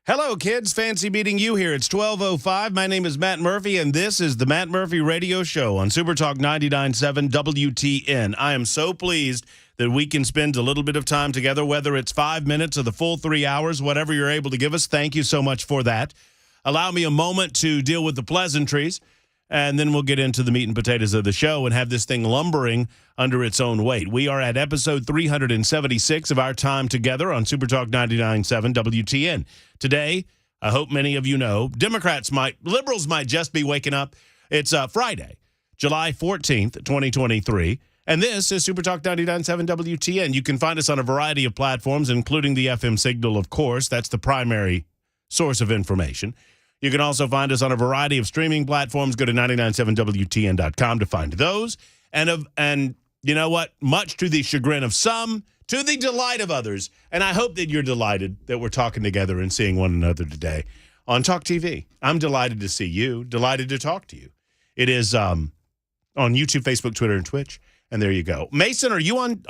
Hello, kids. Fancy meeting you here. It's 12:05. My name is Matt Murphy, and this is the Matt Murphy Radio Show on Super Talk 99.7 WTN. I am so pleased that we can spend a little bit of time together, whether it's 5 minutes or the full 3 hours, whatever you're able to give us. Thank you so much for that. Allow me a moment to deal with the pleasantries, and then we'll get into the meat and potatoes of the show and have this thing lumbering under its own weight. We are at episode 376 of our time together on Super Talk 99.7 WTN. Today, I hope many of you know, liberals might just be waking up. It's Friday, July 14th, 2023, and this is Super Talk 99.7 WTN. You can find us on a variety of platforms, including the FM signal, of course. That's the primary source of information. You can also find us on a variety of streaming platforms. Go to 997wtn.com to find those. And you know what? Much to the chagrin of some, to the delight of others. And I hope that you're delighted that we're talking together and seeing one another today on Talk TV. I'm delighted to see you, delighted to talk to you. It is on YouTube, Facebook, Twitter, and Twitch. And there you go. Mason, are you on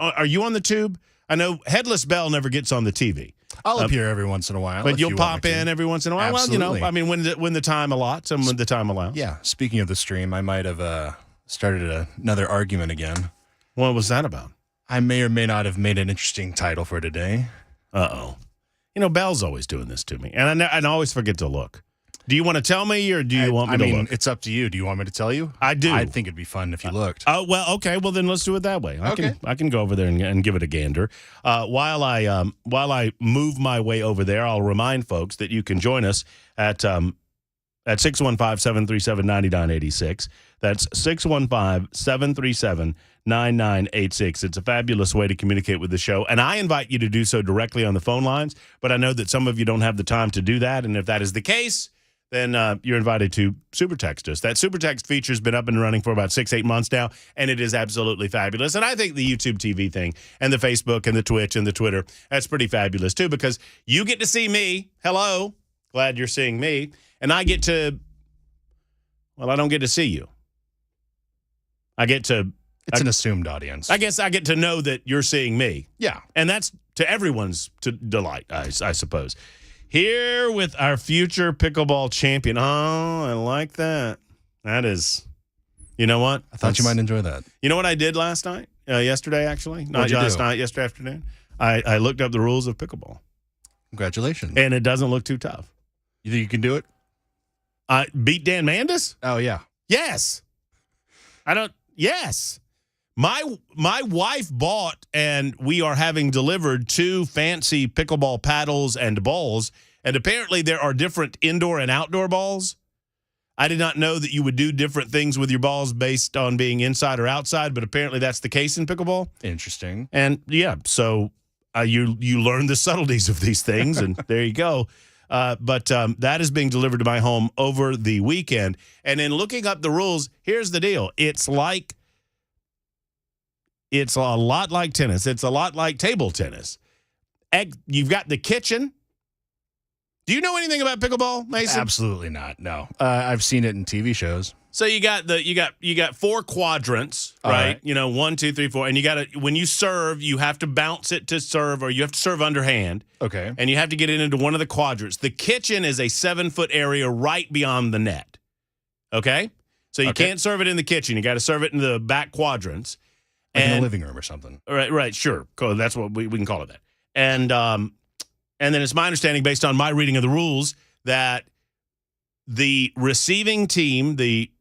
the tube? I know Headless Bell never gets on the TV. I'll appear every once in a while. But you'll pop in every once in a while. Absolutely. Well, you know, I mean, when the time allots and when the time allows. Yeah. Speaking of the stream, I might have started another argument again. What was that about? I may or may not have made an interesting title for today. Uh-oh. You know, Bell's always doing this to me, and I always forget to look. Do you want to tell me, or do you want me to look? I mean, it's up to you. Do you want me to tell you? I do. I think it'd be fun if you looked. Oh, well, okay. Well, then let's do it that way. I can go over there and give it a gander. While I move my way over there, I'll remind folks that you can join us at 615-737-9986. That's 615-737-9986. It's a fabulous way to communicate with the show, and I invite you to do so directly on the phone lines, but I know that some of you don't have the time to do that, and if that is the case, then you're invited to super text us. That super text feature has been up and running for about 6-8 months now, and it is absolutely fabulous. And I think the YouTube TV thing and the Facebook and the Twitch and the Twitter, that's pretty fabulous too, because you get to see me. Hello. Glad you're seeing me. And I don't get to see you. It's an assumed audience. I guess I get to know that you're seeing me. Yeah. And that's to everyone's delight, I suppose. Here with our future pickleball champion. Oh, I like that. That is, you know what? I thought you might enjoy that. You know what I did last night? Yesterday, actually? Not last night, yesterday afternoon. I looked up the rules of pickleball. Congratulations. And it doesn't look too tough. You think you can do it? Beat Dan Mandis? Oh, yeah. Yes. Yes. My wife bought, and we are having delivered 2 fancy pickleball paddles and balls, and apparently there are different indoor and outdoor balls. I did not know that you would do different things with your balls based on being inside or outside, but apparently that's the case in pickleball. Interesting. And, yeah, so you learn the subtleties of these things, and there you go. But that is being delivered to my home over the weekend. And in looking up the rules, here's the deal. It's a lot like tennis. It's a lot like table tennis. You've got the kitchen. Do you know anything about pickleball, Mason? Absolutely not. No. I've seen it in TV shows. So you got 4 quadrants, right? You know, 1, 2, 3, 4, and when you serve, you have to bounce it to serve, or you have to serve underhand. Okay. And you have to get it into one of the quadrants. The kitchen is a 7-foot area right beyond the net. Okay? So you can't serve it in the kitchen. You got to serve it in the back quadrants. Like in the living room or something. Right, sure. That's what we can call it that. And then it's my understanding, based on my reading of the rules, that the receiving team, the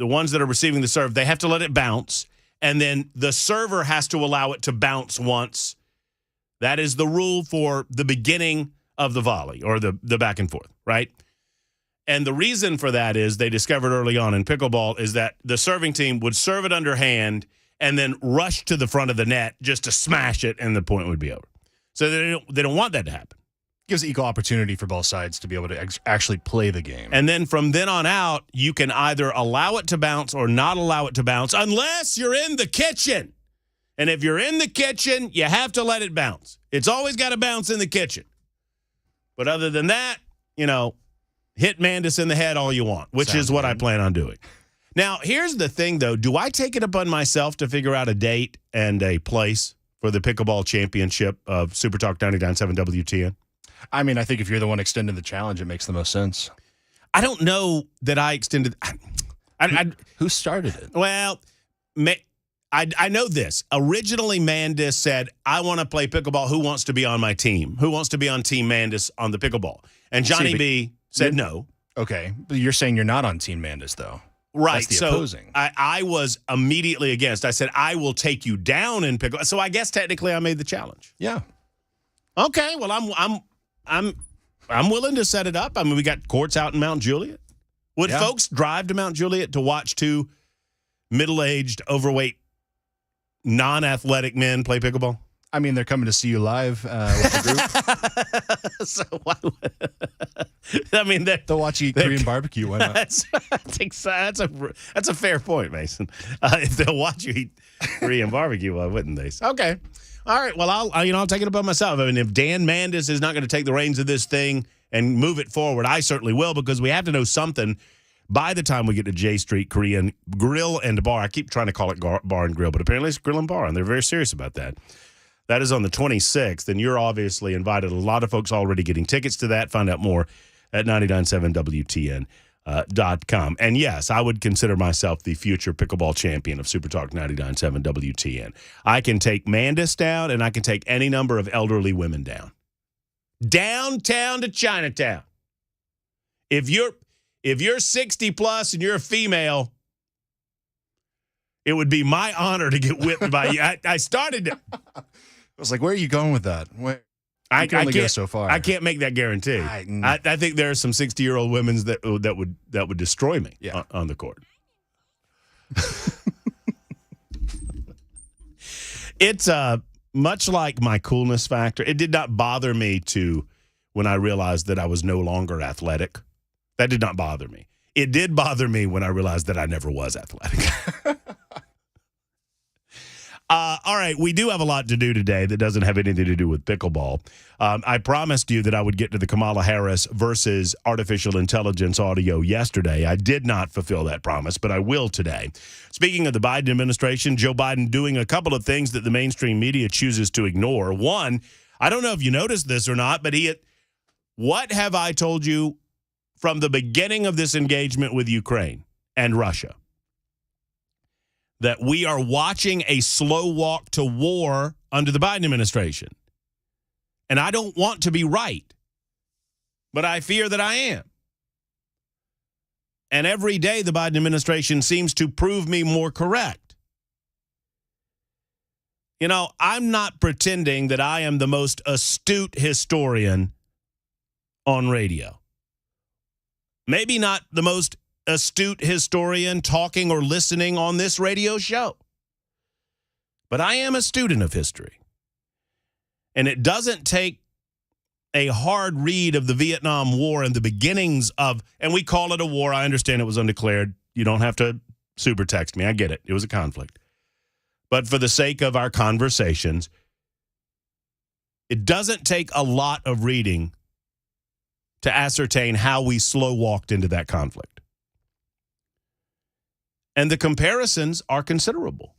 ones that are receiving the serve, they have to let it bounce, and then the server has to allow it to bounce once. That is the rule for the beginning of the volley or the back and forth, right? And the reason for that is they discovered early on in pickleball is that the serving team would serve it underhand and then rush to the front of the net just to smash it, and the point would be over. So they don't want that to happen. Gives equal opportunity for both sides to be able to actually play the game. And then from then on out, you can either allow it to bounce or not allow it to bounce unless you're in the kitchen. And if you're in the kitchen, you have to let it bounce. It's always got to bounce in the kitchen. But other than that, hit Mandis in the head all you want, which is what I plan on doing. Now, here's the thing, though. Do I take it upon myself to figure out a date and a place for the Pickleball Championship of Super Talk 99.7 WTN? I mean, I think if you're the one extending the challenge, it makes the most sense. I don't know that I extended. Who started it? Well, I know this. Originally, Mandis said, I want to play pickleball. Who wants to be on my team? Who wants to be on Team Mandis on the pickleball? And Johnny B said no. Okay. But you're saying you're not on Team Mandis, though. Right. That's the opposing. I was immediately against. I said, I will take you down in pickleball. So I guess technically I made the challenge. Yeah. Okay. Well, I'm willing to set it up. I mean, we got courts out in Mount Juliet. Would folks drive to Mount Juliet to watch two middle-aged, overweight, non-athletic men play pickleball? I mean, they're coming to see you live with the group. So why? I mean, they'll watch you eat Korean barbecue. Why not? That's a fair point, Mason. If they'll watch you eat Korean barbecue, why wouldn't they? Okay, all right. Well, I'll take it upon myself. I mean, if Dan Mandis is not going to take the reins of this thing and move it forward, I certainly will, because we have to know something by the time we get to J Street Korean Grill and Bar. I keep trying to call it Bar and Grill, but apparently it's Grill and Bar, and they're very serious about that. That is on the 26th, and you're obviously invited. A lot of folks already getting tickets to that. Find out more at 997WTN.com. And yes, I would consider myself the future pickleball champion of SuperTalk 99.7 WTN. I can take Mandis down, and I can take any number of elderly women down. Downtown to Chinatown. If you're 60 plus and you're a female, it would be my honor to get whipped by you. I started to. I was like, where are you going with that? I can't go so far. I can't make that guarantee. I think there are some 60-year-old women that would destroy me on the court. It's much like my coolness factor. It did not bother me when I realized that I was no longer athletic. That did not bother me. It did bother me when I realized that I never was athletic. All right, we do have a lot to do today that doesn't have anything to do with pickleball. I promised you that I would get to the Kamala Harris versus artificial intelligence audio yesterday. I did not fulfill that promise, but I will today. Speaking of the Biden administration, Joe Biden doing a couple of things that the mainstream media chooses to ignore. One, I don't know if you noticed this or not, but what have I told you from the beginning of this engagement with Ukraine and Russia? That we are watching a slow walk to war under the Biden administration. And I don't want to be right, but I fear that I am. And every day the Biden administration seems to prove me more correct. You know, I'm not pretending that I am the most astute historian on radio. Maybe not the most astute historian talking or listening on this radio show. But I am a student of history. And it doesn't take a hard read of the Vietnam War and the beginnings of, and we call it a war. I understand it was undeclared. You don't have to super text me. I get it. It was a conflict. But for the sake of our conversations, it doesn't take a lot of reading to ascertain how we slow walked into that conflict. And the comparisons are considerable.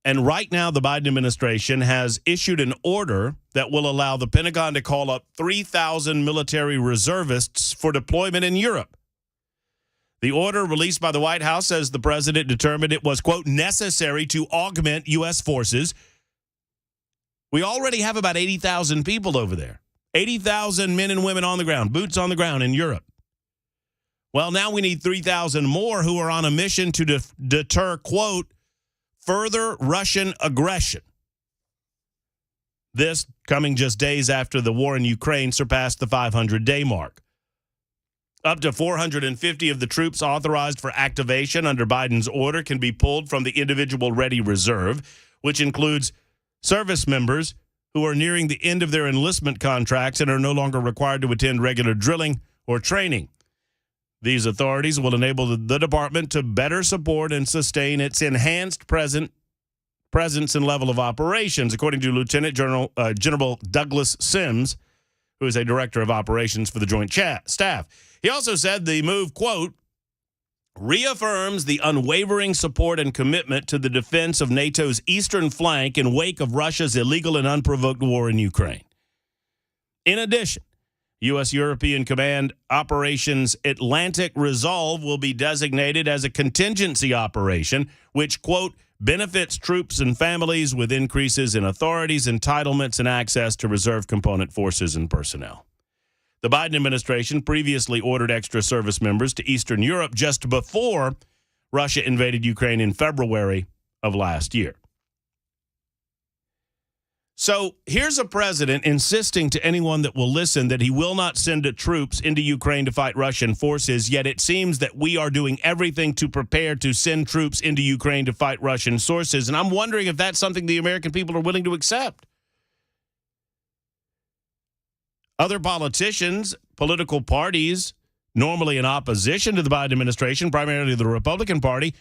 And right now, the Biden administration has issued an order that will allow the Pentagon to call up 3,000 military reservists for deployment in Europe. The order released by the White House says the president determined it was, quote, necessary to augment U.S. forces. We already have about 80,000 people over there. 80,000 men and women on the ground, boots on the ground in Europe. Well, now we need 3,000 more who are on a mission to deter, quote, further Russian aggression. This coming just days after the war in Ukraine surpassed the 500-day mark. Up to 450 of the troops authorized for activation under Biden's order can be pulled from the individual ready reserve, which includes service members who are nearing the end of their enlistment contracts and are no longer required to attend regular drilling or training. These authorities will enable the department to better support and sustain its enhanced presence and level of operations, according to Lieutenant General Douglas Sims, who is a director of operations for the Joint Staff. He also said the move, quote, reaffirms the unwavering support and commitment to the defense of NATO's eastern flank in wake of Russia's illegal and unprovoked war in Ukraine. In addition, U.S. European Command Operations Atlantic Resolve will be designated as a contingency operation, which, quote, benefits troops and families with increases in authorities, entitlements, and access to reserve component forces and personnel. The Biden administration previously ordered extra service members to Eastern Europe just before Russia invaded Ukraine in February of last year. So here's a president insisting to anyone that will listen that he will not send troops into Ukraine to fight Russian forces, yet it seems that we are doing everything to prepare to send troops into Ukraine to fight Russian sources. And I'm wondering if that's something the American people are willing to accept. Other politicians, political parties, normally in opposition to the Biden administration, primarily the Republican Party,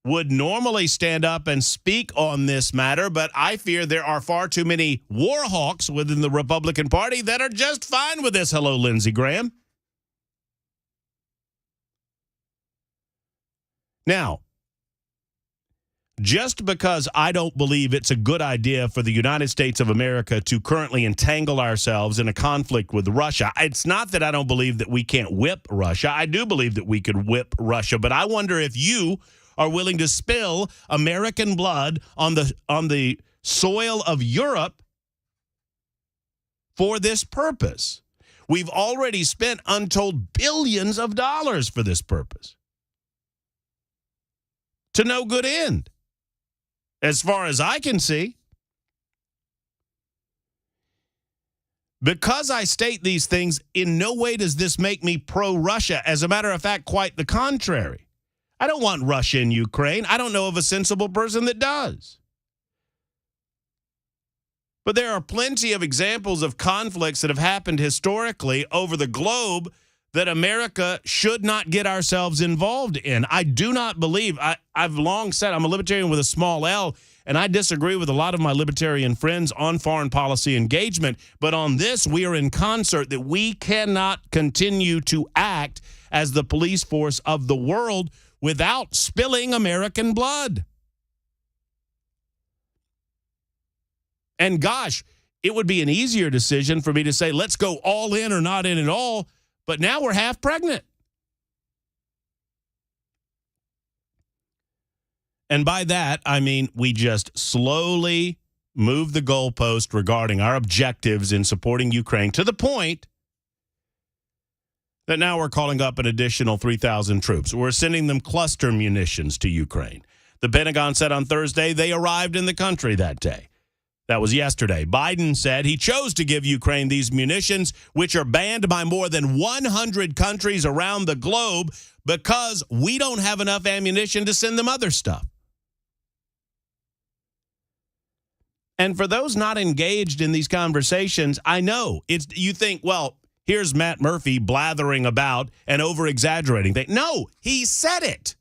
would normally stand up and speak on this matter, but I fear there are far too many war hawks within the Republican Party that are just fine with this. Hello, Lindsey Graham. Now, just because I don't believe it's a good idea for the United States of America to currently entangle ourselves in a conflict with Russia, it's not that I don't believe that we can't whip Russia. I do believe that we could whip Russia, but I wonder if you are willing to spill American blood on the soil of Europe for this purpose. We've already spent untold billions of dollars for this purpose. To no good end, as far as I can see. Because I state these things, in no way does this make me pro-Russia. As a matter of fact, quite the contrary. I don't want Russia in Ukraine. I don't know of a sensible person that does. But there are plenty of examples of conflicts that have happened historically over the globe that America should not get ourselves involved in. I do not believe, I've long said I'm a libertarian with a small L, and I disagree with a lot of my libertarian friends on foreign policy engagement. But on this, we are in concert that we cannot continue to act as the police force of the world without spilling American blood. And gosh, it would be an easier decision for me to say, let's go all in or not in at all, but now we're half pregnant. And by that, I mean we just slowly move the goalpost regarding our objectives in supporting Ukraine to the point that now we're calling up an additional 3,000 troops. We're sending them cluster munitions to Ukraine. The Pentagon said on Thursday they arrived in the country that day. That was yesterday. Biden said he chose to give Ukraine these munitions, which are banned by more than 100 countries around the globe, because we don't have enough ammunition to send them other stuff. And for those not engaged in these conversations, I know you think, well, here's Matt Murphy blathering about and over-exaggerating things. No, he said it.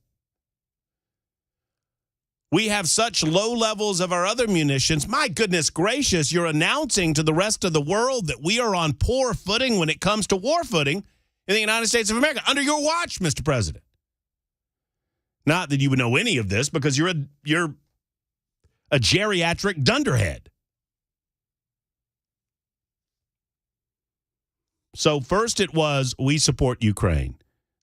We have such low levels of our other munitions. My goodness gracious, you're announcing to the rest of the world that we are on poor footing when it comes to war footing in the United States of America under your watch, Mr. President. Not that you would know any of this because you're a geriatric dunderhead. So first it was, we support Ukraine.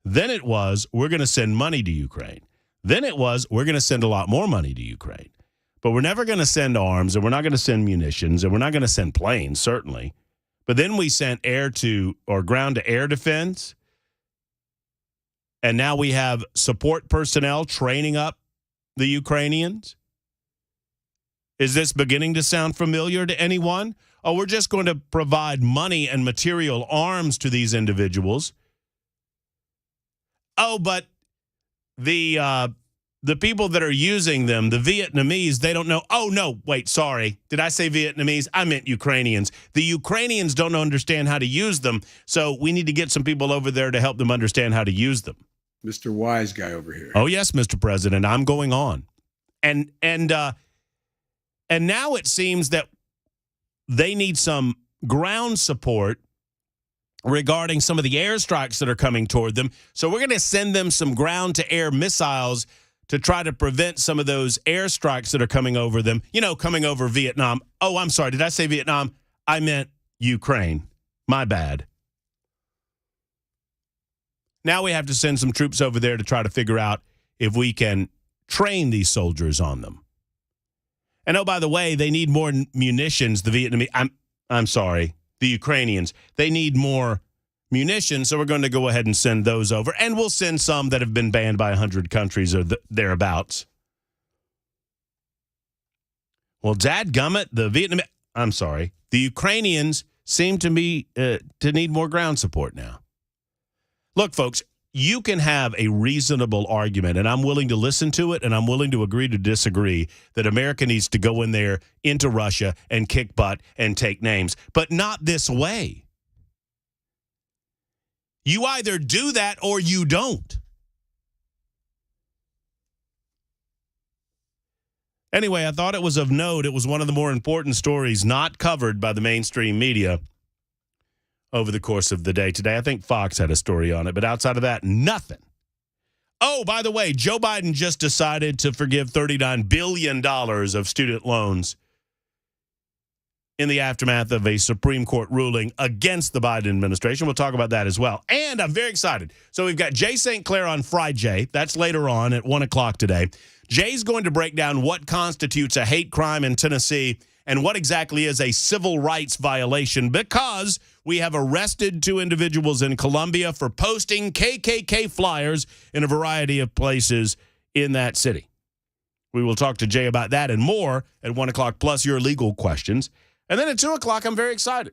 Then it was, we're going to send money to Ukraine. Then it was, we're going to send a lot more money to Ukraine. But we're never going to send arms, and we're not going to send munitions, and we're not going to send planes, certainly. But then we sent ground-to-air defense. And now we have support personnel training up the Ukrainians. Is this beginning to sound familiar to anyone? Oh, we're just going to provide money and material arms to these individuals. Oh, but the people that are using them, the Vietnamese, they don't know. Oh, no, wait, sorry. Did I say Vietnamese? I meant Ukrainians. The Ukrainians don't understand how to use them, so we need to get some people over there to help them understand how to use them. Mr. Wise Guy over here. Oh, yes, Mr. President, I'm going on. And now it seems that they need some ground support regarding some of the airstrikes that are coming toward them. So we're going to send them some ground-to-air missiles to try to prevent some of those airstrikes that are coming over them, coming over Vietnam. Oh, I'm sorry. Did I say Vietnam? I meant Ukraine. My bad. Now we have to send some troops over there to try to figure out if we can train these soldiers on them. And oh, by the way, they need more munitions, the Vietnamese. I'm sorry, the Ukrainians. They need more munitions, so we're going to go ahead and send those over. And we'll send some that have been banned by 100 countries or thereabouts. Well, dadgummit, the Ukrainians seem to me to need more ground support now. Look, folks, you can have a reasonable argument, and I'm willing to listen to it, and I'm willing to agree to disagree that America needs to go in there into Russia and kick butt and take names, but not this way. You either do that or you don't. Anyway, I thought it was of note. It was one of the more important stories not covered by the mainstream media over the course of the day today. I think Fox had a story on it, but outside of that, nothing. Oh, by the way, Joe Biden just decided to forgive $39 billion of student loans in the aftermath of a Supreme Court ruling against the Biden administration. We'll talk about that as well. And I'm very excited. So we've got Jay St. Clair on Friday. That's later on at 1 o'clock today. Jay's going to break down what constitutes a hate crime in Tennessee and what exactly is a civil rights violation, because we have arrested 2 individuals in Columbia for posting KKK flyers in a variety of places in that city. We will talk to Jay about that and more at 1 o'clock, plus your legal questions. And then at 2 o'clock, I'm very excited.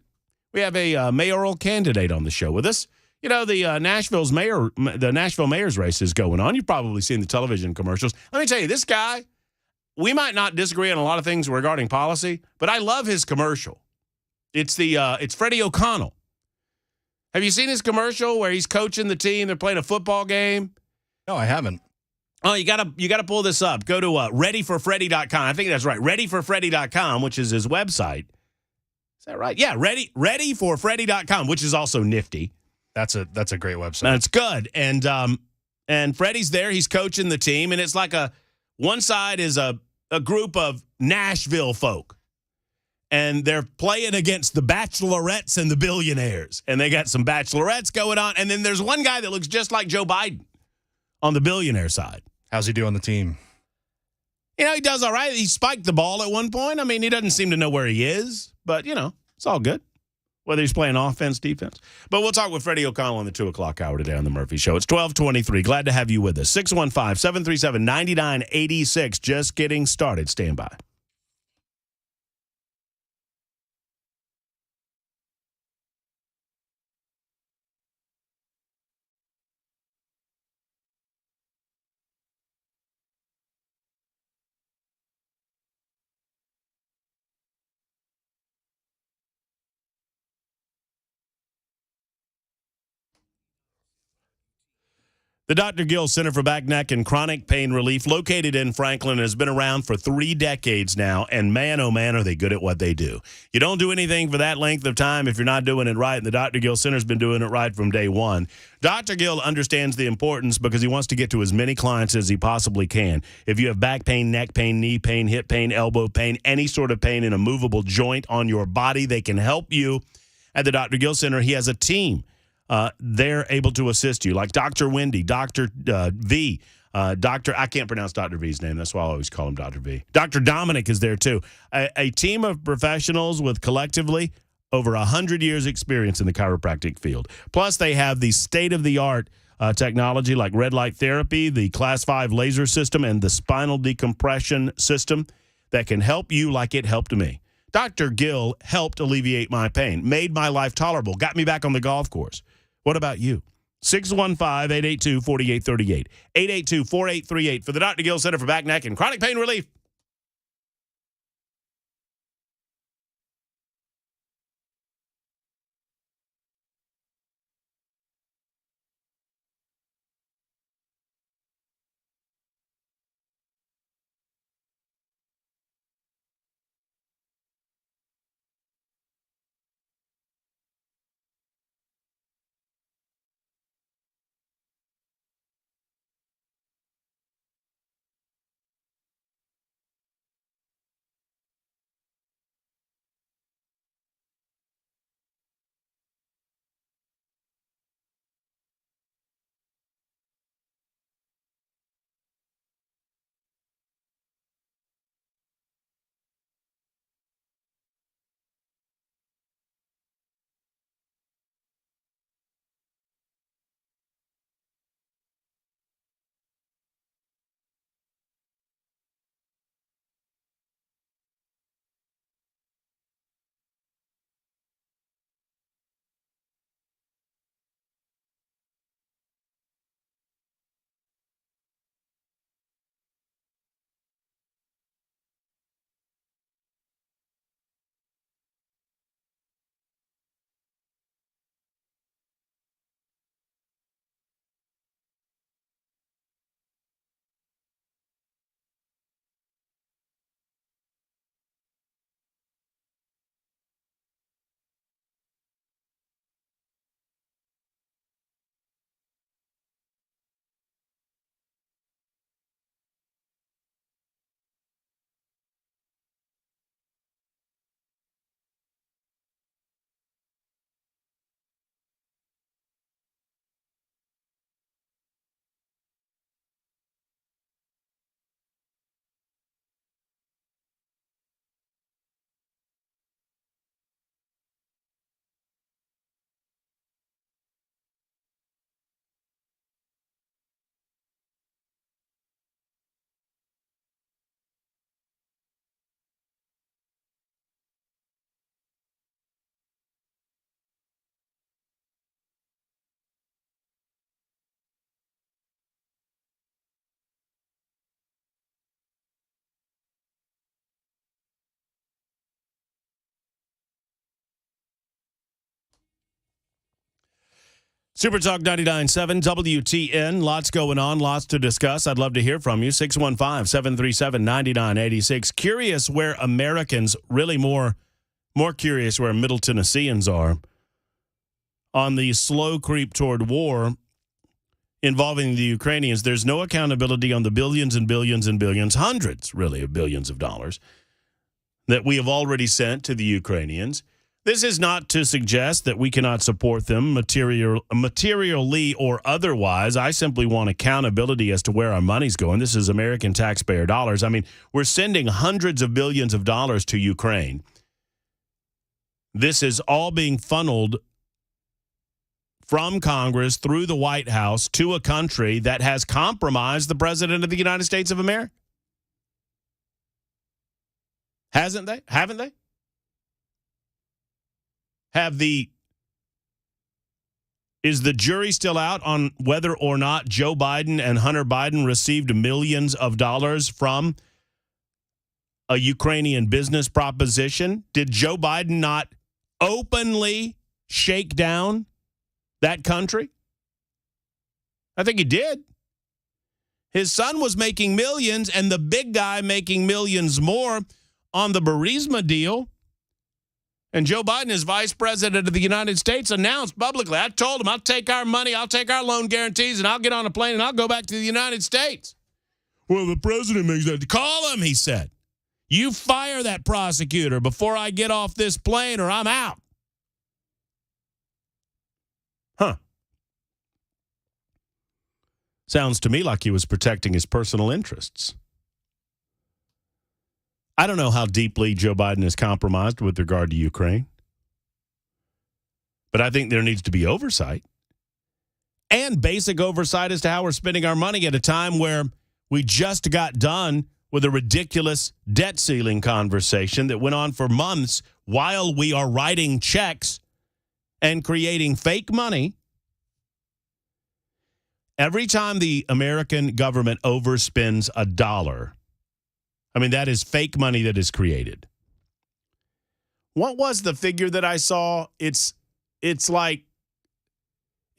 We have a mayoral candidate on the show with us. The Nashville mayor's race is going on. You've probably seen the television commercials. Let me tell you, this guy, we might not disagree on a lot of things regarding policy, but I love his commercial. It's Freddie O'Connell. Have you seen his commercial where he's coaching the team? They're playing a football game. No, I haven't. Oh, you gotta pull this up. Go to readyforfreddie.com. I think that's right. Readyforfreddie.com, which is his website. Is that right? Yeah, readyforfreddie.com, which is also nifty. That's a great website. That's good. And Freddie's there. He's coaching the team, and it's like one side is a group of Nashville folk, and they're playing against the bachelorettes and the billionaires, and they got some bachelorettes going on, and then there's one guy that looks just like Joe Biden on the billionaire side. How's he do on the team? He does all right. He spiked the ball at one point. I mean, he doesn't seem to know where he is, but, it's all good, whether he's playing offense, defense. But we'll talk with Freddie O'Connell in the 2 o'clock hour today on The Murphy Show. It's 12:23. Glad to have you with us. 615-737-9986. Just getting started. Stand by. The Dr. Gill Center for Back, Neck, and Chronic Pain Relief, located in Franklin, has been around for 3 decades now, and man, oh man, are they good at what they do. You don't do anything for that length of time if you're not doing it right, and the Dr. Gill Center's been doing it right from day one. Dr. Gill understands the importance because he wants to get to as many clients as he possibly can. If you have back pain, neck pain, knee pain, hip pain, elbow pain, any sort of pain in a movable joint on your body, they can help you. At the Dr. Gill Center, he has a team. They're able to assist you, like Dr. Wendy, Dr. V, I can't pronounce Dr. V's name. That's why I always call him Dr. V. Dr. Dominic is there, too. A team of professionals with collectively over 100 years' experience in the chiropractic field. Plus, they have the state-of-the-art technology like red light therapy, the Class 5 laser system, and the spinal decompression system that can help you like it helped me. Dr. Gill helped alleviate my pain, made my life tolerable, got me back on the golf course. What about you? 615-882-4838. 882-4838 for the Dr. Gill Center for Back, Neck, and Chronic Pain Relief. Super Talk 99.7 WTN. Lots going on, lots to discuss. I'd love to hear from you. 615-737-9986. Curious where Americans, really more curious where Middle Tennesseans are on the slow creep toward war involving the Ukrainians. There's no accountability on the billions and billions and billions, hundreds, really, of billions of dollars that we have already sent to the Ukrainians. This is not to suggest that we cannot support them materially or otherwise. I simply want accountability as to where our money's going. This is American taxpayer dollars. I mean, we're sending hundreds of billions of dollars to Ukraine. This is all being funneled from Congress through the White House to a country that has compromised the President of the United States of America. Haven't they? Is the jury still out on whether or not Joe Biden and Hunter Biden received millions of dollars from a Ukrainian business proposition? Did Joe Biden not openly shake down that country? I think he did. His son was making millions, and the big guy making millions more on the Burisma deal. And Joe Biden, as vice president of the United States, announced publicly, I told him, I'll take our money, I'll take our loan guarantees, and I'll get on a plane and I'll go back to the United States. Well, the president makes that. Call him, he said. You fire that prosecutor before I get off this plane or I'm out. Huh. Sounds to me like he was protecting his personal interests. I don't know how deeply Joe Biden is compromised with regard to Ukraine, but I think there needs to be oversight and basic oversight as to how we're spending our money at a time where we just got done with a ridiculous debt ceiling conversation that went on for months while we are writing checks and creating fake money. Every time the American government overspends a dollar, I mean, that is fake money that is created. What was the figure that I saw? It's 70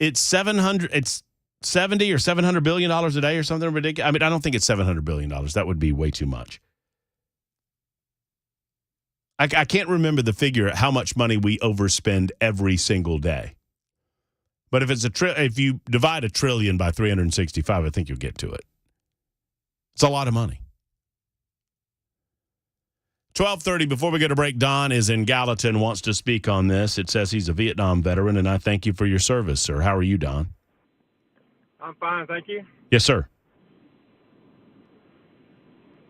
or $700 billion a day or something ridiculous. I mean, I don't think it's $700 billion. That would be way too much. I can't remember the figure, how much money we overspend every single day. But if if you divide $1 trillion by 365, I think you'll get to it. It's a lot of money. 12:30, before we go to break, Don is in Gallatin, wants to speak on this. It says he's a Vietnam veteran, and I thank you for your service, sir. How are you, Don? I'm fine, thank you. Yes, sir.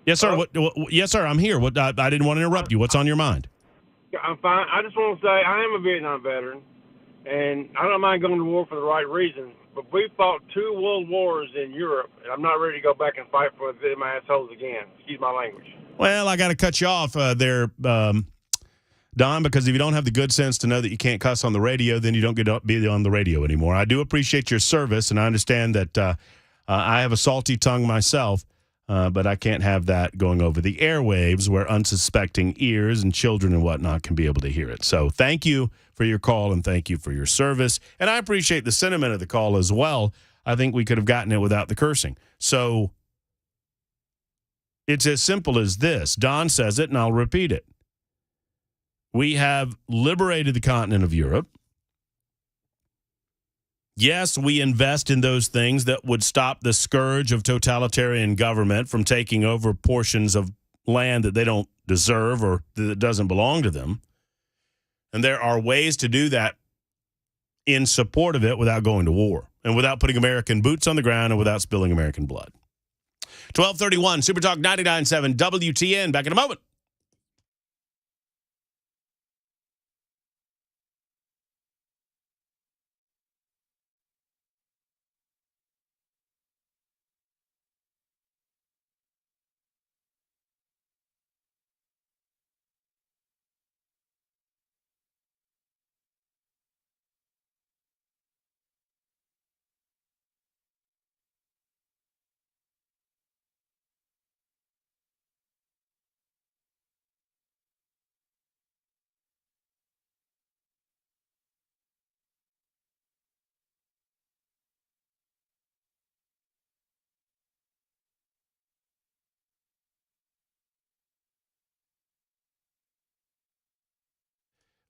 Yes, sir. Hello? Yes, sir, I'm here. I didn't want to interrupt you. What's on your mind? I'm fine. I just want to say I am a Vietnam veteran, and I don't mind going to war for the right reasons, but we fought 2 world wars in Europe, and I'm not ready to go back and fight for them assholes again. Excuse my language. Well, I got to cut you off there, Don, because if you don't have the good sense to know that you can't cuss on the radio, then you don't get to be on the radio anymore. I do appreciate your service, and I understand that I have a salty tongue myself, but I can't have that going over the airwaves where unsuspecting ears and children and whatnot can be able to hear it. So thank you for your call, and thank you for your service. And I appreciate the sentiment of the call as well. I think we could have gotten it without the cursing. So it's as simple as this. Don says it, and I'll repeat it. We have liberated the continent of Europe. Yes, we invest in those things that would stop the scourge of totalitarian government from taking over portions of land that they don't deserve or that doesn't belong to them. And there are ways to do that in support of it without going to war and without putting American boots on the ground and without spilling American blood. 1231, Super Talk 99.7 WTN. Back in a moment.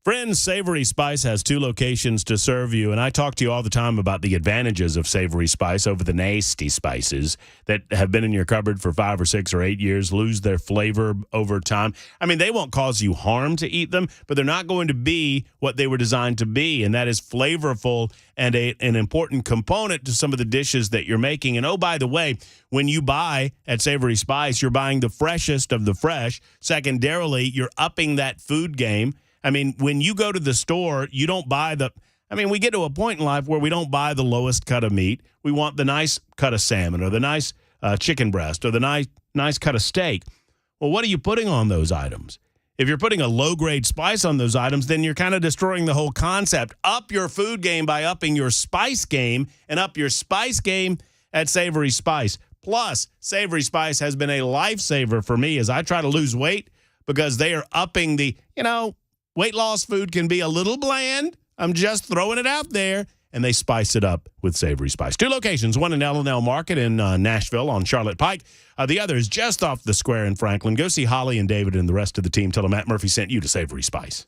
Friends, Savory Spice has 2 locations to serve you, and I talk to you all the time about the advantages of Savory Spice over the nasty spices that have been in your cupboard for 5 or 6 or 8 years, lose their flavor over time. I mean, they won't cause you harm to eat them, but they're not going to be what they were designed to be, and that is flavorful and an important component to some of the dishes that you're making. And, oh, by the way, when you buy at Savory Spice, you're buying the freshest of the fresh. Secondarily, you're upping that food game. I mean, when you go to the store, you don't buy we get to a point in life where we don't buy the lowest cut of meat. We want the nice cut of salmon or the nice chicken breast or the nice cut of steak. Well, what are you putting on those items? If you're putting a low-grade spice on those items, then you're kind of destroying the whole concept. Up your food game by upping your spice game, and up your spice game at Savory Spice. Plus, Savory Spice has been a lifesaver for me as I try to lose weight because they are upping the, weight loss food can be a little bland. I'm just throwing it out there. And they spice it up with Savory Spice. 2 locations, one in L&L Market in Nashville on Charlotte Pike. The other is just off the square in Franklin. Go see Holly and David and the rest of the team. Tell them Matt Murphy sent you to Savory Spice.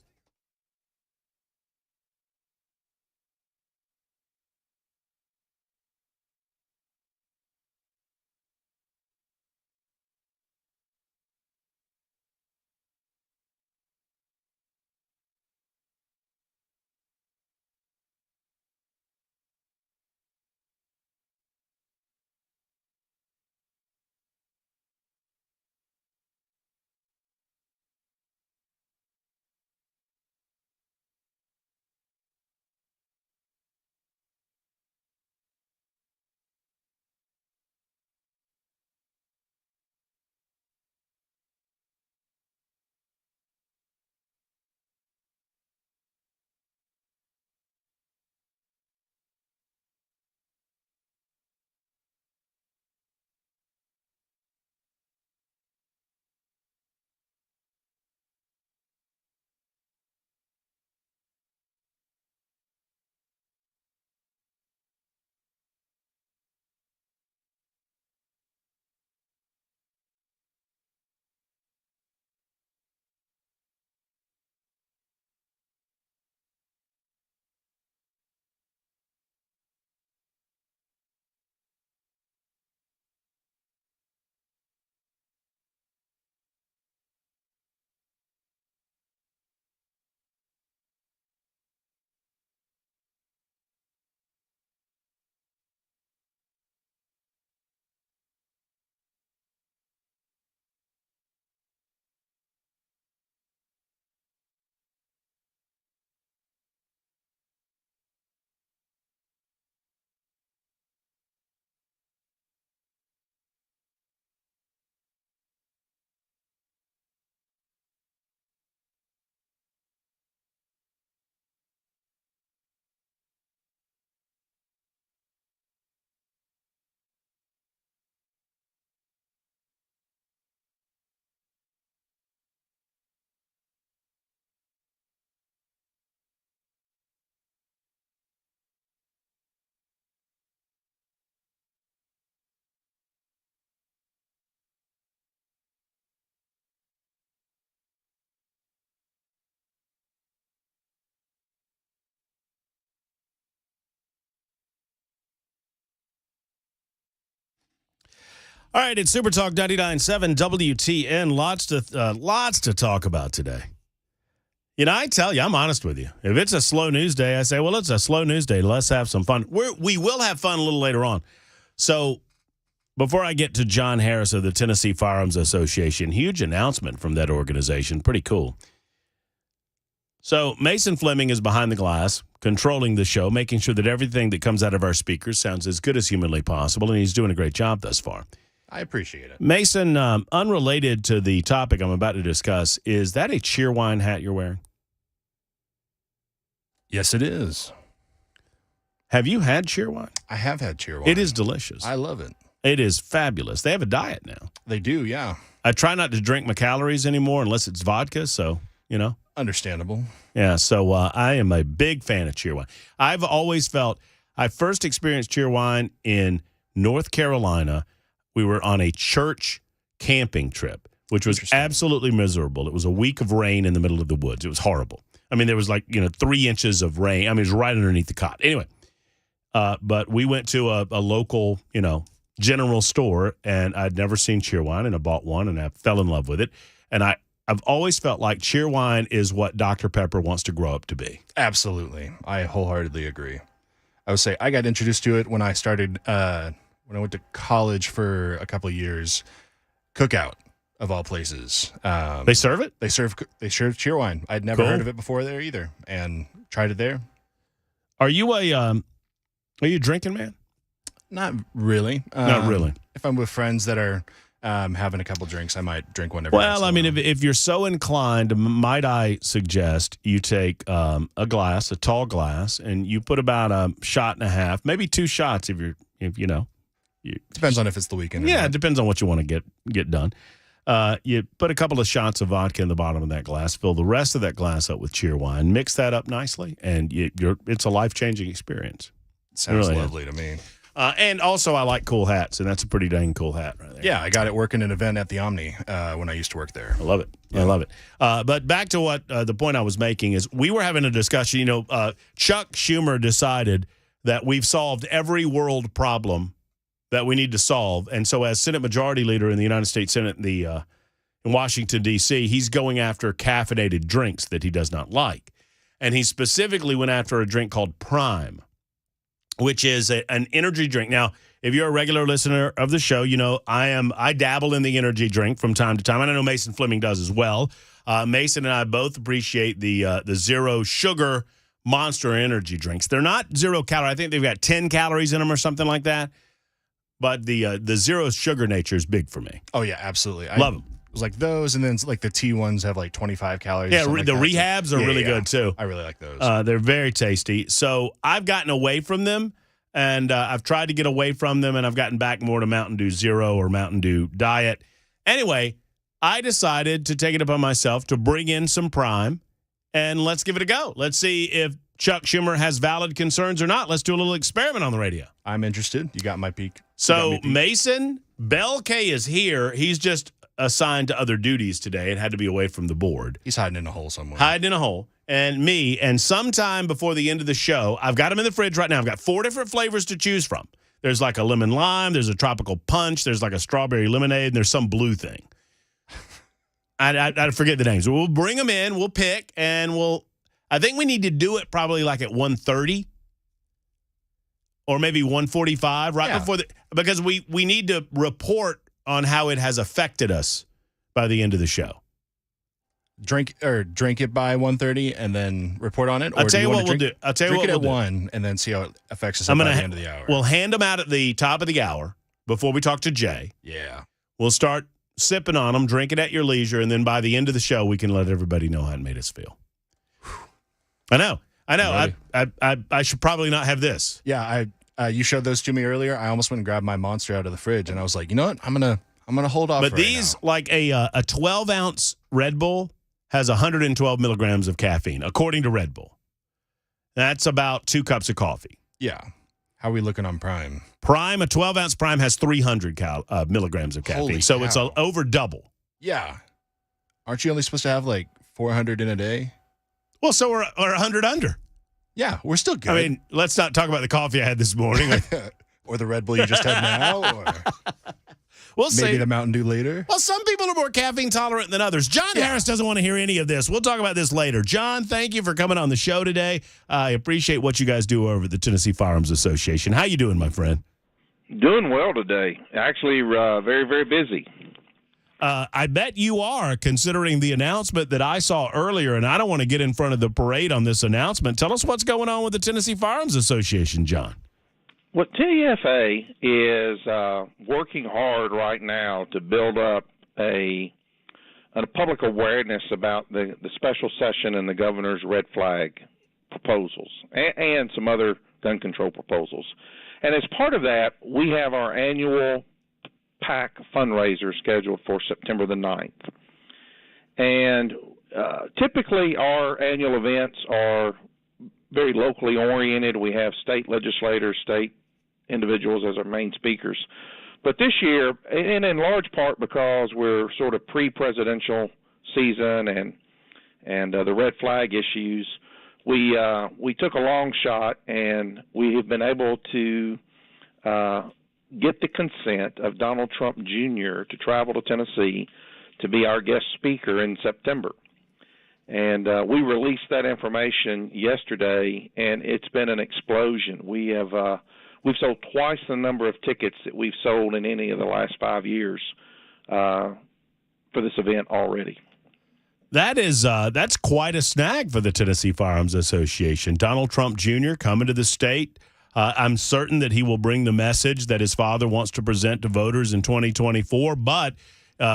All right, it's Super Talk 99.7 WTN. Lots to talk about today. I tell you, I'm honest with you. If it's a slow news day, I say, well, it's a slow news day. Let's have some fun. We will have fun a little later on. So before I get to John Harris of the Tennessee Firearms Association, huge announcement from that organization. Pretty cool. So Mason Fleming is behind the glass, controlling the show, making sure that everything that comes out of our speakers sounds as good as humanly possible, and he's doing a great job thus far. I appreciate it. Mason, unrelated to the topic I'm about to discuss, is that a Cheerwine hat you're wearing? Yes, it is. Have you had Cheerwine? I have had Cheerwine. It is delicious. I love it. It is fabulous. They have a diet now. They do, yeah. I try not to drink my calories anymore unless it's vodka, so, Understandable. Yeah, so I am a big fan of Cheerwine. I've always felt, I first experienced Cheerwine in North Carolina. We were on a church camping trip, which was absolutely miserable. It was a week of rain in the middle of the woods. It was horrible. I mean, there was 3 inches of rain. I mean, it was right underneath the cot. Anyway, but we went to a local, general store, and I'd never seen Cheerwine, and I bought one, and I fell in love with it. And I've always felt like Cheerwine is what Dr. Pepper wants to grow up to be. Absolutely. I wholeheartedly agree. I would say I got introduced to it when I started, when I went to college for a couple of years, Cookout of all places. They serve it? They serve Cheerwine. I'd never heard of it before there either, and tried it there. Are you a drinking man? Not really. Not really. If I'm with friends that are having a couple drinks, I might drink one. Well, I mean, if you're so inclined, might I suggest you take a tall glass, and you put about a shot and a half, maybe 2 shots depends on if it's the weekend. Yeah, it depends on what you want to get done. You put a couple of shots of vodka in the bottom of that glass, fill the rest of that glass up with Cheerwine, mix that up nicely, and it's a life-changing experience. Sounds lovely to me. And also, I like cool hats, and that's a pretty dang cool hat right there. Yeah, I got it working an event at the Omni when I used to work there. I love it. Yeah. I love it. But back to what the point I was making is we were having a discussion. Chuck Schumer decided that we've solved every world problem that we need to solve. And so as Senate Majority Leader in the United States Senate in Washington, D.C., he's going after caffeinated drinks that he does not like. And he specifically went after a drink called Prime, which is an energy drink. Now, if you're a regular listener of the show, I dabble in the energy drink from time to time. And I know Mason Fleming does as well. Mason and I both appreciate the zero sugar Monster energy drinks. They're not 0 calorie. I think they've got 10 calories in them or something like that. But the zero sugar nature is big for me. Oh, yeah, absolutely. Love them. It was like those, and then like the tea ones have like 25 calories. Yeah, the rehabs are really good, too. I really like those. They're very tasty. So I've gotten away from them, and I've tried to get away from them, and I've gotten back more to Mountain Dew Zero or Mountain Dew Diet. Anyway, I decided to take it upon myself to bring in some Prime, and let's give it a go. Let's see if Chuck Schumer has valid concerns or not. Let's do a little experiment on the radio. I'm interested. You got my peak. So, Mason, Bell K is here. He's just assigned to other duties today and had to be away from the board. He's hiding in a hole somewhere. Hiding in a hole. And me, and sometime before the end of the show, I've got them in the fridge right now. I've got 4 different flavors to choose from. There's like a lemon lime, there's a tropical punch, there's like a strawberry lemonade, and there's some blue thing. I forget the names. We'll bring them in, we'll pick, and I think we need to do it probably like at 1:30 or maybe 1:45 before because we need to report on how it has affected us by the end of the show. Drink it by 1:30 and then report on it. I'll tell you what we'll do. I'll tell you what we'll do. Drink it at 1 and then see how it affects us by the end of the hour. We'll hand them out at the top of the hour before we talk to Jay. Yeah. We'll start sipping on them, drink it at your leisure, and then by the end of the show, we can let everybody know how it made us feel. I know. I should probably not have this. Yeah, you showed those to me earlier. I almost went and grabbed my Monster out of the fridge, and I was like, you know what? I'm gonna hold off. But these, like a 12-ounce Red Bull, has 112 milligrams of caffeine, according to Red Bull. That's about 2 cups of coffee. Yeah. How are we looking on Prime? Prime, a 12-ounce Prime has 300 milligrams of caffeine. Holy so cow. It's over double. Yeah. Aren't you only supposed to have like 400 in a day? Well, so we're 100 under. Yeah, we're still good. I mean, let's not talk about the coffee I had this morning. Or the Red Bull you just had now. Or we'll maybe see. the Mountain Dew later. Well, some people are more caffeine tolerant than others. John Harris doesn't want to hear any of this. We'll talk about this later. John, thank you for coming on the show today. I appreciate what you guys do over at the Tennessee Firearms Association. How you doing, my friend? Doing well today. Actually, very, very busy. I bet you are, considering the announcement that I saw earlier, and I don't want to get in front of the parade on this announcement. Tell us what's going on with the Tennessee Firearms Association, John. Well, TFA is working hard right now to build up a public awareness about the special session and the governor's red flag proposals and some other gun control proposals. And as part of that, we have our annual PAC fundraiser scheduled for September the 9th. And typically our annual events are very locally oriented. We have state legislators, state individuals as our main speakers. But this year, and in large part because we're sort of pre-presidential season And the red flag issues, we took a long shot, and we have been able to get the consent of Donald Trump Jr. to travel to Tennessee to be our guest speaker in September. And we released that information yesterday, and it's been an explosion. We've sold twice the number of tickets that we've sold in any of the last 5 years for this event already. That's quite a snag for the Tennessee Firearms Association. Donald Trump Jr. coming to the state. I'm certain that he will bring the message that his father wants to present to voters in 2024. But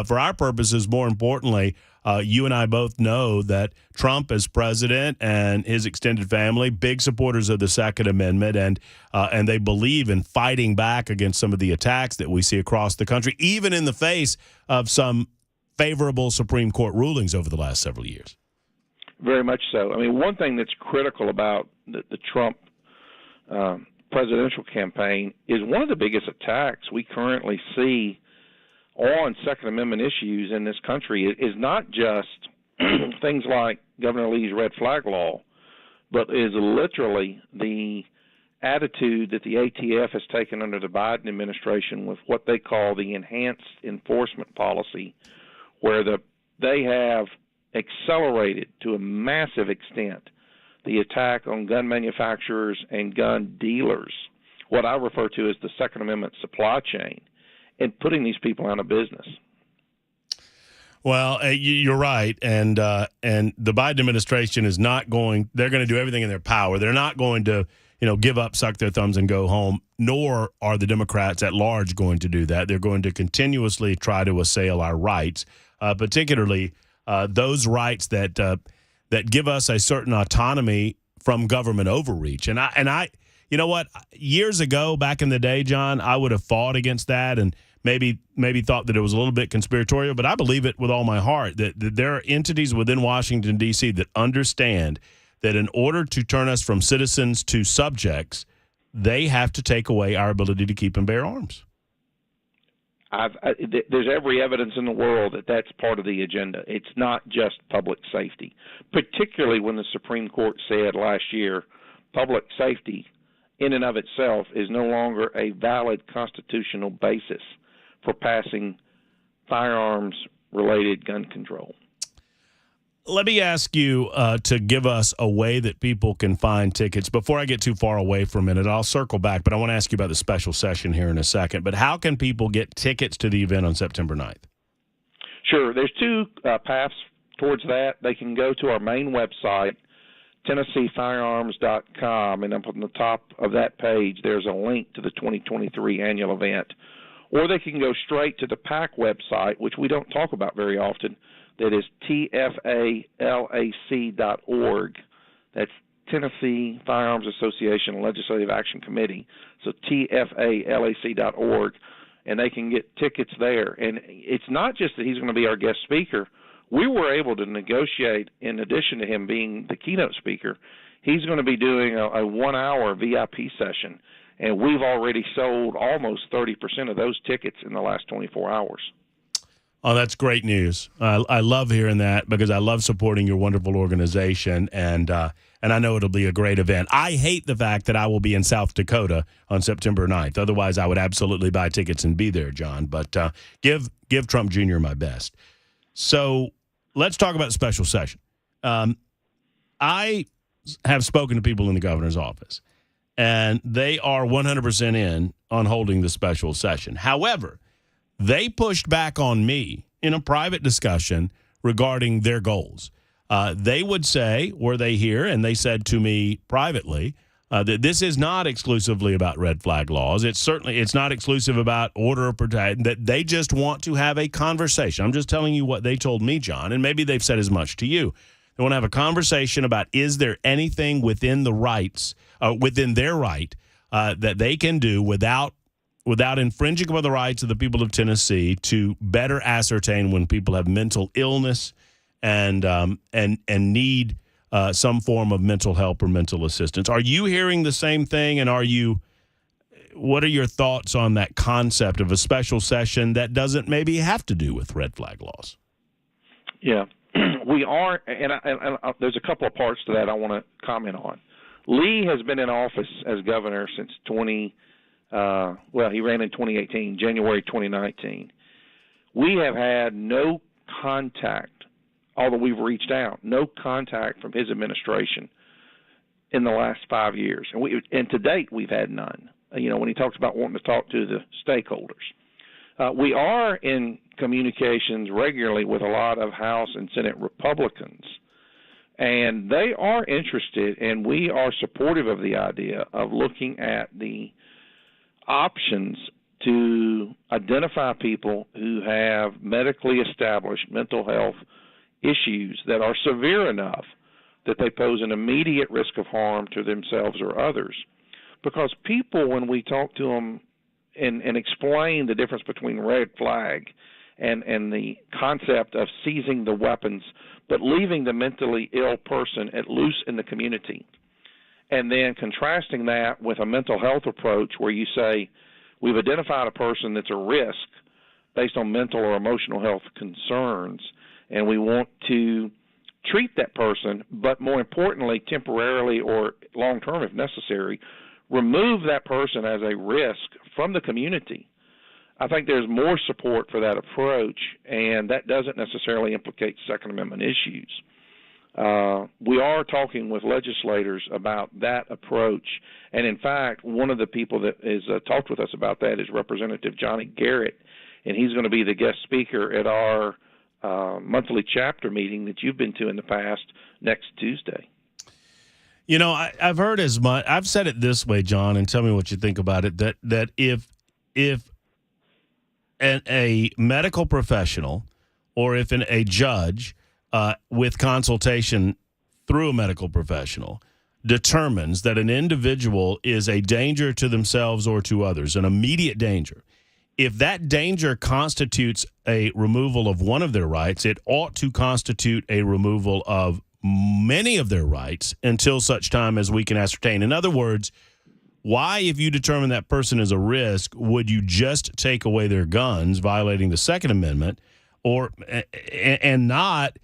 for our purposes, more importantly, you and I both know that Trump as president and his extended family, big supporters of the Second Amendment, and they believe in fighting back against some of the attacks that we see across the country, even in the face of some favorable Supreme Court rulings over the last several years. Very much so. I mean, one thing that's critical about the Trump presidential campaign is one of the biggest attacks we currently see on Second Amendment issues in this country is not just things like Governor Lee's red flag law, but is literally the attitude that the ATF has taken under the Biden administration with what they call the enhanced enforcement policy, where they have accelerated to a massive extent the attack on gun manufacturers and gun dealers, what I refer to as the Second Amendment supply chain, and putting these people out of business. Well, you're right, and the Biden administration is not going. They're going to do everything in their power. They're not going to, give up, suck their thumbs, and go home. Nor are the Democrats at large going to do that. They're going to continuously try to assail our rights, particularly those rights that give us a certain autonomy from government overreach. And I, you know what? Years ago, back in the day, John, I would have fought against that and maybe thought that it was a little bit conspiratorial, but I believe it with all my heart that there are entities within Washington, D.C. that understand that in order to turn us from citizens to subjects, they have to take away our ability to keep and bear arms. There's every evidence in the world that that's part of the agenda. It's not just public safety, particularly when the Supreme Court said last year public safety in and of itself is no longer a valid constitutional basis for passing firearms-related gun control. Let me ask you to give us a way that people can find tickets. Before I get too far away for a minute, I'll circle back, but I want to ask you about the special session here in a second. But how can people get tickets to the event on September 9th? Sure. There's two paths towards that. They can go to our main website, TennesseeFirearms.com, and up on the top of that page, there's a link to the 2023 annual event. Or they can go straight to the PAC website, which we don't talk about very often. That is TFALAC.org. That's Tennessee Firearms Association Legislative Action Committee. So TFALAC.org, and they can get tickets there. And it's not just that he's going to be our guest speaker. We were able to negotiate, in addition to him being the keynote speaker, he's going to be doing a 1-hour VIP session, and we've already sold almost 30% of those tickets in the last 24 hours. Oh, that's great news. I love hearing that because I love supporting your wonderful organization, and I know it'll be a great event. I hate the fact that I will be in South Dakota on September 9th. Otherwise, I would absolutely buy tickets and be there, John. But give Trump Jr. my best. So let's talk about the special session. I have spoken to people in the governor's office, and they are 100% in on holding the special session. However, they pushed back on me in a private discussion regarding their goals. They would say, were they here, and they said to me privately, that this is not exclusively about red flag laws. It's not exclusive about order of protection, that they just want to have a conversation. I'm just telling you what they told me, John, and maybe they've said as much to you. They want to have a conversation about, is there anything within the rights, within their right, that they can do without infringing upon the rights of the people of Tennessee to better ascertain when people have mental illness and need some form of mental help or mental assistance. Are you hearing the same thing? And what are your thoughts on that concept of a special session that doesn't maybe have to do with red flag laws? Yeah. we are, and there's a couple of parts to that I want to comment on. Lee has been in office as governor since he ran in 2018, January 2019. We have had no contact, although we've reached out, no contact from his administration in the last 5 years. And to date, we've had none, when he talks about wanting to talk to the stakeholders. We are in communications regularly with a lot of House and Senate Republicans, and they are interested, and we are supportive of the idea of looking at the options to identify people who have medically established mental health issues that are severe enough that they pose an immediate risk of harm to themselves or others. Because people, when we talk to them and explain the difference between red flag and the concept of seizing the weapons but leaving the mentally ill person at loose in the community, and then contrasting that with a mental health approach where you say, we've identified a person that's a risk based on mental or emotional health concerns, and we want to treat that person, but more importantly, temporarily or long-term if necessary, remove that person as a risk from the community. I think there's more support for that approach, and that doesn't necessarily implicate Second Amendment issues. We are talking with legislators about that approach, and in fact, one of the people that has talked with us about that is Representative Johnny Garrett, and he's going to be the guest speaker at our monthly chapter meeting that you've been to in the past next Tuesday. I've heard as much. I've said it this way, John, and tell me what you think about it. That if a medical professional or if a judge with consultation through a medical professional determines that an individual is a danger to themselves or to others, an immediate danger, if that danger constitutes a removal of one of their rights, it ought to constitute a removal of many of their rights until such time as we can ascertain. In other words, why, if you determine that person is a risk, would you just take away their guns, violating the Second Amendment, and not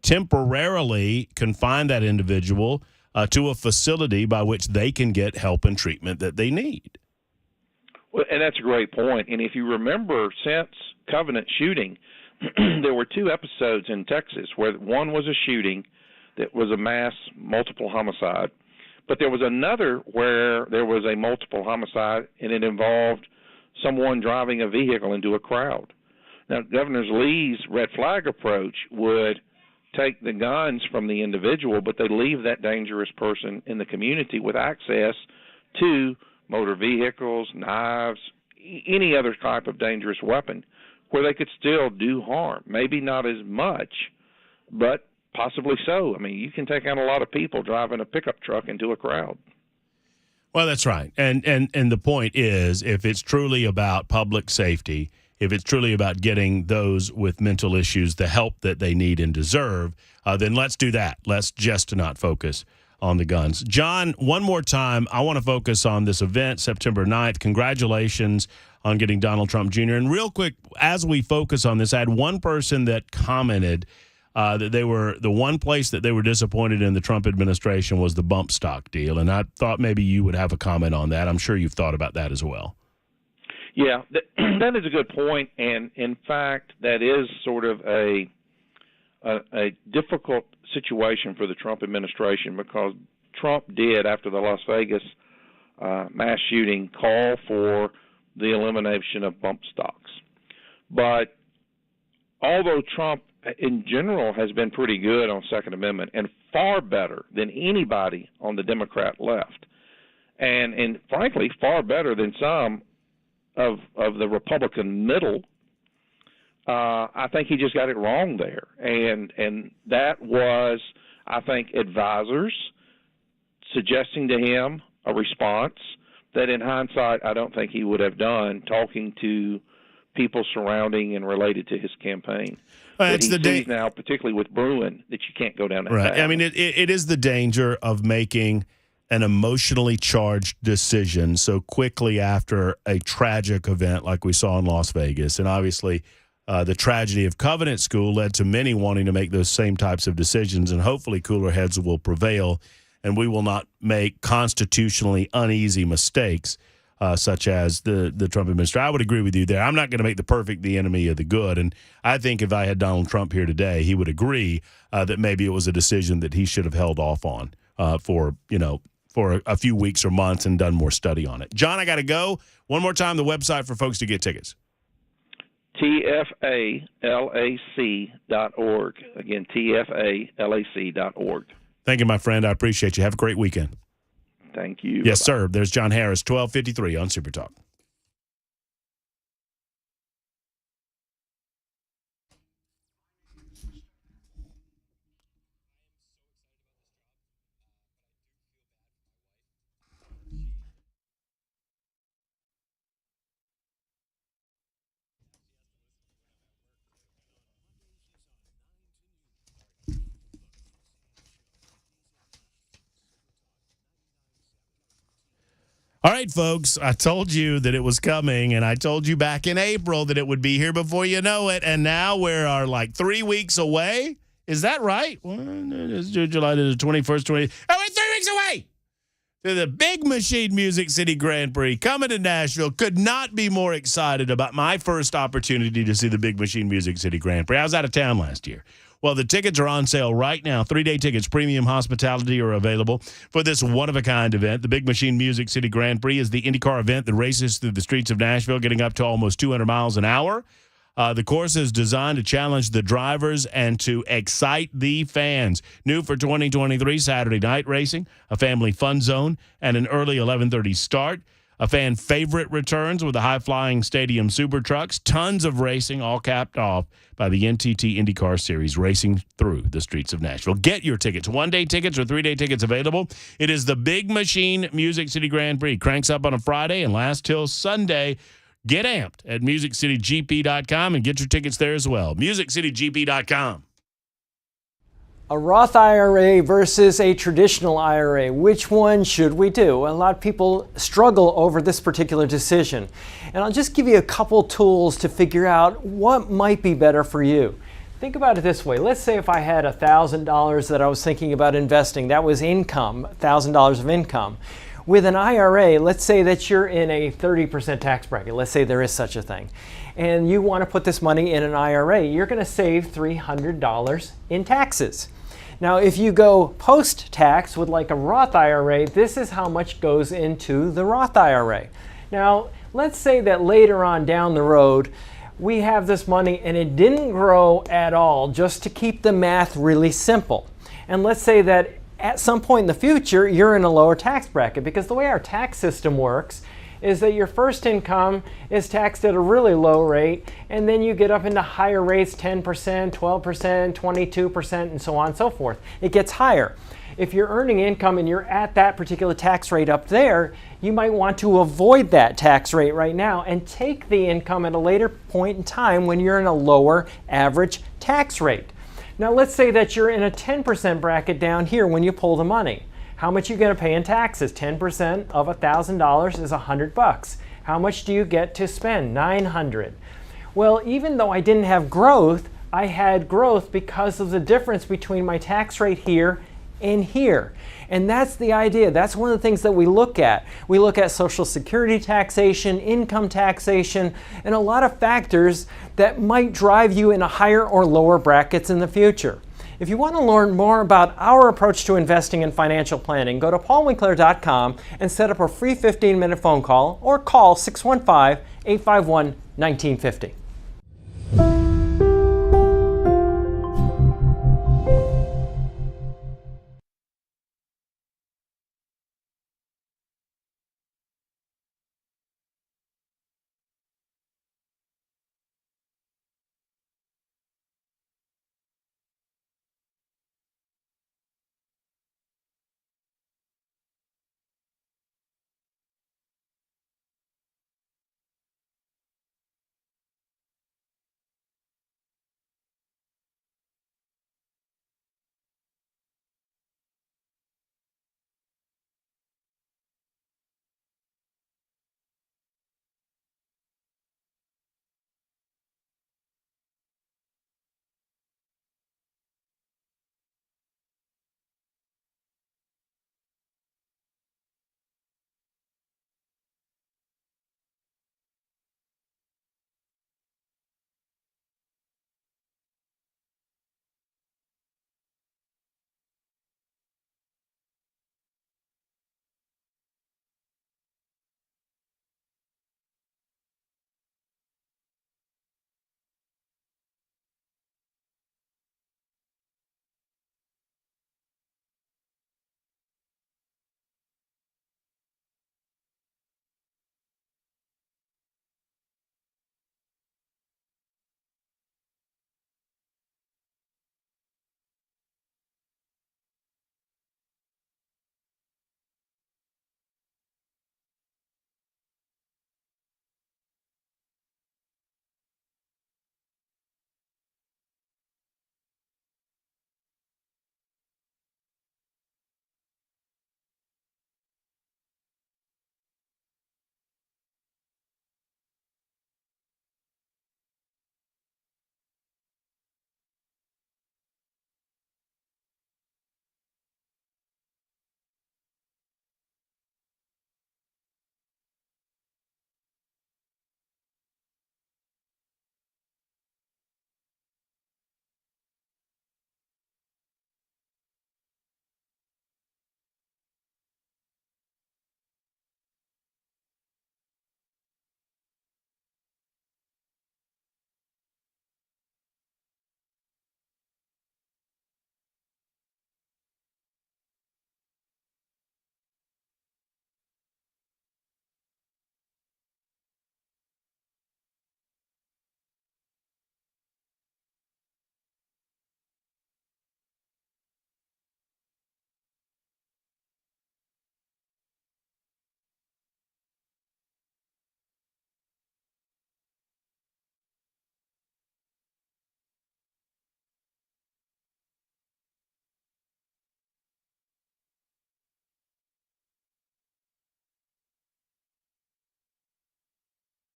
temporarily confine that individual to a facility by which they can get help and treatment that they need? Well, and that's a great point. And if you remember, since Covenant shooting, there were two episodes in Texas where one was a shooting that was a mass multiple homicide, but there was another where there was a multiple homicide, and it involved someone driving a vehicle into a crowd. Now, Governor Lee's red flag approach would take the guns from the individual, but they leave that dangerous person in the community with access to motor vehicles, knives, any other type of dangerous weapon where they could still do harm. Maybe not as much, but possibly so. I mean, you can take out a lot of people driving a pickup truck into a crowd. Well, that's right. And the point is, if it's truly about public safety, if it's truly about getting those with mental issues the help that they need and deserve, then let's do that. Let's just not focus on the guns. John, one more time, I want to focus on this event, September 9th. Congratulations on getting Donald Trump Jr. And real quick, as we focus on this, I had one person that commented that the one place that they were disappointed in the Trump administration was the bump stock deal. And I thought maybe you would have a comment on that. I'm sure you've thought about that as well. Yeah, that is a good point. And in fact, that is sort of a difficult situation for the Trump administration, because Trump did, after the Las Vegas mass shooting, call for the elimination of bump stocks. But although Trump in general has been pretty good on Second Amendment and far better than anybody on the Democrat left, and frankly far better than some of the Republican middle, I think he just got it wrong there. And that was, I think, advisors suggesting to him a response that in hindsight I don't think he would have done, talking to people surrounding and related to his campaign. But he sees now, particularly with Bruin, that you can't go down that path. I mean, it is the danger of making an emotionally charged decision so quickly after a tragic event like we saw in Las Vegas. And obviously, the tragedy of Covenant School led to many wanting to make those same types of decisions, and hopefully cooler heads will prevail, and we will not make constitutionally uneasy mistakes such as the Trump administration. I would agree with you there. I'm not going to make the perfect the enemy of the good, and I think if I had Donald Trump here today, he would agree that maybe it was a decision that he should have held off on for a few weeks or months and done more study on it. John, I got to go. One more time, the website for folks to get tickets. TFALAC.org. Again, TFALAC.org. Thank you, my friend. I appreciate you. Have a great weekend. Thank you. Yes, sir. There's John Harris, 1253 on Super Talk. All right, folks, I told you that it was coming, and I told you back in April that it would be here before you know it, and now we're like 3 weeks away. Is that right? It's July the 21st, we're 3 weeks away to the Big Machine Music City Grand Prix coming to Nashville. Could not be more excited about my first opportunity to see the Big Machine Music City Grand Prix. I was out of town last year. Well, the tickets are on sale right now. 3-day tickets, premium hospitality are available for this one-of-a-kind event. The Big Machine Music City Grand Prix is the IndyCar event that races through the streets of Nashville, getting up to almost 200 miles an hour. The course is designed to challenge the drivers and to excite the fans. New for 2023, Saturday night racing, a family fun zone, and an early 11:30 start. A fan favorite returns with the high-flying stadium super trucks. Tons of racing, all capped off by the NTT IndyCar Series racing through the streets of Nashville. Get your tickets. 1-day tickets or 3-day tickets available. It is the Big Machine Music City Grand Prix. Cranks up on a Friday and lasts till Sunday. Get amped at MusicCityGP.com and get your tickets there as well. MusicCityGP.com. A Roth IRA versus a traditional IRA. Which one should we do? A lot of people struggle over this particular decision. And I'll just give you a couple tools to figure out what might be better for you. Think about it this way. Let's say if I had $1,000 that I was thinking about investing, that was income, $1,000 of income. With an IRA, let's say that you're in a 30% tax bracket. Let's say there is such a thing. And you want to put this money in an IRA. You're going to save $300 in taxes. Now, if you go post-tax with like a Roth IRA, this is how much goes into the Roth IRA. Now, let's say that later on down the road, we have this money and it didn't grow at all, just to keep the math really simple. And let's say that at some point in the future, you're in a lower tax bracket, because the way our tax system works is that your first income is taxed at a really low rate, and then you get up into higher rates, 10%, 12%, 22%, and so on and so forth. It gets higher. If you're earning income and you're at that particular tax rate up there, you might want to avoid that tax rate right now and take the income at a later point in time when you're in a lower average tax rate. Now let's say that you're in a 10% bracket down here when you pull the money. How much are you going to pay in taxes? 10% of $1,000 is $100. How much do you get to spend? $900. Well, even though I didn't have growth, I had growth because of the difference between my tax rate here and here. And that's the idea. That's one of the things that we look at. We look at Social Security taxation, income taxation, and a lot of factors that might drive you in a higher or lower brackets in the future. If you want to learn more about our approach to investing and financial planning, go to paulwinkler.com and set up a free 15-minute phone call or call 615-851-1950.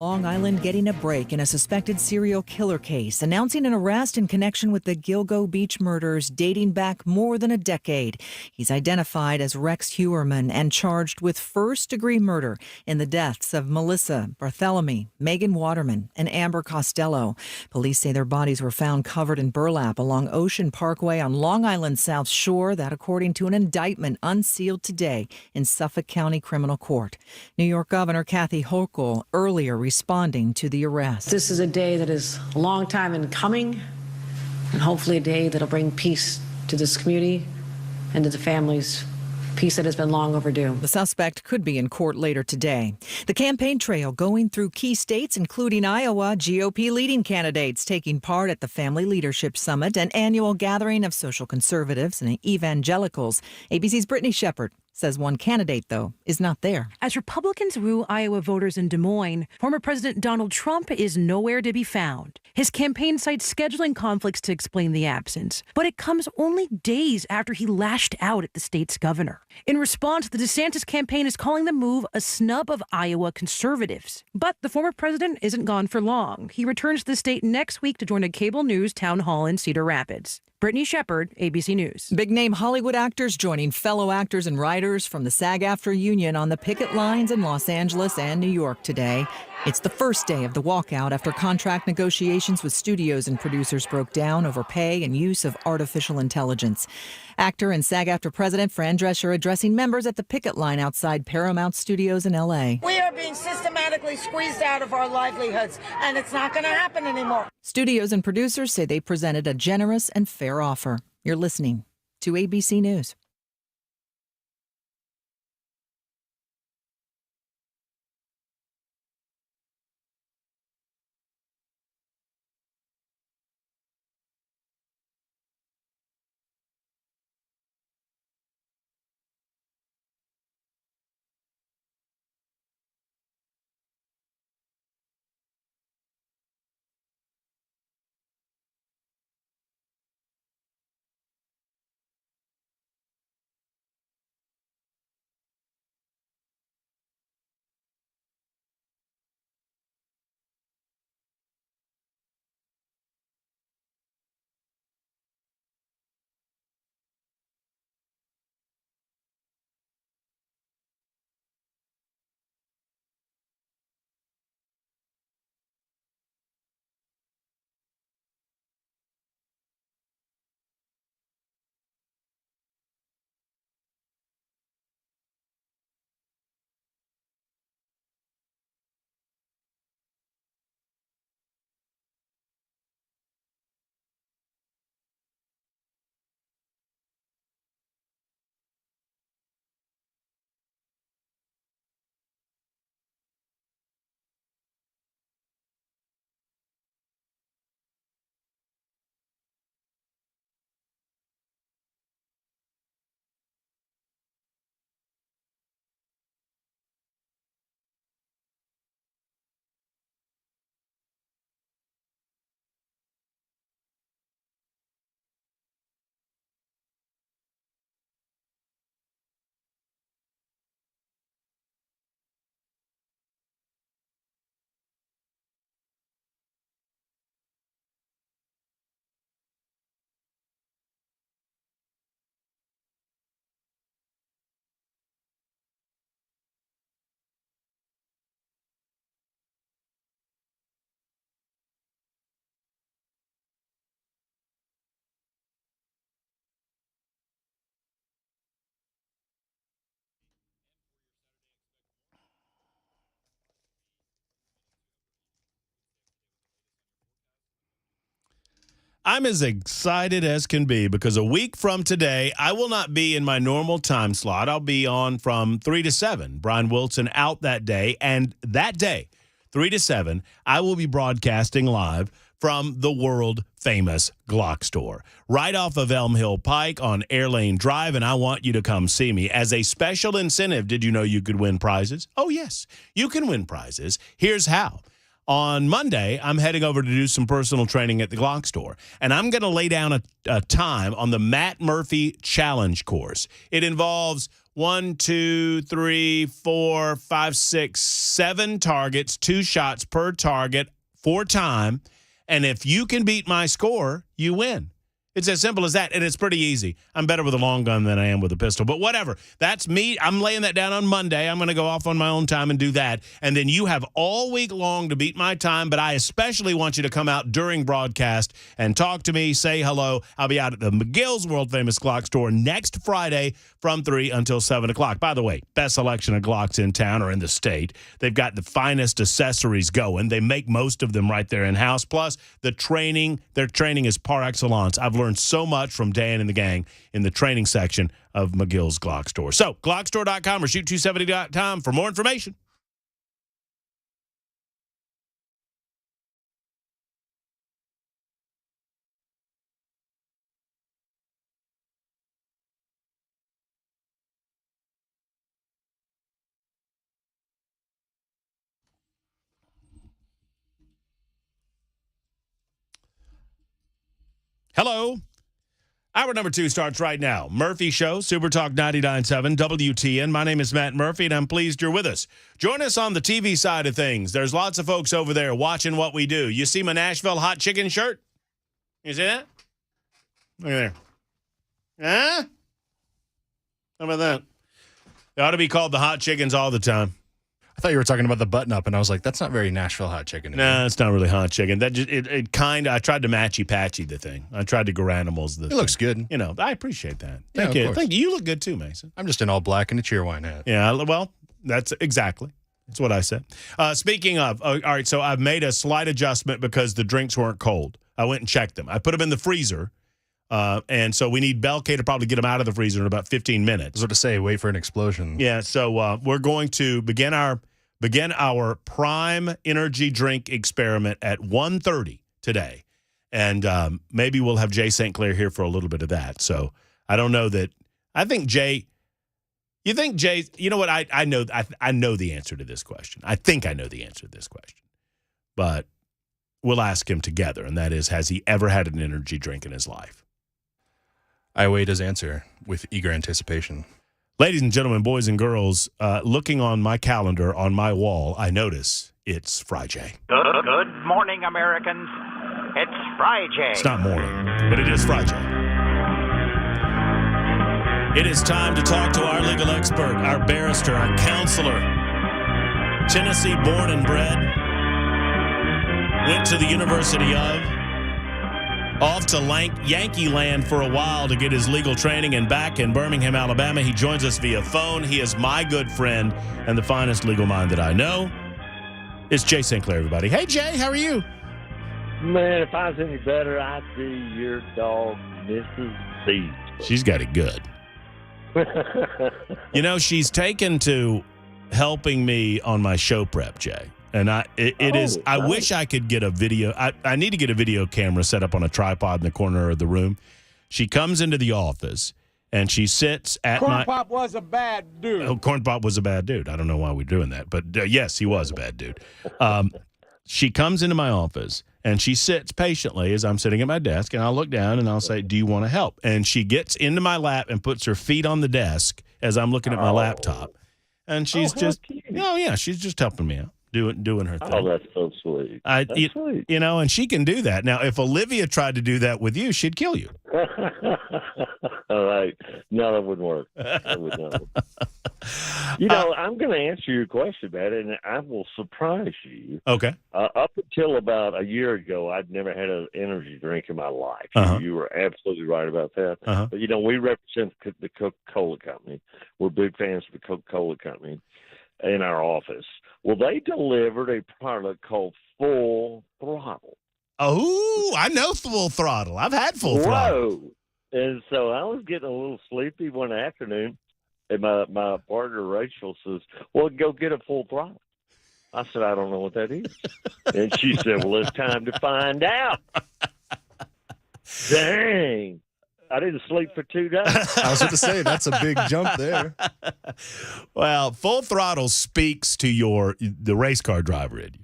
Long Island getting a break in a suspected serial killer case, announcing an arrest in connection with the Gilgo Beach murders dating back more than a decade. He's identified as Rex Hewerman and charged with first-degree murder in the deaths of Melissa Bartholomew, Megan Waterman, and Amber Costello. Police say their bodies were found covered in burlap along Ocean Parkway on Long Island's South Shore, that according to an indictment unsealed today in Suffolk County Criminal Court. New York Governor Kathy Hochul earlier responding to the arrest. This is a day that is a long time in coming, and hopefully a day that'll bring peace to this community and to the families. Peace that has been long overdue. The suspect could be in court later today. The campaign trail going through key states, including Iowa, GOP leading candidates taking part at the Family Leadership Summit, an annual gathering of social conservatives and evangelicals. ABC's Brittany Shepard says one candidate, though, is not there. As Republicans woo Iowa voters in Des Moines, former President Donald Trump is nowhere to be found. His campaign cites scheduling conflicts to explain the absence, but it comes only days after he lashed out at the state's governor. In response, the DeSantis campaign is calling the move a snub of Iowa conservatives. But the former president isn't gone for long. He returns to the state next week to join a cable news town hall in Cedar Rapids. Brittany Shepard, ABC News. Big-name Hollywood actors joining fellow actors and writers from the SAG-AFTRA union on the picket lines in Los Angeles and New York today. It's the first day of the walkout after contract negotiations with studios and producers broke down over pay and use of artificial intelligence. Actor and SAG-AFTRA president Fran Drescher addressing members at the picket line outside Paramount Studios in L.A. We are being systematically squeezed out of our livelihoods, and it's not going to happen anymore. Studios and producers say they presented a generous and fair offer. You're listening to ABC News. I'm as excited as can be because a week from today, I will not be in my normal time slot. I'll be on from 3 to 7. Brian Wilson out that day. And that day, 3 to 7, I will be broadcasting live from the world-famous GlockStore, right off of Elm Hill Pike on Airlane Drive, and I want you to come see me. As a special incentive, did you know you could win prizes? Oh, yes, you can win prizes. Here's how. On Monday, I'm heading over to do some personal training at the GlockStore, and I'm going to lay down a time on the Matt Murphy Challenge course. It involves 1, 2, 3, 4, 5, 6, 7 targets, 2 shots per target for time. And if you can beat my score, you win. It's as simple as that, and it's pretty easy. I'm better with a long gun than I am with a pistol, but whatever. That's me. I'm laying that down on Monday. I'm going to go off on my own time and do that, and then you have all week long to beat my time, but I especially want you to come out during broadcast and talk to me, say hello. I'll be out at the McGill's world-famous GlockStore next Friday from 3 until 7 o'clock. By the way, best selection of Glocks in town or in the state. They've got the finest accessories going. They make most of them right there in-house. Plus, their training is par excellence. I've learned so much from Dan and the gang in the training section of McGill's GlockStore. So, GlockStore.com or shoot270.com for more information. Hello. Hour number 2 starts right now. Murphy Show, Super Talk 99.7 WTN. My name is Matt Murphy, and I'm pleased you're with us. Join us on the TV side of things. There's lots of folks over there watching what we do. You see my Nashville hot chicken shirt? You see that? Look at there. Huh? How about that? They ought to be called the hot chickens all the time. I thought you were talking about the button-up, and I was like, that's not very Nashville hot chicken. No, it's not really hot chicken. That just it kind of. I tried to matchy-patchy the thing. I tried to Garanimals the thing. It looks good. You know, I appreciate that. Yeah, Thank you. course. Thank you. You look good too, Mason. I'm just in all black and a cheerwine hat. Yeah, well, that's what I said. Speaking of, all right, so I've made a slight adjustment because the drinks weren't cold. I went and checked them. I put them in the freezer, and so we need Belkay to probably get them out of the freezer in about 15 minutes. I was about to say, wait for an explosion. Yeah, so we're going to begin our Prime Energy drink experiment at 1:30 today. And maybe we'll have Jay St. Clair here for a little bit of that. So I don't know that. I think Jay, you know what? I know the answer to this question. I think I know the answer to this question. But we'll ask him together, and that is, has he ever had an energy drink in his life? I await his answer with eager anticipation. Ladies and gentlemen, boys and girls, looking on my calendar on my wall, I notice it's Friday. Good morning, Americans. It's Friday. It's not morning, but it is Friday. It is time to talk to our legal expert, our barrister, our counselor. Tennessee born and bred. Went to the University of. Off to Yankee Land for a while to get his legal training, and back in Birmingham, Alabama. He joins us via phone. He is my good friend and the finest legal mind that I know. It's Jay St. Clair, everybody. Hey, Jay, how are you? Man, if I was any better, I'd be your dog, Mrs. B. She's got it good. You know, she's taken to helping me on my show prep, Jay. And I wish I could get a video. I need to get a video camera set up on a tripod in the corner of the room. She comes into the office and she sits at Corn Pop was a bad dude. Oh, Corn Pop was a bad dude. I don't know why we're doing that, but yes, he was a bad dude. She comes into my office and she sits patiently as I'm sitting at my desk, and I'll look down and I'll say, "Do you want to help?" And she gets into my lap and puts her feet on the desk as I'm looking at my laptop, and she's she's just helping me out. Doing her thing. Oh, that's so sweet. Sweet. You know, and she can do that. Now, if Olivia tried to do that with you, she'd kill you. All right. No, that wouldn't work. That would not work. You know, I'm going to answer your question, man, and I will surprise you. Okay. Up until about a year ago, I'd never had an energy drink in my life. Uh-huh. You were absolutely right about that. Uh-huh. But, you know, we represent the Coca-Cola Company. We're big fans of the Coca-Cola Company in our office. Well, they delivered a product called Full Throttle. Oh, I know Full Throttle. I've had Full Throttle. And so I was getting a little sleepy one afternoon, and my partner Rachel says, "Well, go get a Full Throttle." I said, "I don't know what that is." And she said, "Well, it's time to find out." Dang. I didn't sleep for 2 days. I was going to say, that's a big jump there. Well, Full Throttle speaks to the race car driver in you.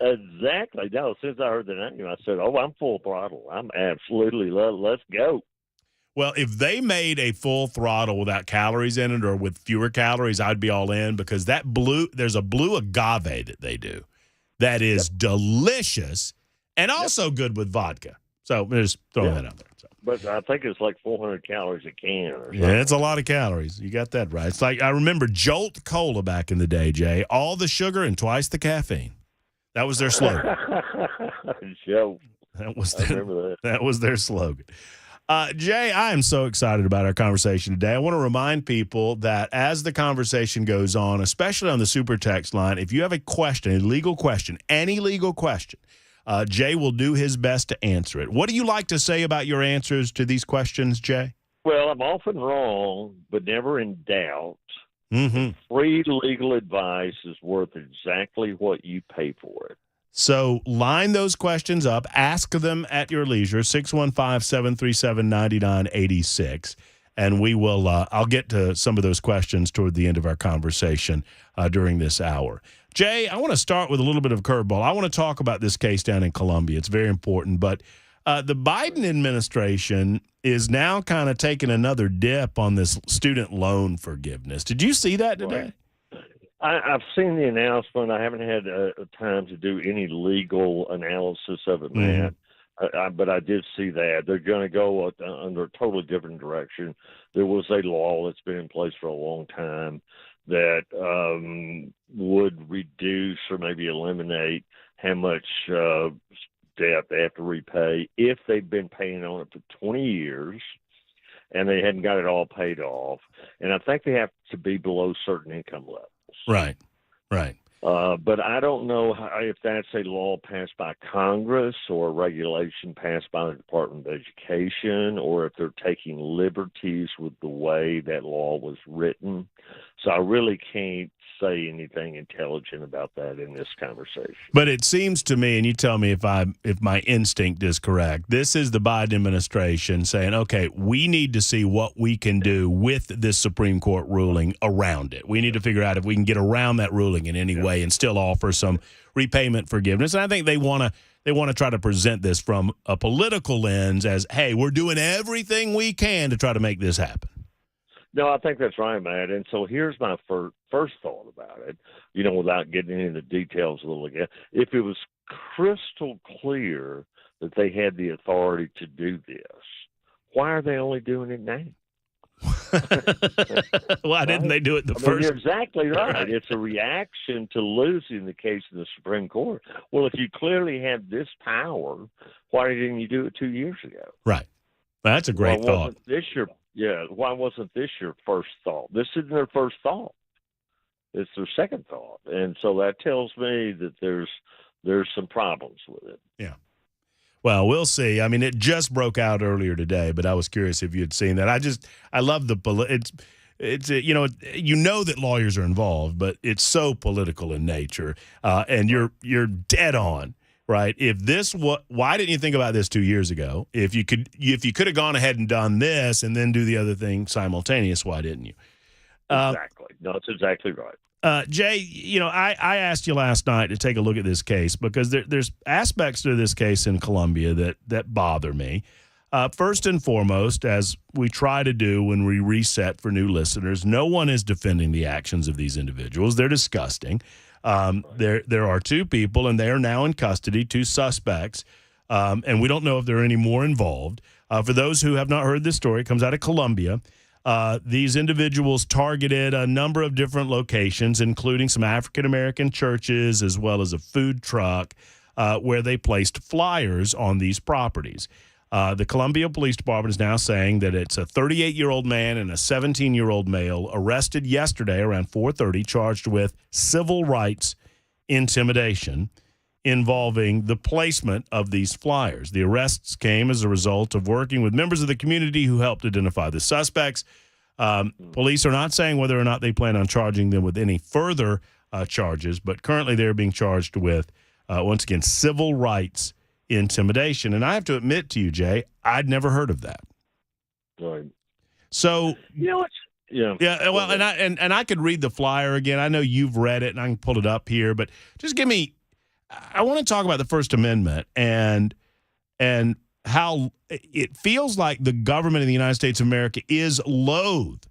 Exactly. No, since I heard the name, I said, "Oh, I'm Full Throttle. I'm absolutely let's go." Well, if they made a full throttle without calories in it or with fewer calories, I'd be all in because there's a blue agave that they do that is delicious and also good with vodka. So I'm just throwing that out there. So. But I think it's like 400 calories a can or something. Yeah, it's a lot of calories. You got that right. It's like I remember Jolt Cola back in the day, Jay. All the sugar and twice the caffeine. That was their slogan. Joe. That was their slogan. Jay, I am so excited about our conversation today. I want to remind people that as the conversation goes on, especially on the super text line, if you have a question, a legal question, any legal question, Jay will do his best to answer it. What do you like to say about your answers to these questions, Jay? Well, I'm often wrong, but never in doubt. Mm-hmm. Free legal advice is worth exactly what you pay for it. So line those questions up. Ask them at your leisure, 615-737-9986. And we will I'll get to some of those questions toward the end of our conversation during this hour. Jay, I want to start with a little bit of a curveball. I want to talk about this case down in Columbia. It's very important. But the Biden administration is now kind of taking another dip on this student loan forgiveness. Did you see that today? Right. I've seen the announcement. I haven't had time to do any legal analysis of it, Matt. But I did see that. They're going to go under a totally different direction. There was a law that's been in place for a long time that would reduce or maybe eliminate how much debt they have to repay if they've been paying on it for 20 years and they hadn't got it all paid off. And I think they have to be below certain income levels. Right. But I don't know if that's a law passed by Congress or a regulation passed by the Department of Education or if they're taking liberties with the way that law was written. So I really can't say anything intelligent about that in this conversation. But it seems to me, and you tell me if my instinct is correct, this is the Biden administration saying, okay, we need to see what we can do with this Supreme Court ruling around it. We need to figure out if we can get around that ruling in any way and still offer some repayment forgiveness. And I think they want to try to present this from a political lens as, hey, we're doing everything we can to try to make this happen. No, I think that's right, Matt. And so here's my first thought about it, without getting into the details a little again. If it was crystal clear that they had the authority to do this, why are they only doing it now? Why didn't they do it first? You're exactly right. It's a reaction to losing the case in the Supreme Court. Well, if you clearly have this power, why didn't you do it 2 years ago? Right. That's a great thought. Why wasn't this your first thought? This isn't their first thought. It's their second thought. And so that tells me that there's some problems with it. Yeah. Well, we'll see. I mean, it just broke out earlier today, but I was curious if you had seen that. I love the it's that lawyers are involved, but it's so political in nature. And you're dead on. Right. Why didn't you think about this 2 years ago? If you could have gone ahead and done this and then do the other thing simultaneous, why didn't you? Exactly. No, that's exactly right. Jay, I asked you last night to take a look at this case because there's aspects to this case in Columbia that bother me. First and foremost, as we try to do when we reset for new listeners, no one is defending the actions of these individuals. They're disgusting. There are two people, and they are now in custody, two suspects, and we don't know if there are any more involved. For those who have not heard this story, it comes out of Columbia. These individuals targeted a number of different locations, including some African-American churches as well as a food truck, where they placed flyers on these properties. The Columbia Police Department is now saying that it's a 38-year-old man and a 17-year-old male arrested yesterday around 4:30, charged with civil rights intimidation involving the placement of these flyers. The arrests came as a result of working with members of the community who helped identify the suspects. Police are not saying whether or not they plan on charging them with any further charges, but currently they're being charged with, once again, civil rights intimidation. And I have to admit to you, Jay, I'd never heard of that. Right. So well, and I could read the flyer again. I know you've read it and I can pull it up here, but just I want to talk about the First Amendment and how it feels like the government of the United States of America is loath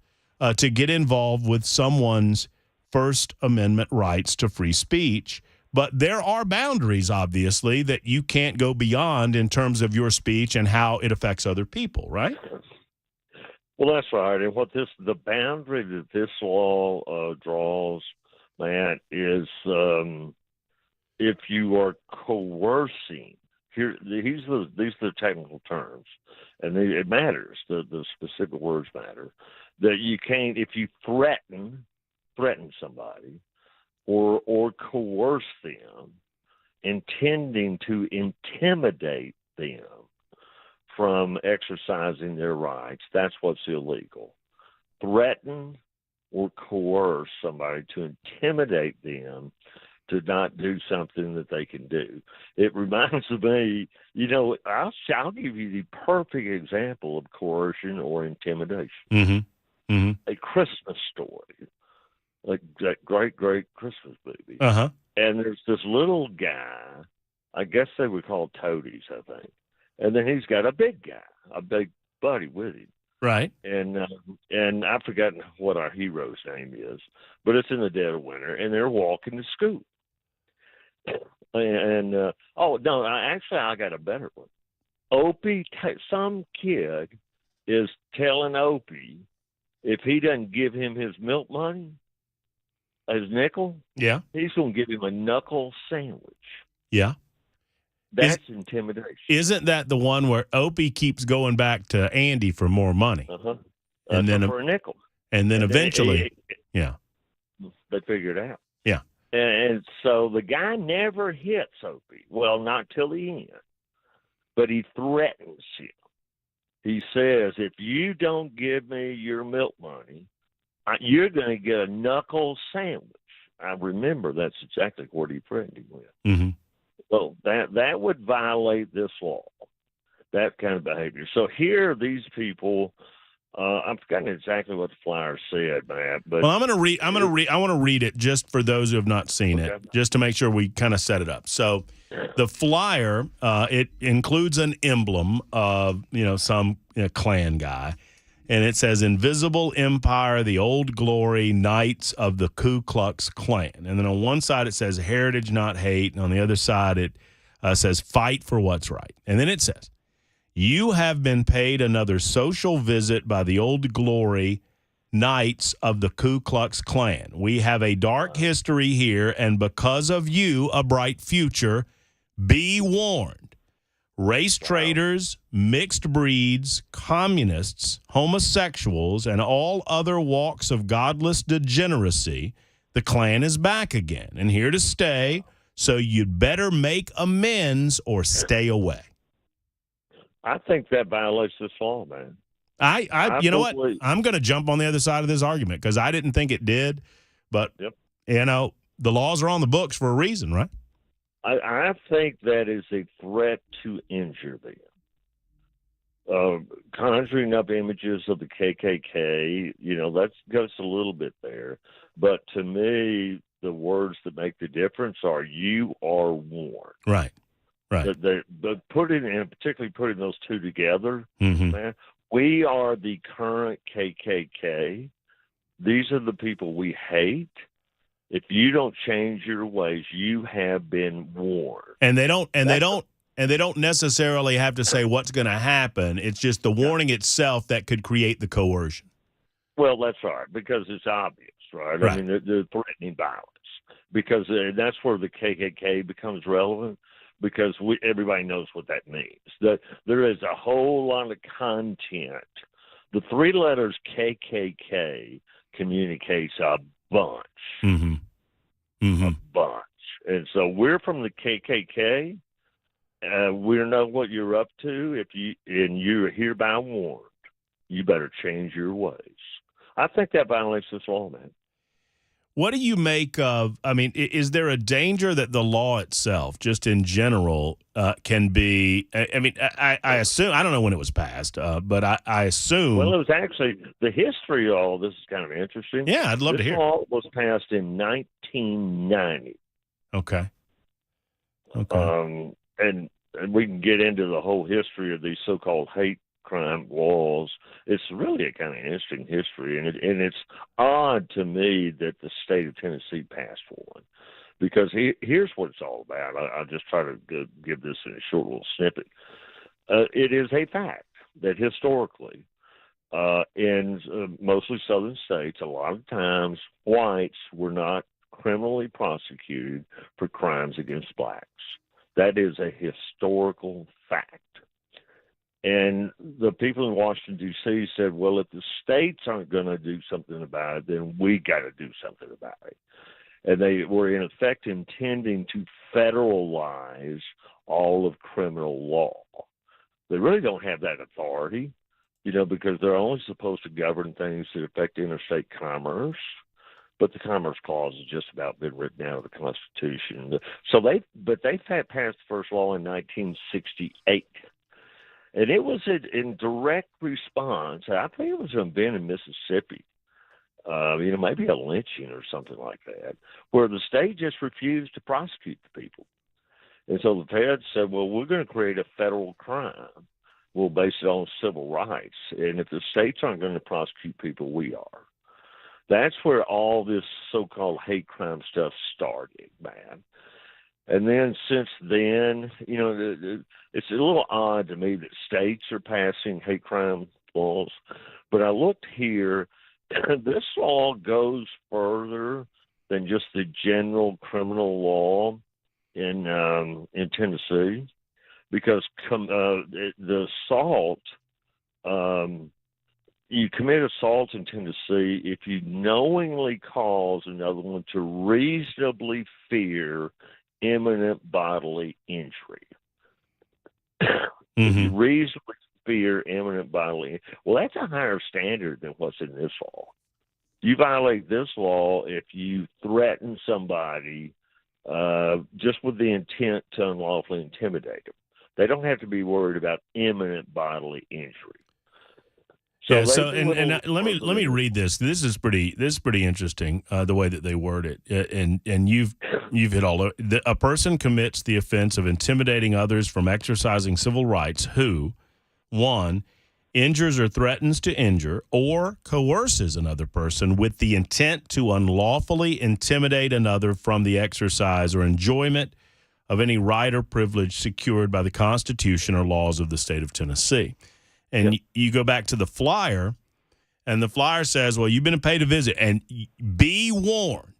to get involved with someone's First Amendment rights to free speech. But there are boundaries, obviously, that you can't go beyond in terms of your speech and how it affects other people, right? Well, that's right. And the boundary that this law draws, Matt, is if you are coercing. These are the technical terms, and it matters. The specific words matter. That you can't, if you threaten somebody, or coerce them, intending to intimidate them from exercising their rights, that's what's illegal. Threaten or coerce somebody to intimidate them to not do something that they can do. It reminds me, I'll give you the perfect example of coercion or intimidation. Mm-hmm. Mm-hmm. A Christmas Story, like that great Christmas movie. Uh-huh. And there's this little guy, I guess they would call toadies, I think. And then he's got a big guy, a big buddy with him. Right. And I've forgotten what our hero's name is, but it's in the dead of winter, and they're walking to school. And I got a better one. Opie, some kid is telling Opie if he doesn't give him his milk money, his nickel, he's going to give him a knuckle sandwich. Yeah. That's intimidation. Isn't that the one where Opie keeps going back to Andy for more money? Uh-huh. And then for a nickel. And then eventually, they figure it out. Yeah. And so the guy never hits Opie. Well, not till the end. But he threatens him. He says, if you don't give me your milk money, you're going to get a knuckle sandwich. I remember that's exactly what he threatened him with. Mm-hmm. So that would violate this law, that kind of behavior. So here, these people, I've forgotten exactly what the flyer said, Matt. But I want to read it just for those who have not seen it, just to make sure we kind of set it up. So, the flyer it includes an emblem of some Klan guy, and it says "Invisible Empire: The Old Glory, Knights of the Ku Klux Klan." And then on one side it says "Heritage, Not Hate," and on the other side it says "Fight for What's Right." And then it says, "You have been paid another social visit by the Old Glory, Knights of the Ku Klux Klan. We have a dark history here, and because of you, a bright future. Be warned. Race traitors, mixed breeds, communists, homosexuals, and all other walks of godless degeneracy, the Klan is back again and here to stay, so you'd better make amends or stay away." I think that violates this law, man. You know what? I'm going to jump on the other side of this argument because I didn't think it did, but the laws are on the books for a reason, right? I think that is a threat to injure them. Conjuring up images of the KKK, that goes a little bit there. But to me, the words that make the difference are "you are warned." Right. But particularly putting those two together, mm-hmm. man, we are the current KKK. These are the people we hate. If you don't change your ways, you have been warned. And they don't necessarily have to say what's going to happen. It's just the warning itself that could create the coercion. Well, that's right, because it's obvious, right? I mean, they're threatening violence, because that's where the KKK becomes relevant, because everybody knows what that means. There is a whole lot of content. The three letters KKK communicates a bunch. Mm-hmm. Mm-hmm. A bunch. And so we're from the KKK. We know what you're up to. You're hereby warned, you better change your ways. I think that violates this law, man. What do you make of, is there a danger that the law itself, just in general, can be, I assume, I don't know when it was passed, but I assume. Well, it was actually, the history of all this is kind of interesting. Yeah, I'd love to hear. This law was passed in 1990. Okay. And and we can get into the whole history of these so-called hate crime laws. It's really a kind of interesting history, and it's odd to me that the state of Tennessee passed one, because here's what it's all about. I'll just try to give this in a short little snippet. It is a fact that historically, in mostly southern states, a lot of times whites were not criminally prosecuted for crimes against blacks. That is a historical fact. And the people in Washington, D.C. said, well, if the states aren't going to do something about it, then we got to do something about it. And they were, in effect, intending to federalize all of criminal law. They really don't have that authority, because they're only supposed to govern things that affect interstate commerce. But the Commerce Clause has just about been written out of the Constitution. So they passed the first law in 1968. And it was in direct response. I think it was an event in Mississippi, maybe a lynching or something like that, where the state just refused to prosecute the people. And so the feds said, well, we're going to create a federal crime. We'll base it on civil rights. And if the states aren't going to prosecute people, we are. That's where all this so-called hate crime stuff started, man. And then since then, it's a little odd to me that states are passing hate crime laws. But I looked here, this law goes further than just the general criminal law in Tennessee, because the assault, you commit assault in Tennessee if you knowingly cause another one to reasonably fear imminent bodily injury. If you reasonably fear imminent bodily injury. Well, that's a higher standard than what's in this law. You violate this law if you threaten somebody just with the intent to unlawfully intimidate them. They don't have to be worried about imminent bodily injury. So let me read this. This is pretty interesting, the way that they word it. And you've hit all over. A person commits the offense of intimidating others from exercising civil rights who, 1, injures or threatens to injure or coerces another person with the intent to unlawfully intimidate another from the exercise or enjoyment of any right or privilege secured by the Constitution or laws of the state of Tennessee. And you go back to the flyer, and the flyer says, well, you've been paid a visit, and be warned.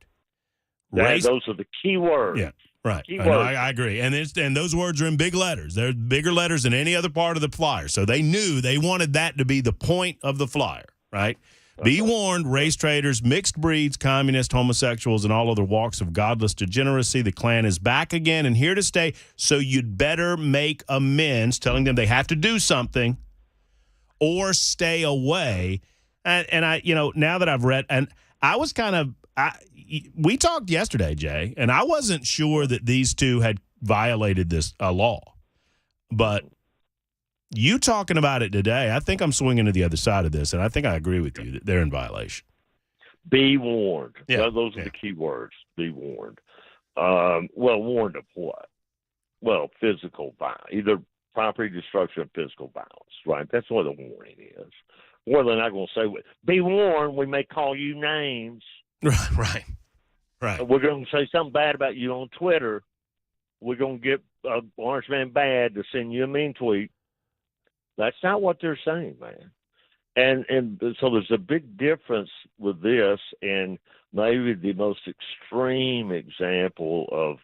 Those are the key words. Yeah, right. I agree. And those words are in big letters. They're bigger letters than any other part of the flyer. So they knew they wanted that to be the point of the flyer, right? Be warned, race traders, mixed breeds, communists, homosexuals, and all other walks of godless degeneracy. The Klan is back again and here to stay, so you'd better make amends, telling them they have to do something or stay away. And I, now that I've read, and I was we talked yesterday, Jay, and I wasn't sure that these two had violated this law. But you talking about it today, I think I'm swinging to the other side of this, and I think I agree with you that they're in violation. Be warned. Yeah. Those are the key words. Be warned. Well, warned of what? Well, physical violence, either property destruction or physical violence, right? That's what the warning is. Or they're not going to say, be warned, we may call you names. Right. We're going to say something bad about you on Twitter. We're going to get Orange Man Bad to send you a mean tweet. That's not what they're saying, man. And so there's a big difference with this, and maybe the most extreme example of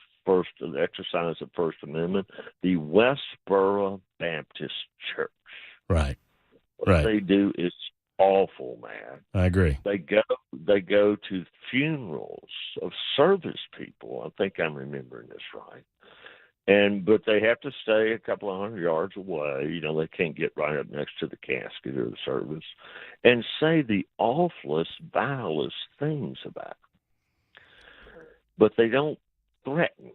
the exercise of First Amendment, the Westboro Baptist Church. Right. What they do is awful, man. I agree. They go to funerals of service people. I think I'm remembering this right. But they have to stay a couple of 100 yards away. They can't get right up next to the casket or the service, and say the awfulest, vilest things about them. But they don't threaten.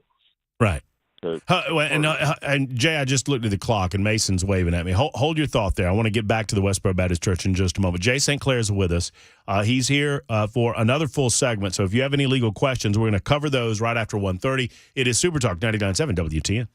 Right. And Jay, I just looked at the clock, and Mason's waving at me. Hold your thought there. I want to get back to the Westboro Baptist Church in just a moment. Jay St. Clair is with us. He's here for another full segment. So if you have any legal questions, we're going to cover those right after 1:30. It is Super Talk 99.7 WTN.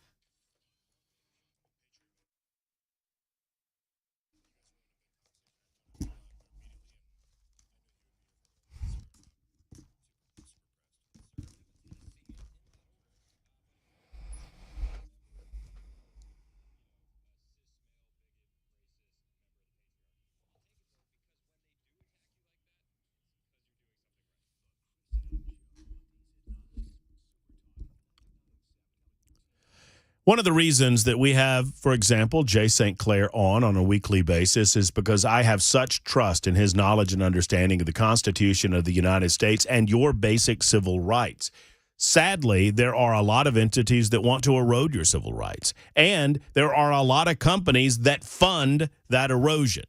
One of the reasons that we have, for example, Jay St. Clair on a weekly basis is because I have such trust in his knowledge and understanding of the Constitution of the United States and your basic civil rights. Sadly, there are a lot of entities that want to erode your civil rights, and there are a lot of companies that fund that erosion.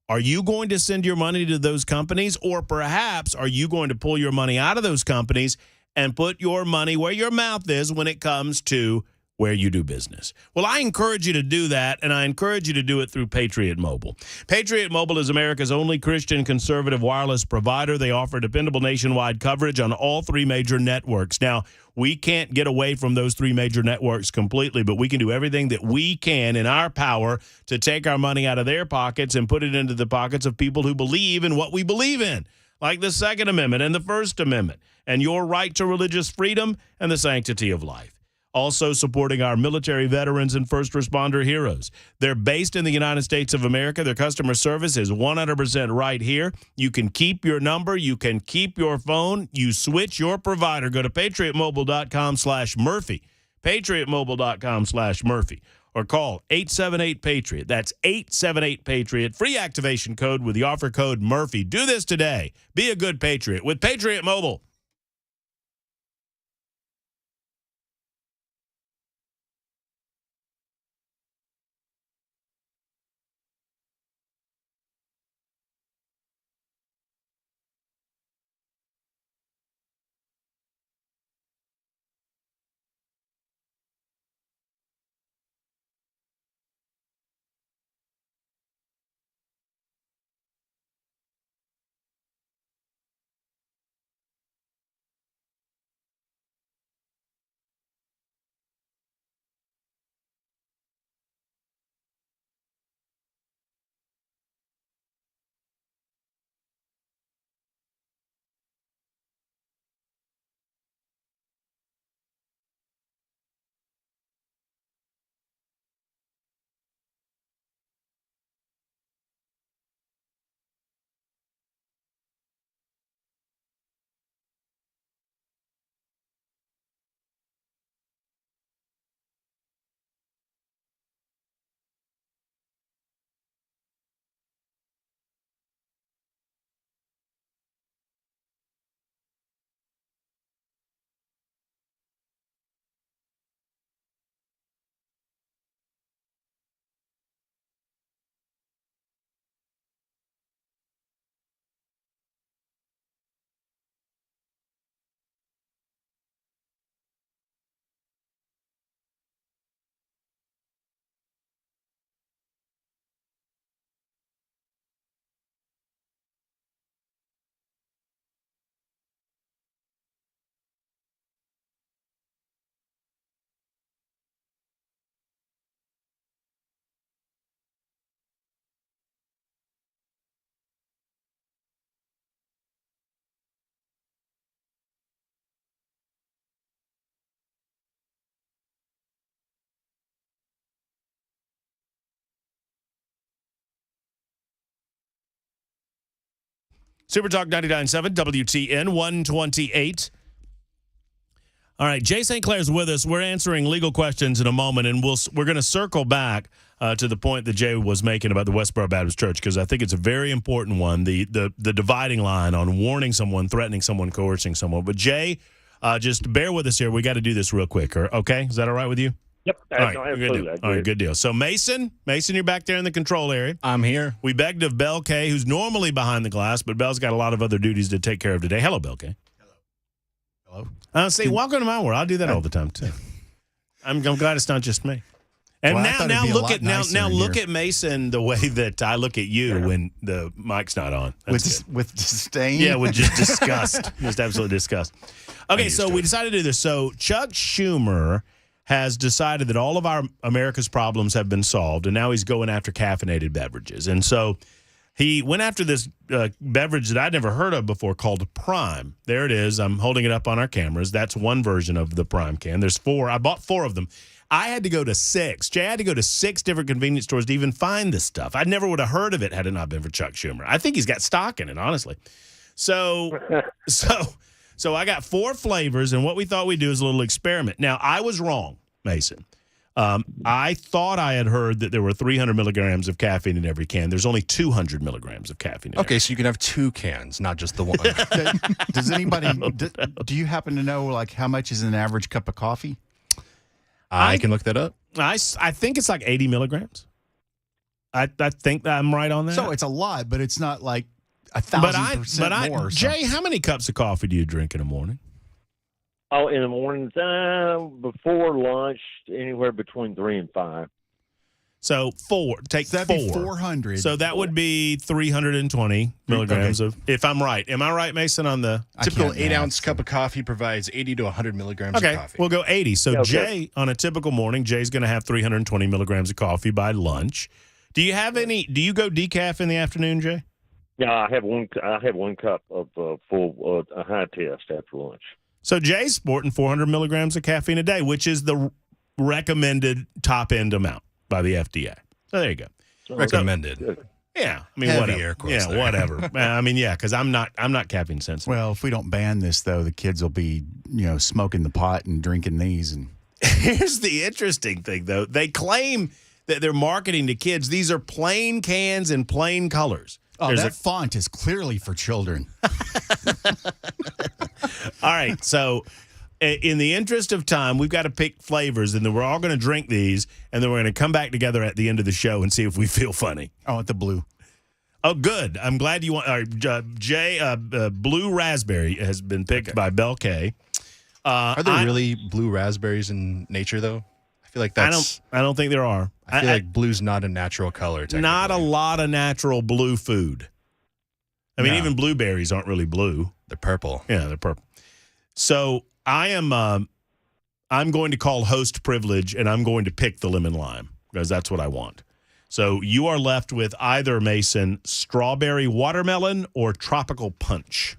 Are you going to send your money to those companies, or perhaps are you going to pull your money out of those companies and put your money where your mouth is when it comes to where you do business? Well, I encourage you to do that, and I encourage you to do it through Patriot Mobile. Patriot Mobile is America's only Christian conservative wireless provider. They offer dependable nationwide coverage on all three major networks. Now, we can't get away from those three major networks completely, but we can do everything that we can in our power to take our money out of their pockets and put it into the pockets of people who believe in what we believe in, like the Second Amendment and the First Amendment, and your right to religious freedom and the sanctity of life. Also supporting our military veterans and first responder heroes. They're based in the United States of America. Their customer service is 100% right here. You can keep your number. You can keep your phone. You switch your provider. Go to patriotmobile.com/Murphy. patriotmobile.com/Murphy. Or call 878-PATRIOT. That's 878-PATRIOT. Free activation code with the offer code Murphy. Do this today. Be a good patriot with Patriot Mobile. Super Talk 99.7 WTN 128. All right, Jay St. Clair's with us. We're answering legal questions in a moment, and we're going to circle back to the point that Jay was making about the Westboro Baptist Church, because I think it's a very important one, the dividing line on warning someone, threatening someone, coercing someone. But Jay, just bear with us here. We got to do this real quick. Okay? Is that all right with you? Yep. All right, good deal. So Mason, you're back there in the control area. I'm here. We begged of Belle Kay, who's normally behind the glass, but Belle's got a lot of other duties to take care of today. Hello, Belle Kay. Hello. See, welcome to my world. I do that all the time too. I'm glad it's not just me. And now look at Mason the way that I look at you when the mic's not on. With disdain. Yeah, with just disgust, just absolute disgust. Okay, so we decided to do this. So Chuck Schumer has decided that all of America's problems have been solved, and now he's going after caffeinated beverages. And so he went after this beverage that I'd never heard of before called Prime. There it is. I'm holding it up on our cameras. That's one version of the Prime can. There's 4. I bought 4 of them. I had to go to 6. Jay, I had to go to 6 different convenience stores to even find this stuff. I never would have heard of it had it not been for Chuck Schumer. I think he's got stock in it, honestly. So I got 4 flavors, and what we thought we'd do is a little experiment. Now, I was wrong, Mason. I thought I had heard that there were 300 milligrams of caffeine in every can. There's only 200 milligrams of caffeine in Okay, so you can have 2 cans, not just the one. Does anybody, do you happen to know like how much is an average cup of coffee? I can look that up. I think it's like 80 milligrams. I think that I'm right on that. So it's a lot, but it's not like 1,000% more. Jay, how many cups of coffee do you drink in a morning? Oh, in the mornings, before lunch, anywhere between 3 and 5. So 4. Take that'd 4. Be 400. So that would be 320 milligrams of. If I'm right, am I right, Mason? On the typical 8-ounce cup of coffee provides 80 to 100 milligrams of coffee. We'll go 80. So Okay. Jay, on a typical morning, Jay's going to have 320 milligrams of coffee by lunch. Do you have any? Do you go decaf in the afternoon, Jay? Yeah, I have one cup of full a high test after lunch. So Jay's sporting 400 milligrams of caffeine a day, which is the recommended top end amount by the FDA. So there you go. Recommended. Yeah, I mean, Heavy whatever. air quotes Yeah, there. whatever. I mean, yeah, because I'm not caffeine sensitive. Well, if we don't ban this, though, the kids will be, smoking the pot and drinking these. And Here's the interesting thing, though. They claim that they're marketing to kids. These are plain cans in plain colors. that font is clearly for children. All right, so in the interest of time, we've got to pick flavors, and then we're all going to drink these, and then we're going to come back together at the end of the show and see if we feel funny. I want the blue. Oh, good. I'm glad you want. All right, Jay, blue raspberry has been picked by Bell K. Are there really blue raspberries in nature, though? I feel like that's. I don't think there are. I feel like blue's not a natural color. Technically. Not a lot of natural blue food. I mean, even blueberries aren't really blue. They're purple. Yeah, they're purple. So I'm going to call host privilege, and I'm going to pick the lemon lime because that's what I want. So you are left with either, Mason, strawberry watermelon or tropical punch.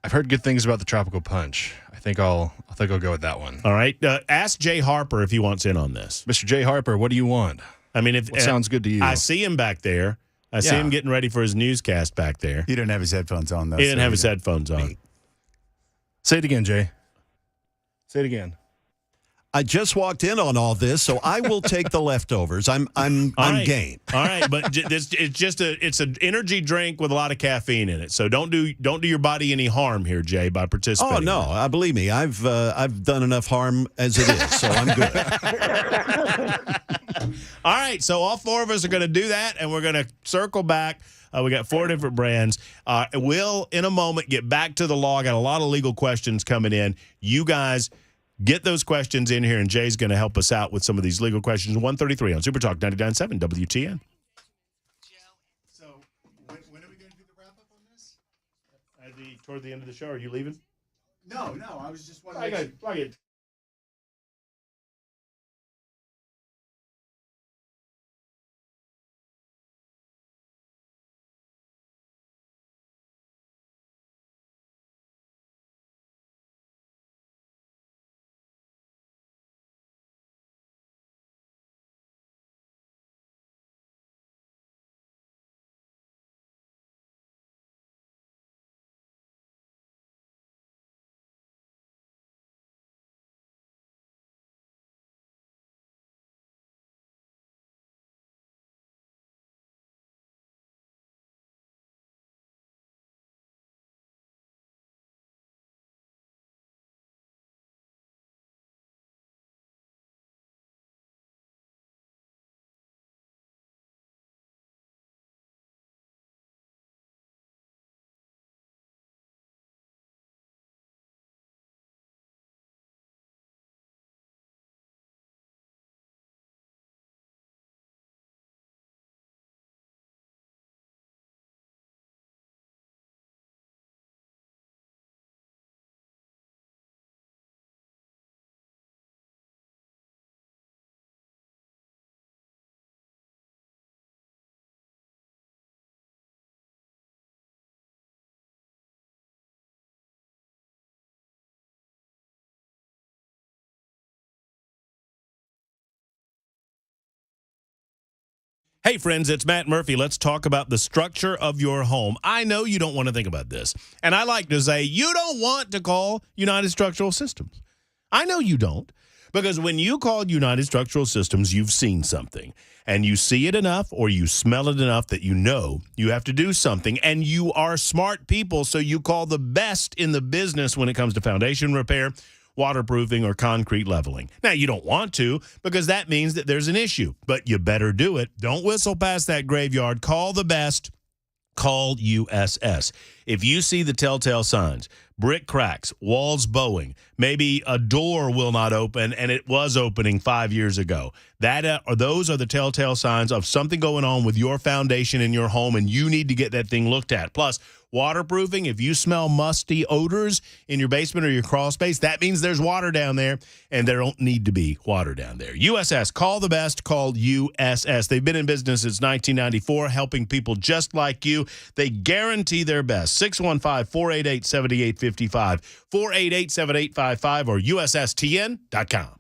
I've heard good things about the tropical punch. I think I'll go with that one. All right. Ask Jay Harper if he wants in on this. Mr. Jay Harper, what do you want? I mean, what sounds good to you? I see him back there. I see him getting ready for his newscast back there. He didn't have his headphones on, though. He didn't have his headphones on. Say it again, Jay. Say it again. I just walked in on all this, so I will take the leftovers. I'm game. All right, but it's an energy drink with a lot of caffeine in it. So don't do your body any harm here, Jay, by participating. Oh no, believe me, I've done enough harm as it is, so I'm good. All right, so all 4 of us are going to do that, and we're going to circle back. We got 4 different brands. We'll, in a moment, get back to the law. I got a lot of legal questions coming in. You guys get those questions in here, and Jay's going to help us out with some of these legal questions. 133 on Super Talk 99.7 WTN. So when are we going to do the wrap-up on this? Toward the end of the show, are you leaving? No, I was just wondering. Plug it. Hey, friends, it's Matt Murphy. Let's talk about the structure of your home. I know you don't want to think about this. And I like to say, you don't want to call United Structural Systems. I know you don't. Because when you call United Structural Systems, you've seen something. And you see it enough or you smell it enough that you know you have to do something. And you are smart people, so you call the best in the business when it comes to foundation repair, waterproofing, or concrete leveling. Now, you don't want to because that means that there's an issue, but you better do it. Don't whistle past that graveyard. Call the best. Call USS. If you see the telltale signs, brick cracks, walls bowing, maybe a door will not open and it was opening 5 years ago, those are the telltale signs of something going on with your foundation in your home, and you need to get that thing looked at. Plus, waterproofing, if you smell musty odors in your basement or your crawl space, that means there's water down there, and there don't need to be water down there. USS, call the best, call USS. They've been in business since 1994, helping people just like you. They guarantee their best. 615-488-7855, 488-7855, or USSTN.com.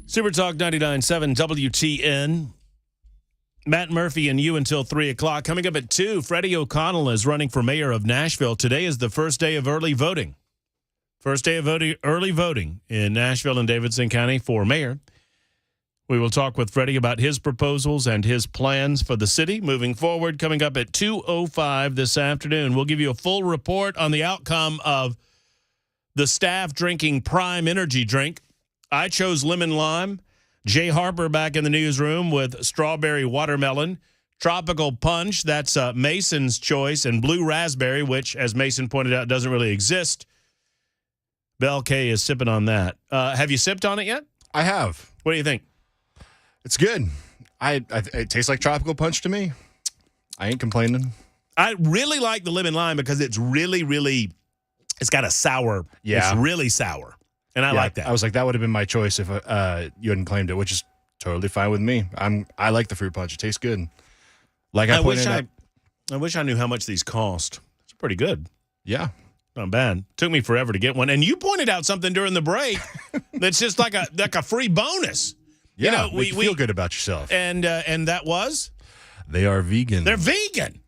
Super Talk 99.7 WTN. Matt Murphy and you until 3 o'clock. Coming up at 2, Freddie O'Connell is running for mayor of Nashville. Today is the first day of early voting. First day of early voting in Nashville and Davidson County for mayor. We will talk with Freddie about his proposals and his plans for the city moving forward. Coming up at 2:05 this afternoon. We'll give you a full report on the outcome of the staff drinking Prime Energy drink. I chose lemon lime. Jay Harper back in the newsroom with strawberry watermelon. Tropical punch, that's Mason's choice. And blue raspberry, which, as Mason pointed out, doesn't really exist. Bell K is sipping on that. Have you sipped on it yet? I have. What do you think? It's good. It tastes like tropical punch to me. I ain't complaining. I really like the lemon lime because it's really, really, it's got a sour. Yeah. It's really sour. And I like that. I was like, that would have been my choice if you hadn't claimed it, which is totally fine with me. I like the fruit punch. It tastes good. Like I pointed out. I wish I knew how much these cost. It's pretty good. Yeah. Not bad. Took me forever to get one. And you pointed out something during the break that's just like a free bonus. Yeah, you know, we feel good about yourself. And that was? They are vegan. They're vegan.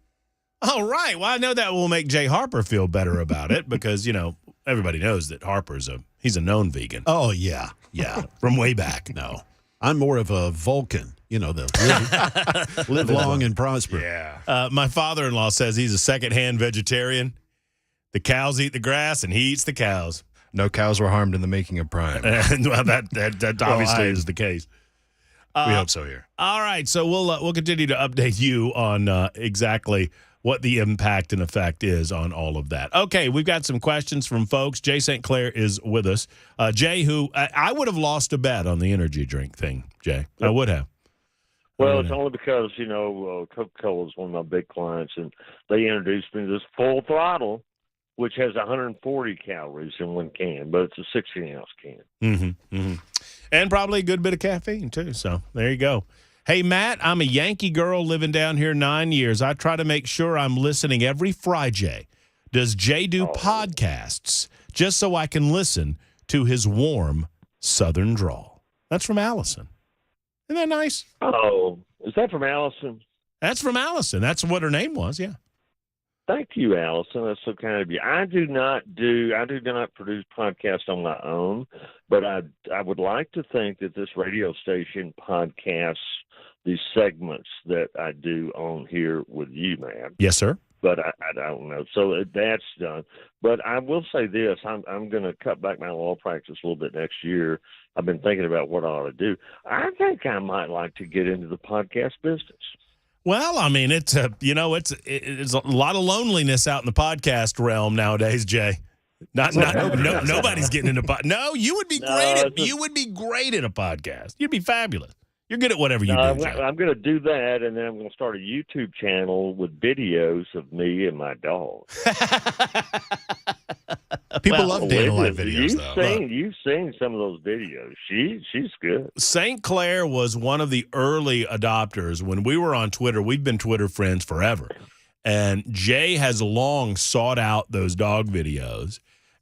All right. Well, I know that will make Jay Harper feel better about it because, you know, everybody knows that Harper's he's a known vegan. Oh, yeah. Yeah. From way back. No. I'm more of a Vulcan, live long and prosper. Yeah. My father-in-law says he's a secondhand vegetarian. The cows eat the grass, and he eats the cows. No cows were harmed in the making of Prime. Well, that obviously is the case. We hope so here. All right, so we'll continue to update you on exactly what the impact and effect is on all of that. Okay, we've got some questions from folks. Jay St. Clair is with us. Jay, who I would have lost a bet on the energy drink thing, Jay. I would have. Well, it's only because, Coca-Cola is one of my big clients, and they introduced me to this Full Throttle, which has 140 calories in one can, but it's a 16-ounce can. Mm-hmm, mm-hmm. And probably a good bit of caffeine, too. So there you go. Hey, Matt, I'm a Yankee girl living down here 9 years. I try to make sure I'm listening every Friday. Does Jay do podcasts just so I can listen to his warm Southern drawl? That's from Allison. Isn't that nice? Oh, is that from Allison? That's from Allison. That's what her name was, yeah. Thank you, Allison. That's so kind of you. I do not produce podcasts on my own, but I would like to think that this radio station podcasts these segments that I do on here with you, man. Yes, sir. But I don't know. So that's done. But I will say this: I'm going to cut back my law practice a little bit next year. I've been thinking about what I ought to do. I think I might like to get into the podcast business. Well, I mean, it's a lot of loneliness out in the podcast realm nowadays, Jay. Nobody's getting into No, you would be you would be great at a podcast. You'd be fabulous. You're good at whatever you do, Jay. I'm going to do that, and then I'm going to start a YouTube channel with videos of me and my dog. People love Dana Live videos, though. You've seen some of those videos. She's good. St. Clair was one of the early adopters. When we were on Twitter, we've been Twitter friends forever. And Jay has long sought out those dog videos.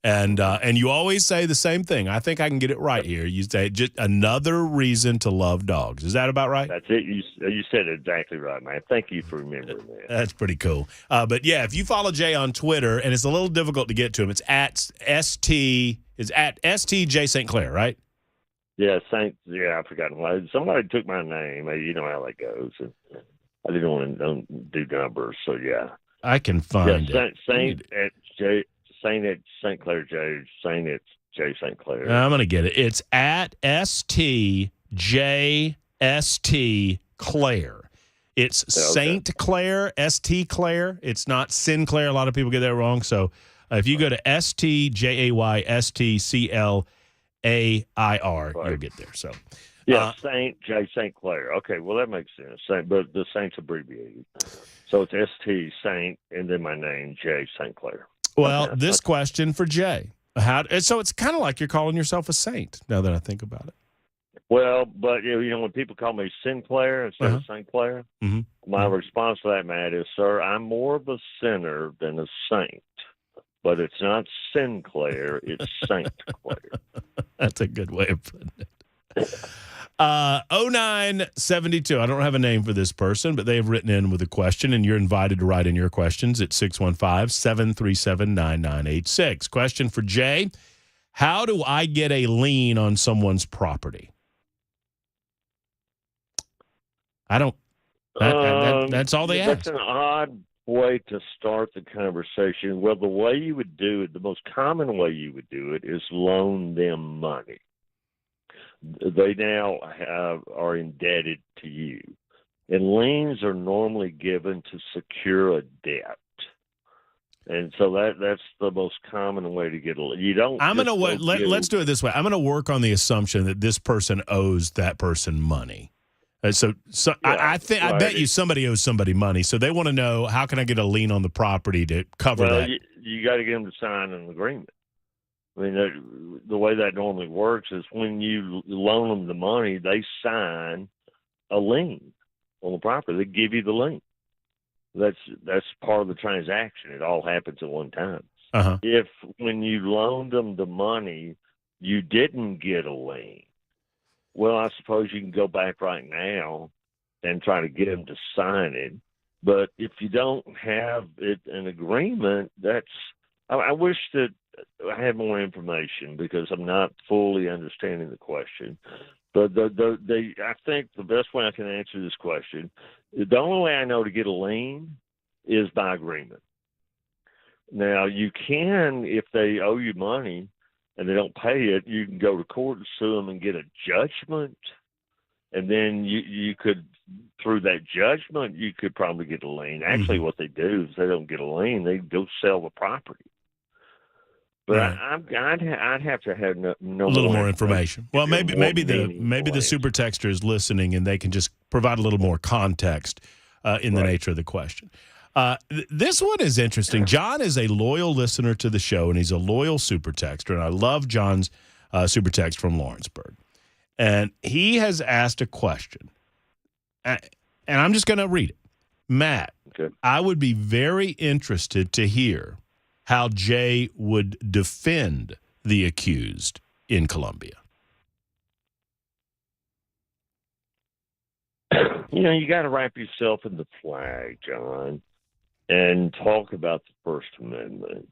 And you always say the same thing. I think I can get it right here. You say just another reason to love dogs. Is that about right? That's it. You said it exactly right, man. Thank you for remembering that. That's pretty cool. But yeah, if you follow Jay on Twitter, and it's a little difficult to get to him, it's at STJ St. Clair, right? Yeah, I've forgotten why. Somebody took my name. You know how that goes. And I didn't want to do numbers, so yeah. I can find it. Saint at St. Clair J. Saint at J. St. Clair. I'm going to get it. It's at STJST Clair. It's St. Clair, St. Clair. It's not Sinclair. A lot of people get that wrong. So if you go to STJAYSTCLAIR, you'll get there. So St. J. St. Clair. Okay, well, that makes sense. But the Saint's abbreviated. So it's ST Saint and then my name, J. St. Clair. Well, this question for Jay. So it's kind of like you're calling yourself a saint, now that I think about it. Well, but when people call me Sinclair instead of St. Clair, my response to that, Matt, is, sir, I'm more of a sinner than a saint. But it's not Sinclair, it's St. Clair. That's a good way of putting it. 0972. I don't have a name for this person, but they have written in with a question, and you're invited to write in your questions at 615-737-9986. Question for Jay: how do I get a lien on someone's property? I don't. That's all they ask. That's an odd way to start the conversation. Well, the way you would do it, the most common way you would do it, is loan them money. They now are indebted to you. And liens are normally given to secure a debt. And so that's the most common way to get a lien. You don't. Let's do it this way. I'm going to work on the assumption that this person owes that person money. I bet you somebody owes somebody money. So they want to know, how can I get a lien on the property to cover that? You got to get them to sign an agreement. I mean, the way that normally works is when you loan them the money, they sign a lien on the property. They give you the lien. That's part of the transaction. It all happens at one time. If when you loaned them the money, you didn't get a lien, well, I suppose you can go back right now and try to get them to sign it. But if you don't have an agreement, I wish that have more information because I'm not fully understanding the question. But I think the best way I can answer this question, the only way I know to get a lien is by agreement. Now, you can, if they owe you money and they don't pay it, you can go to court and sue them and get a judgment. And then you could, through that judgment, you could probably get a lien. Actually, what they do is they don't get a lien. They go sell the property. But I'd have to have no a little more information. Well, maybe the super texter is listening and they can just provide a little more context in the nature of the question. This one is interesting. John is a loyal listener to the show, and he's a loyal super texter, and I love John's super text from Lawrenceburg. And he has asked a question, and I'm just going to read it. Matt, I would be very interested to hear how Jay would defend the accused in Colombia. You got to wrap yourself in the flag, John, and talk about the First Amendment.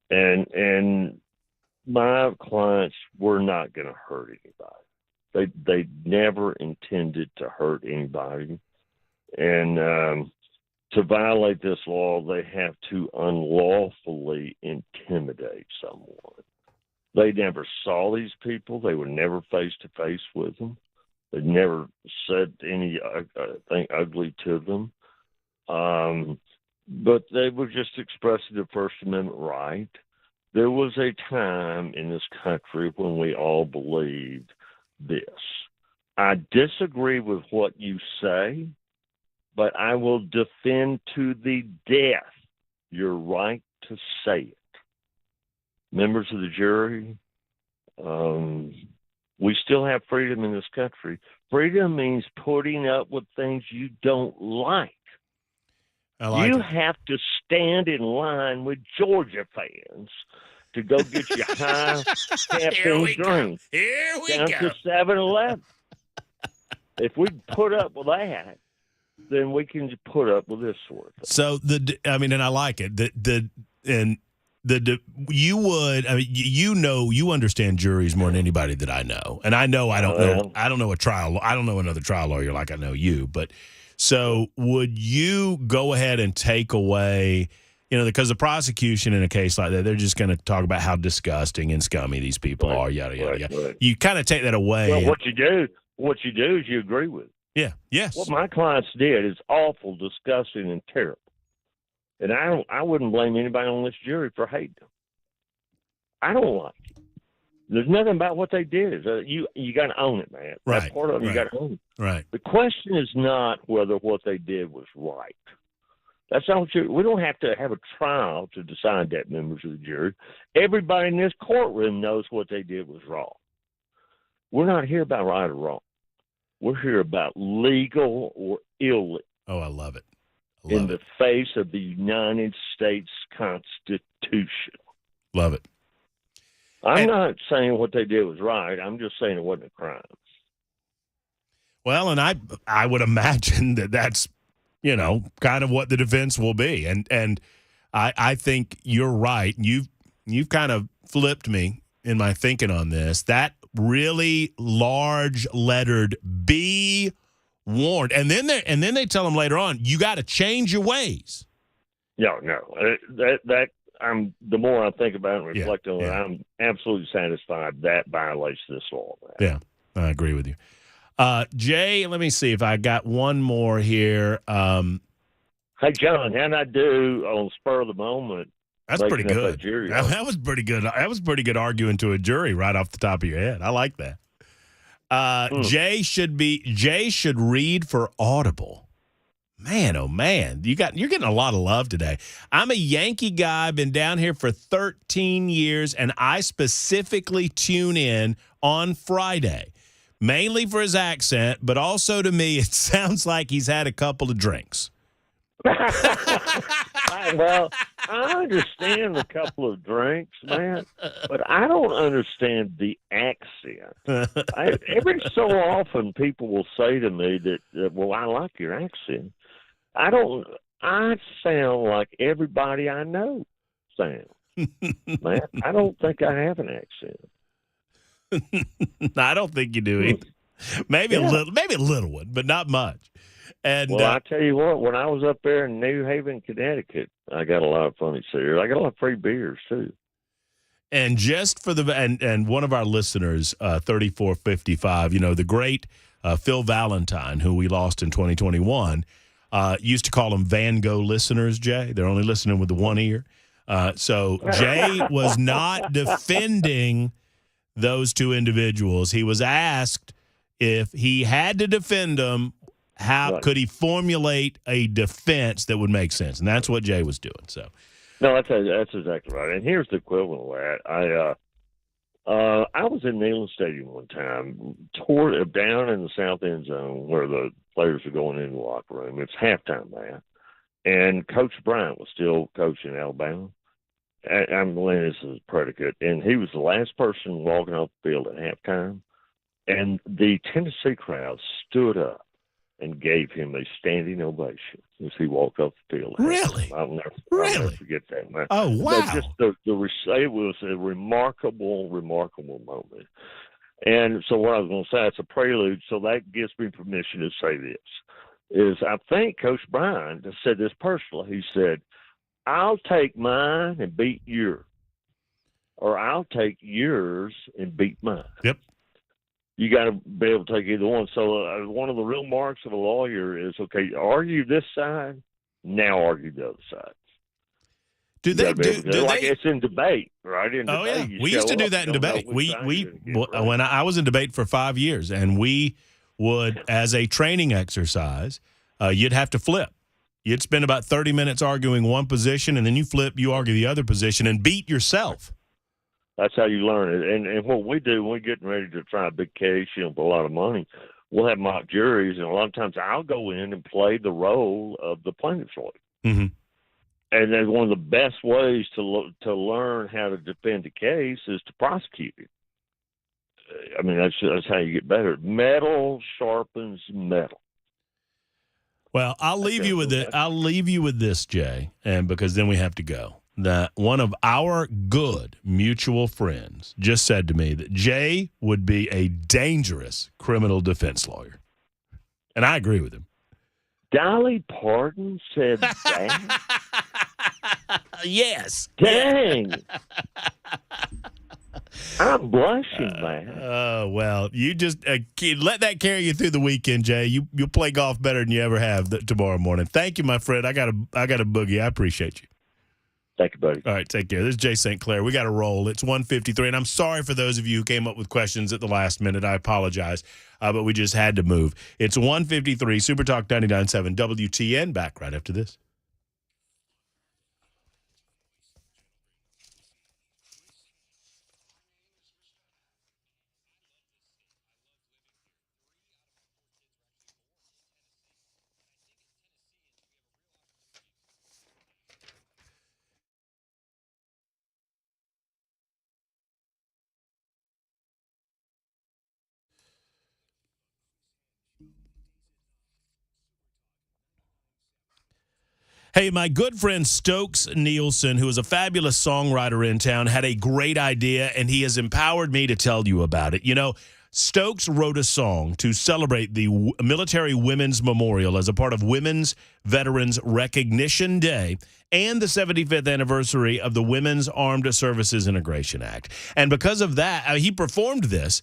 And my clients were not going to hurt anybody. They never intended to hurt anybody. And to violate this law, they have to unlawfully intimidate someone. They never saw these people. They were never face-to-face with them. They never said anything ugly to them. But they were just expressing their First Amendment right. There was a time in this country when we all believed this. I disagree with what you say, but I will defend to the death your right to say it. Members of the jury, we still have freedom in this country. Freedom means putting up with things you don't like. You have to stand in line with Georgia fans to go get your high caffeine drink. Here we down go. To 7-Eleven. If we put up with that, then we can put up with this sort of thing. So and I like it. You understand juries more than anybody that I know, and I know I don't know another trial lawyer like I know you. But so would you go ahead and take away? Because the prosecution in a case like that, they're just going to talk about how disgusting and scummy these people are, yada yada yada. Right. You kind of take that away. Well, what you do is you agree with it. Yeah. Yes. What my clients did is awful, disgusting, and terrible. And I wouldn't blame anybody on this jury for hating them. I don't like it. There's nothing about what they did. You got to own it, man. Right. That's part of it. You got to own it. Right. The question is not whether what they did was right. That's not what we don't have to have a trial to decide that, members of the jury. Everybody in this courtroom knows what they did was wrong. We're not here about right or wrong. We're here about legal or illegal. Oh, I love it. In the face of the United States Constitution. Love it. I'm not saying what they did was right. I'm just saying it wasn't a crime. Well, and I would imagine that's, kind of what the defense will be. And I think you're right. You've kind of flipped me in my thinking on this. That really large lettered be warned. And then they tell them later on, you got to change your ways. No. The more I think about it and reflect on it, I'm absolutely satisfied that violates this law. Yeah, I agree with you. Jay, let me see if I got one more here. Hey, John, how'd I do on spur of the moment? That's pretty good. That was pretty good. That was pretty good arguing to a jury right off the top of your head. I like that. Jay should read for Audible. Man, oh man, you're getting a lot of love today. I'm a Yankee guy, been down here for 13 years, and I specifically tune in on Friday, mainly for his accent, but also to me, it sounds like he's had a couple of drinks. Well, I understand a couple of drinks, man, but I don't understand the accent. Every so often, people will say to me that, well, I like your accent. I sound like everybody I know sounds. Man, I don't think I have an accent. I don't think you do either. Maybe a little one, but not much. And well, I tell you what, when I was up there in New Haven, Connecticut, I got a lot of funny cereal. I got a lot of free beers too. And just for and one of our listeners, 3455, the great Phil Valentine, who we lost in 2021, used to call them Van Gogh listeners, Jay. They're only listening with the one ear. So Jay was not defending those two individuals. He was asked if he had to defend them, how could he formulate a defense that would make sense? And that's what Jay was doing. So, no, that's exactly right. And here's the equivalent of that. I was in Neyland Stadium one time, down in the south end zone where the players are going into the locker room. It's halftime now, and Coach Bryant was still coaching Alabama. I'm laying this as a predicate, and he was the last person walking off the field at halftime, and the Tennessee crowd stood up and gave him a standing ovation as he walked off the field. Really? I'll never forget that, man. Oh, wow. Just it was a remarkable moment. And so what I was going to say, it's a prelude, so that gives me permission to say this, is I think Coach Bryant said this personally. He said, I'll take mine and beat yours, or I'll take yours and beat mine. Yep. You got to be able to take either one. So one of the real marks of a lawyer is, okay, argue this side, now argue the other side. It's in debate, right? In debate, yeah. We used to do that in debate. When I was in debate for 5 years, and we would, as a training exercise, you'd have to flip. You'd spend about 30 minutes arguing one position, and then you argue the other position and beat yourself. That's how you learn it. And what we do when we're getting ready to try a big case, for a lot of money, we'll have mock juries, and a lot of times I'll go in and play the role of the plaintiff's lawyer. Mm-hmm. And then one of the best ways to learn how to defend a case is to prosecute it. I mean, that's how you get better. Metal sharpens metal. Well, I'll leave you with this, Jay, and because then we have to go. That one of our good mutual friends just said to me that Jay would be a dangerous criminal defense lawyer. And I agree with him. Dolly Parton said that? Yes. Dang. I'm blushing, man. Oh, well, you just let that carry you through the weekend, Jay. You'll play golf better than you ever have tomorrow morning. Thank you, my friend. I got a boogie. I appreciate you. Thank you, buddy. All right, take care. This is Jay St. Clair. We got to roll. It's 1:53, and I'm sorry for those of you who came up with questions at the last minute. I apologize, but we just had to move. It's 1:53, Super Talk 99.7 WTN. Back right after this. Hey, my good friend Stokes Nielsen, who is a fabulous songwriter in town, had a great idea, and he has empowered me to tell you about it. Stokes wrote a song to celebrate the Military Women's Memorial as a part of Women's Veterans Recognition Day and the 75th anniversary of the Women's Armed Services Integration Act. And because of that, he performed this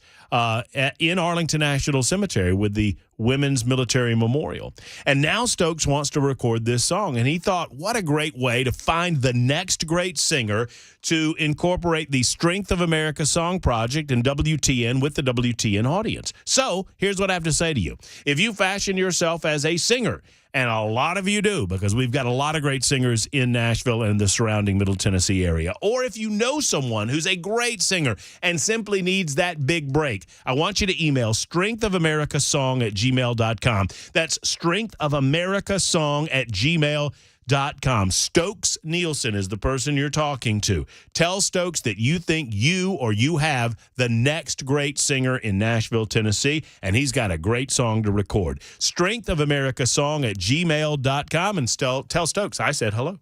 in Arlington National Cemetery with the Women's Military Memorial. And now Stokes wants to record this song, and he thought, what a great way to find the next great singer to incorporate the Strength of America Song Project and WTN with the WTN audience. So here's what I have to say to you. If you fashion yourself as a singer, and a lot of you do, because we've got a lot of great singers in Nashville and the surrounding Middle Tennessee area. Or if you know someone who's a great singer and simply needs that big break, I want you to email strengthofamericasong@gmail.com. That's strengthofamericasong@gmail.com. Stokes Nielsen is the person you're talking to. Tell Stokes that you think you have the next great singer in Nashville, Tennessee, and he's got a great song to record. Strengthofamericasong@gmail.com, and tell Stokes I said hello.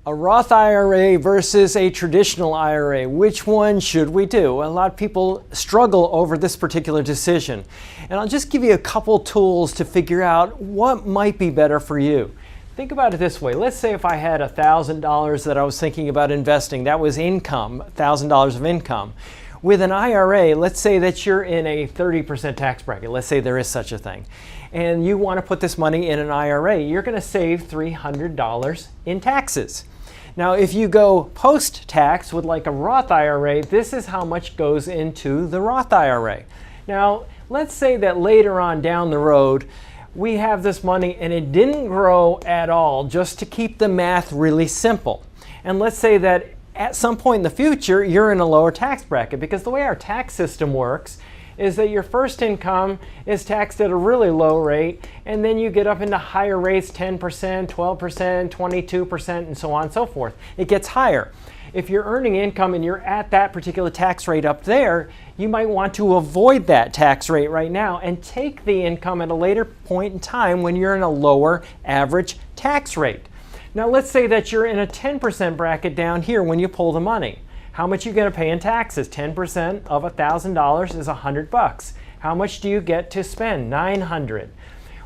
A Roth IRA versus a traditional IRA. Which one should we do? A lot of people struggle over this particular decision. And I'll just give you a couple tools to figure out what might be better for you. Think about it this way. Let's say if I had $1,000 that I was thinking about investing, that was income, $1,000 of income. With an IRA, let's say that you're in a 30% tax bracket. Let's say there is such a thing. And you want to put this money in an IRA. You're going to save $300 in taxes. Now, if you go post-tax with like a Roth IRA, this is how much goes into the Roth IRA. Now, let's say that later on down the road, we have this money and it didn't grow at all, just to keep the math really simple. And let's say that at some point in the future, you're in a lower tax bracket, because the way our tax system works is that your first income is taxed at a really low rate, and then you get up into higher rates, 10%, 12%, 22%, and so on and so forth. It gets higher. If you're earning income and you're at that particular tax rate up there, you might want to avoid that tax rate right now and take the income at a later point in time when you're in a lower average tax rate. Now let's say that you're in a 10% bracket down here when you pull the money. How much are you going to pay in taxes? 10% of $1,000 is $100. How much do you get to spend? $900.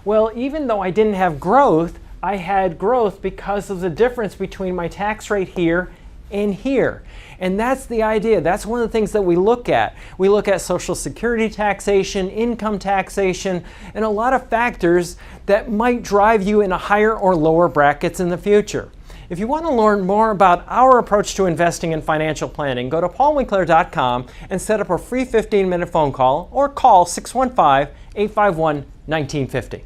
Well, even though I didn't have growth, I had growth because of the difference between my tax rate here and here. And that's the idea. That's one of the things that we look at. We look at Social Security taxation, income taxation, and a lot of factors that might drive you in a higher or lower brackets in the future. If you want to learn more about our approach to investing and financial planning, go to paulwinkler.com and set up a free 15-minute phone call or call 615-851-1950.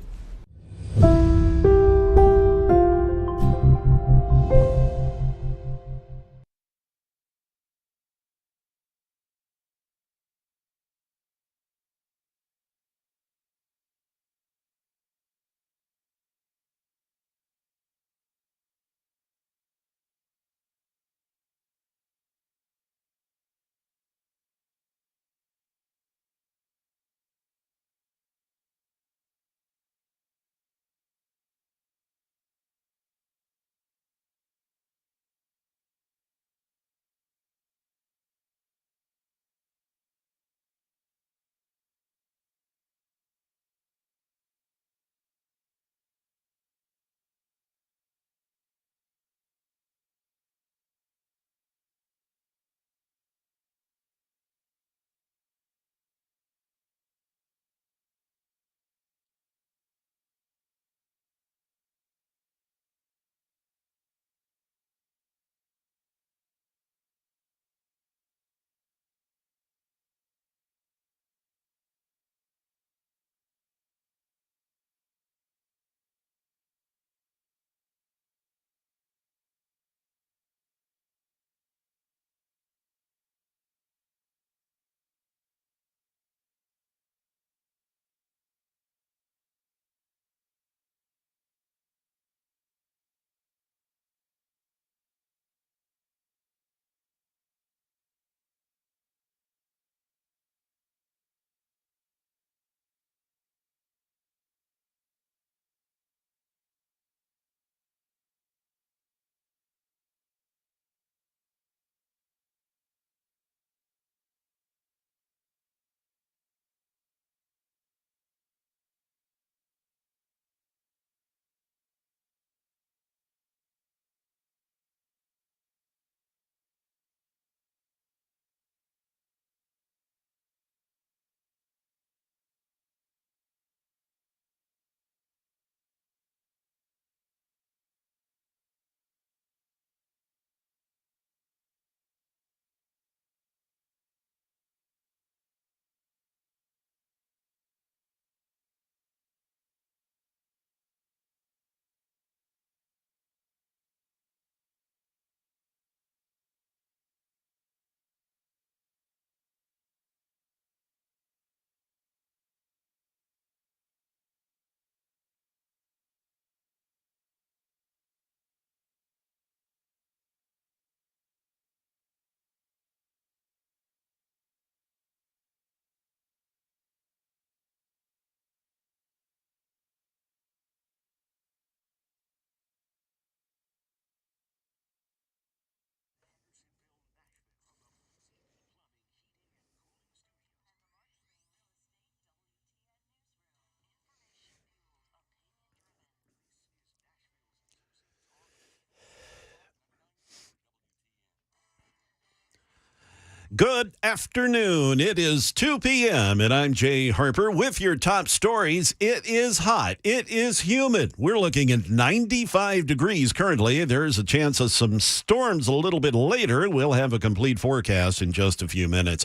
Good afternoon. It is 2 p.m. and I'm Jay Harper with your top stories. It is hot. It is humid. We're looking at 95 degrees currently. There's a chance of some storms a little bit later. We'll have a complete forecast in just a few minutes.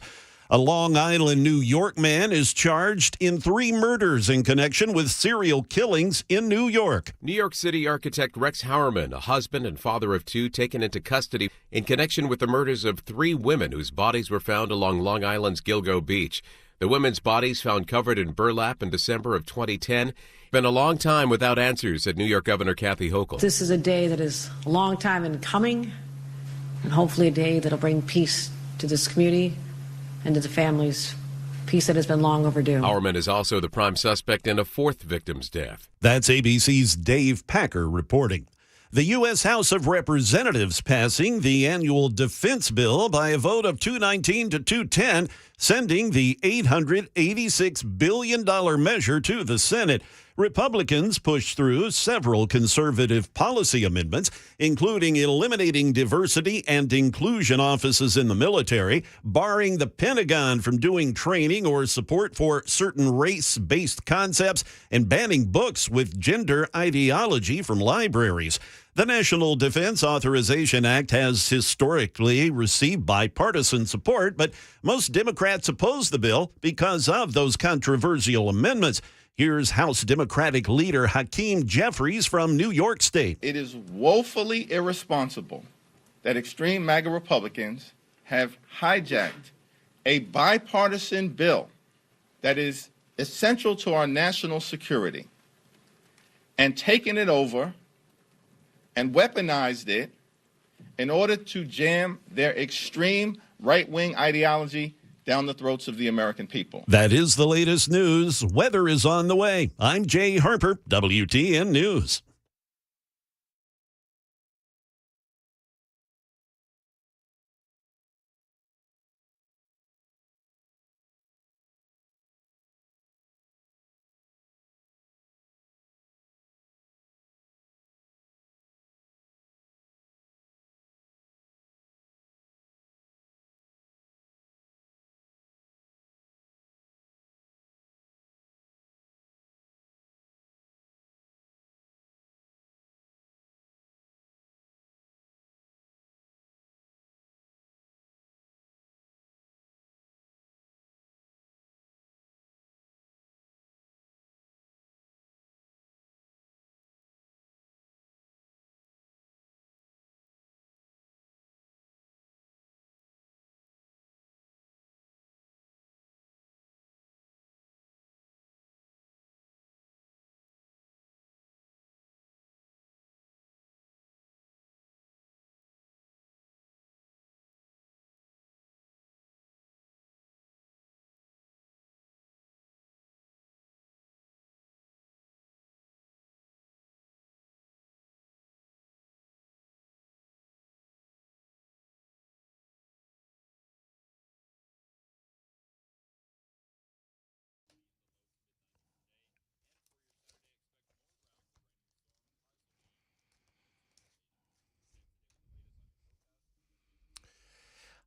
A Long Island, New York man is charged in 3 murders in connection with serial killings in New York. New York City architect Rex Heuermann, a husband and father of 2, taken into custody in connection with the murders of 3 women whose bodies were found along Long Island's Gilgo Beach. The women's bodies found covered in burlap in December of 2010. Been a long time without answers, said New York Governor Kathy Hochul. This is a day that is a long time in coming, and hopefully a day that'll bring peace to this community and to the families, peace that has been long overdue. Heuermann is also the prime suspect in a 4th victim's death. That's ABC's Dave Packer reporting. The U.S. House of Representatives passing the annual defense bill by a vote of 219 to 210, sending the $886 billion measure to the Senate. Republicans pushed through several conservative policy amendments, including eliminating diversity and inclusion offices in the military, barring the Pentagon from doing training or support for certain race-based concepts, and banning books with gender ideology from libraries. The National Defense Authorization Act has historically received bipartisan support, but most Democrats oppose the bill because of those controversial amendments. Here's House Democratic leader Hakeem Jeffries from New York State. It is woefully irresponsible that extreme MAGA Republicans have hijacked a bipartisan bill that is essential to our national security and taken it over and weaponized it in order to jam their extreme right-wing ideology down the throats of the American people. That is the latest news. Weather is on the way. I'm Jay Harper, WTN News.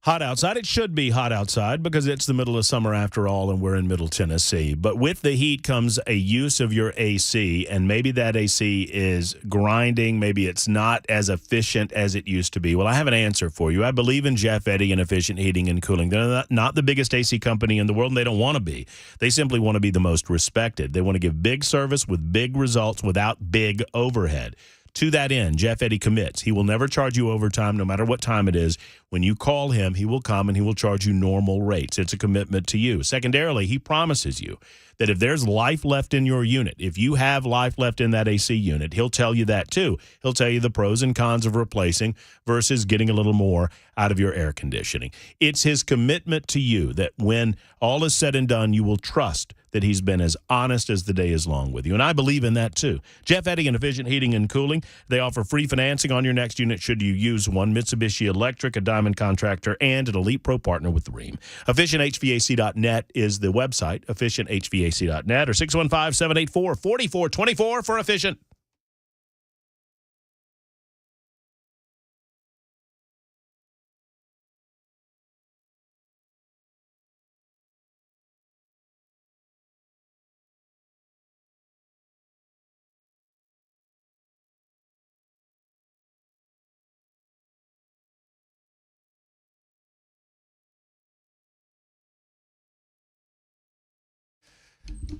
Hot outside. It should be hot outside because it's the middle of summer after all, and we're in Middle Tennessee. But with the heat comes a use of your AC, and maybe that AC is grinding. Maybe it's not as efficient as it used to be. Well, I have an answer for you. I believe in Jeff Eddy and Efficient Heating and Cooling. They're not the biggest AC company in the world, and they don't want to be. They simply want to be the most respected. They want to give big service with big results without big overhead. To that end, Jeff Eddy commits. He will never charge you overtime, no matter what time it is. When you call him, he will come and he will charge you normal rates. It's a commitment to you. Secondarily, he promises you that if there's life left in your unit, if you have life left in that AC unit, he'll tell you that too. He'll tell you the pros and cons of replacing versus getting a little more out of your air conditioning. It's his commitment to you that when all is said and done, you will trust that he's been as honest as the day is long with you. And I believe in that too. Jeff Eddy and Efficient Heating and Cooling, they offer free financing on your next unit should you use one. Mitsubishi Electric, a Diamond contractor, and an Elite Pro partner with the Ream. EfficientHVAC.net is the website, EfficientHVAC.net, or 615-784-4424 for Efficient.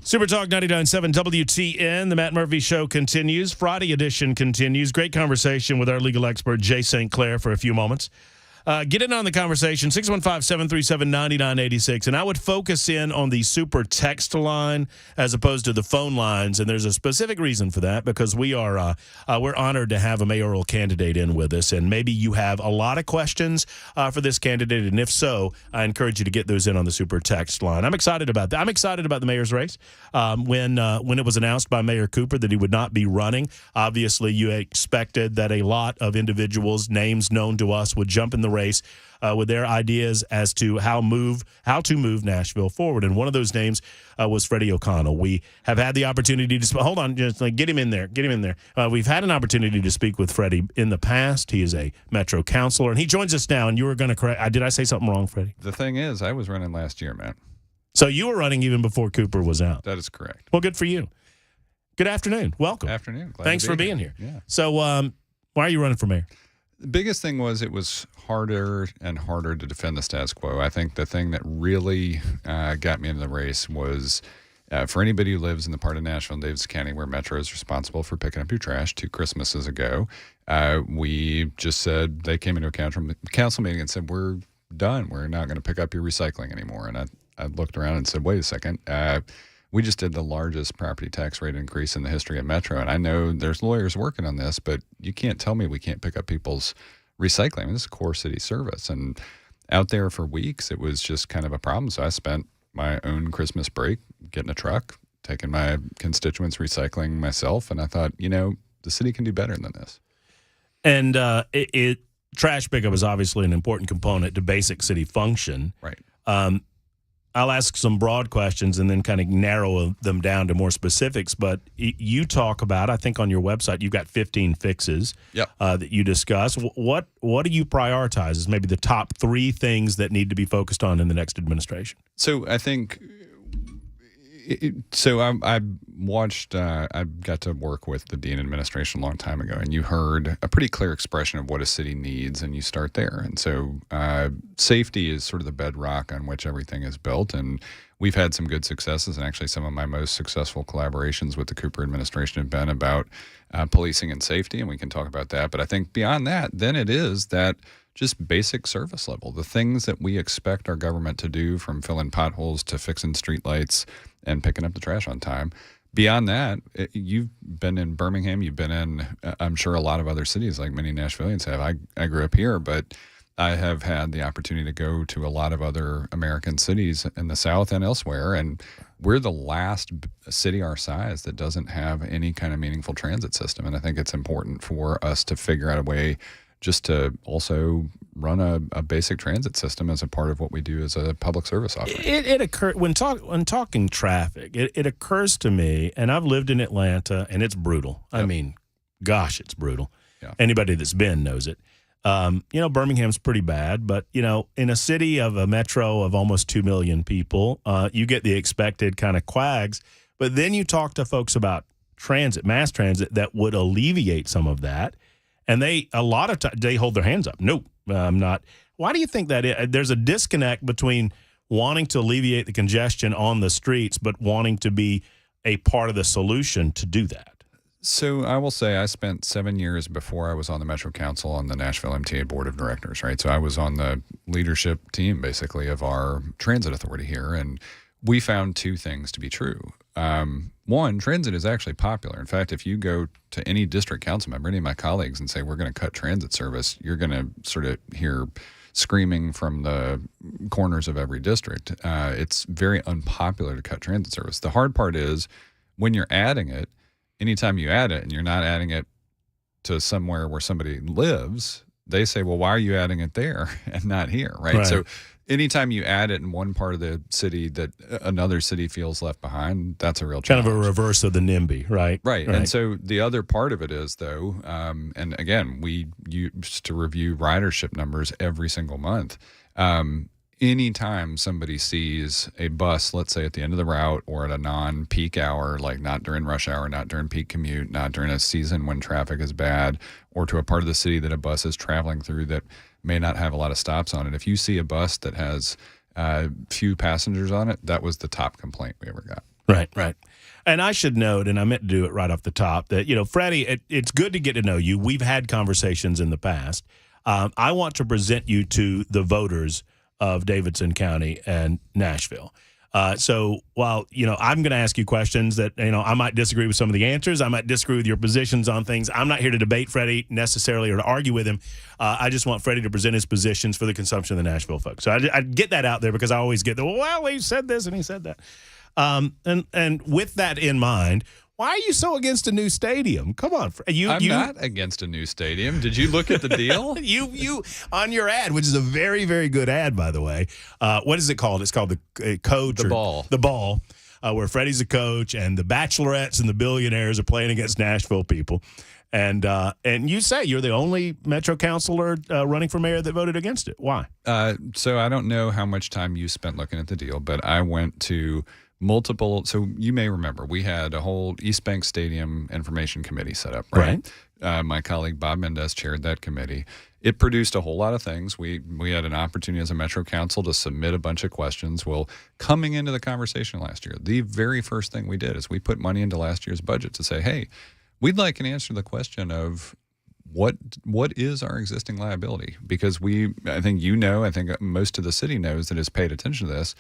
Super Talk 99.7 WTN. The Matt Murphy Show continues. Friday edition continues. Great conversation with our legal expert, Jay St. Clair, for a few moments. Get in on the conversation, 615-737-9986. And I would focus in on the super text line as opposed to the phone lines. And there's a specific reason for that, because we're honored to have a mayoral candidate in with us. And maybe you have a lot of questions for this candidate. And if so, I encourage you to get those in on the super text line. I'm excited about that. I'm excited about the mayor's race. When it was announced by Mayor Cooper that he would not be running, obviously you expected that a lot of individuals, names known to us, would jump in the race with their ideas as to how to move Nashville forward. And one of those names was Freddie O'Connell. We have had the opportunity to hold on, just get him in there. We've had an opportunity to speak with Freddie in the past. He is a Metro councilor, and he joins us now. And you were going to correct. Did I say something wrong, Freddie? The thing is, I was running last year, man. So you were running even before Cooper was out. That is correct. Well, good for you. Good afternoon. Welcome. Afternoon. Glad Thanks to be for being here. Yeah. So why are you running for mayor? The biggest thing was it was harder and harder to defend the status quo. I think the thing that really got me into the race was for anybody who lives in the part of Nashville and Davidson County where Metro is responsible for picking up your trash 2 Christmases ago, we just said, they came into a council meeting and said, we're done. We're not going to pick up your recycling anymore. And I looked around and said, wait a second. We just did the largest property tax rate increase in the history of Metro. And I know there's lawyers working on this, but you can't tell me we can't pick up people's recycling. I mean, this is a core city service. And out there for weeks, it was just kind of a problem. So I spent my own Christmas break getting a truck, taking my constituents recycling myself. And I thought, the city can do better than this. And trash pickup is obviously an important component to basic city function. Right. I'll ask some broad questions and then kind of narrow them down to more specifics. But you talk about, I think on your website, you've got 15 fixes that you discuss. What do you prioritize as maybe the top 3 things that need to be focused on in the next administration? So I think, I watched, I got to work with the Dean administration a long time ago, and you heard a pretty clear expression of what a city needs, and you start there. And so safety is sort of the bedrock on which everything is built, and we've had some good successes, and actually some of my most successful collaborations with the Cooper administration have been about policing and safety, and we can talk about that. But I think beyond that, then it is that just basic service level, the things that we expect our government to do, from filling potholes to fixing streetlights and picking up the trash on time. Beyond that, you've been in Birmingham, you've been in, I'm sure, a lot of other cities like many Nashvillians have. I grew up here, but I have had the opportunity to go to a lot of other American cities in the South and elsewhere, and we're the last city our size that doesn't have any kind of meaningful transit system. And I think it's important for us to figure out a way just to also run a basic transit system as a part of what we do as a public service offering. It occurs when talking traffic. It occurs to me, and I've lived in Atlanta, and it's brutal. Yep. I mean, gosh, it's brutal. Yeah. Anybody that's been knows it. Birmingham's pretty bad, but in a city of a metro of almost 2 million people, you get the expected kind of quags. But then you talk to folks about transit, mass transit, that would alleviate some of that. And a lot of times, they hold their hands up. Nope, I'm not. Why do you think that is? There's a disconnect between wanting to alleviate the congestion on the streets, but wanting to be a part of the solution to do that? So I will say I spent 7 years before I was on the Metro Council on the Nashville MTA Board of Directors, right? So I was on the leadership team, basically, of our transit authority here. And we found 2 things to be true. One, transit is actually popular. In fact, if you go to any district council member, any of my colleagues, and say, we're going to cut transit service, you're going to sort of hear screaming from the corners of every district. It's very unpopular to cut transit service. The hard part is when you're adding it, anytime you add it and you're not adding it to somewhere where somebody lives, they say, well, why are you adding it there and not here, right? So anytime you add it in one part of the city that another city feels left behind, that's a real challenge. Kind of a reverse of the NIMBY, right? Right. And so the other part of it is, though, and again, we used to review ridership numbers every single month. Anytime somebody sees a bus, let's say at the end of the route or at a non-peak hour, like not during rush hour, not during peak commute, not during a season when traffic is bad, or to a part of the city that a bus is traveling through that may not have a lot of stops on it. If you see a bus that has few passengers on it, that was the top complaint we ever got. Right. And I should note, and I meant to do it right off the top, that, Freddie, it's good to get to know you. We've had conversations in the past. I want to present you to the voters of Davidson County and Nashville. So while, I'm going to ask you questions that, I might disagree with some of the answers. I might disagree with your positions on things. I'm not here to debate Freddie necessarily or to argue with him. I just want Freddie to present his positions for the consumption of the Nashville folks. So I get that out there because I always get he said this and he said that. And with that in mind, why are you so against a new stadium? Come on, I'm not against a new stadium. Did you look at the deal? you on your ad, which is a very, very good ad, by the way. What is it called? It's called the Coach. The Ball. The Ball, where Freddie's a coach and the bachelorettes and the billionaires are playing against Nashville people. And you say you're the only Metro councilor running for mayor that voted against it. Why? So I don't know how much time you spent looking at the deal, but I went to multiple. So you may remember we had a whole East Bank Stadium Information Committee set up, right? My colleague Bob Mendez chaired that committee. It produced a whole lot of things. We had an opportunity as a Metro Council to submit a bunch of questions. Well, coming into the conversation last year, the very first thing we did is we put money into last year's budget to say, hey, we'd like an answer to the question of what is our existing liability? Because I think I think most of the city knows that has paid attention to this.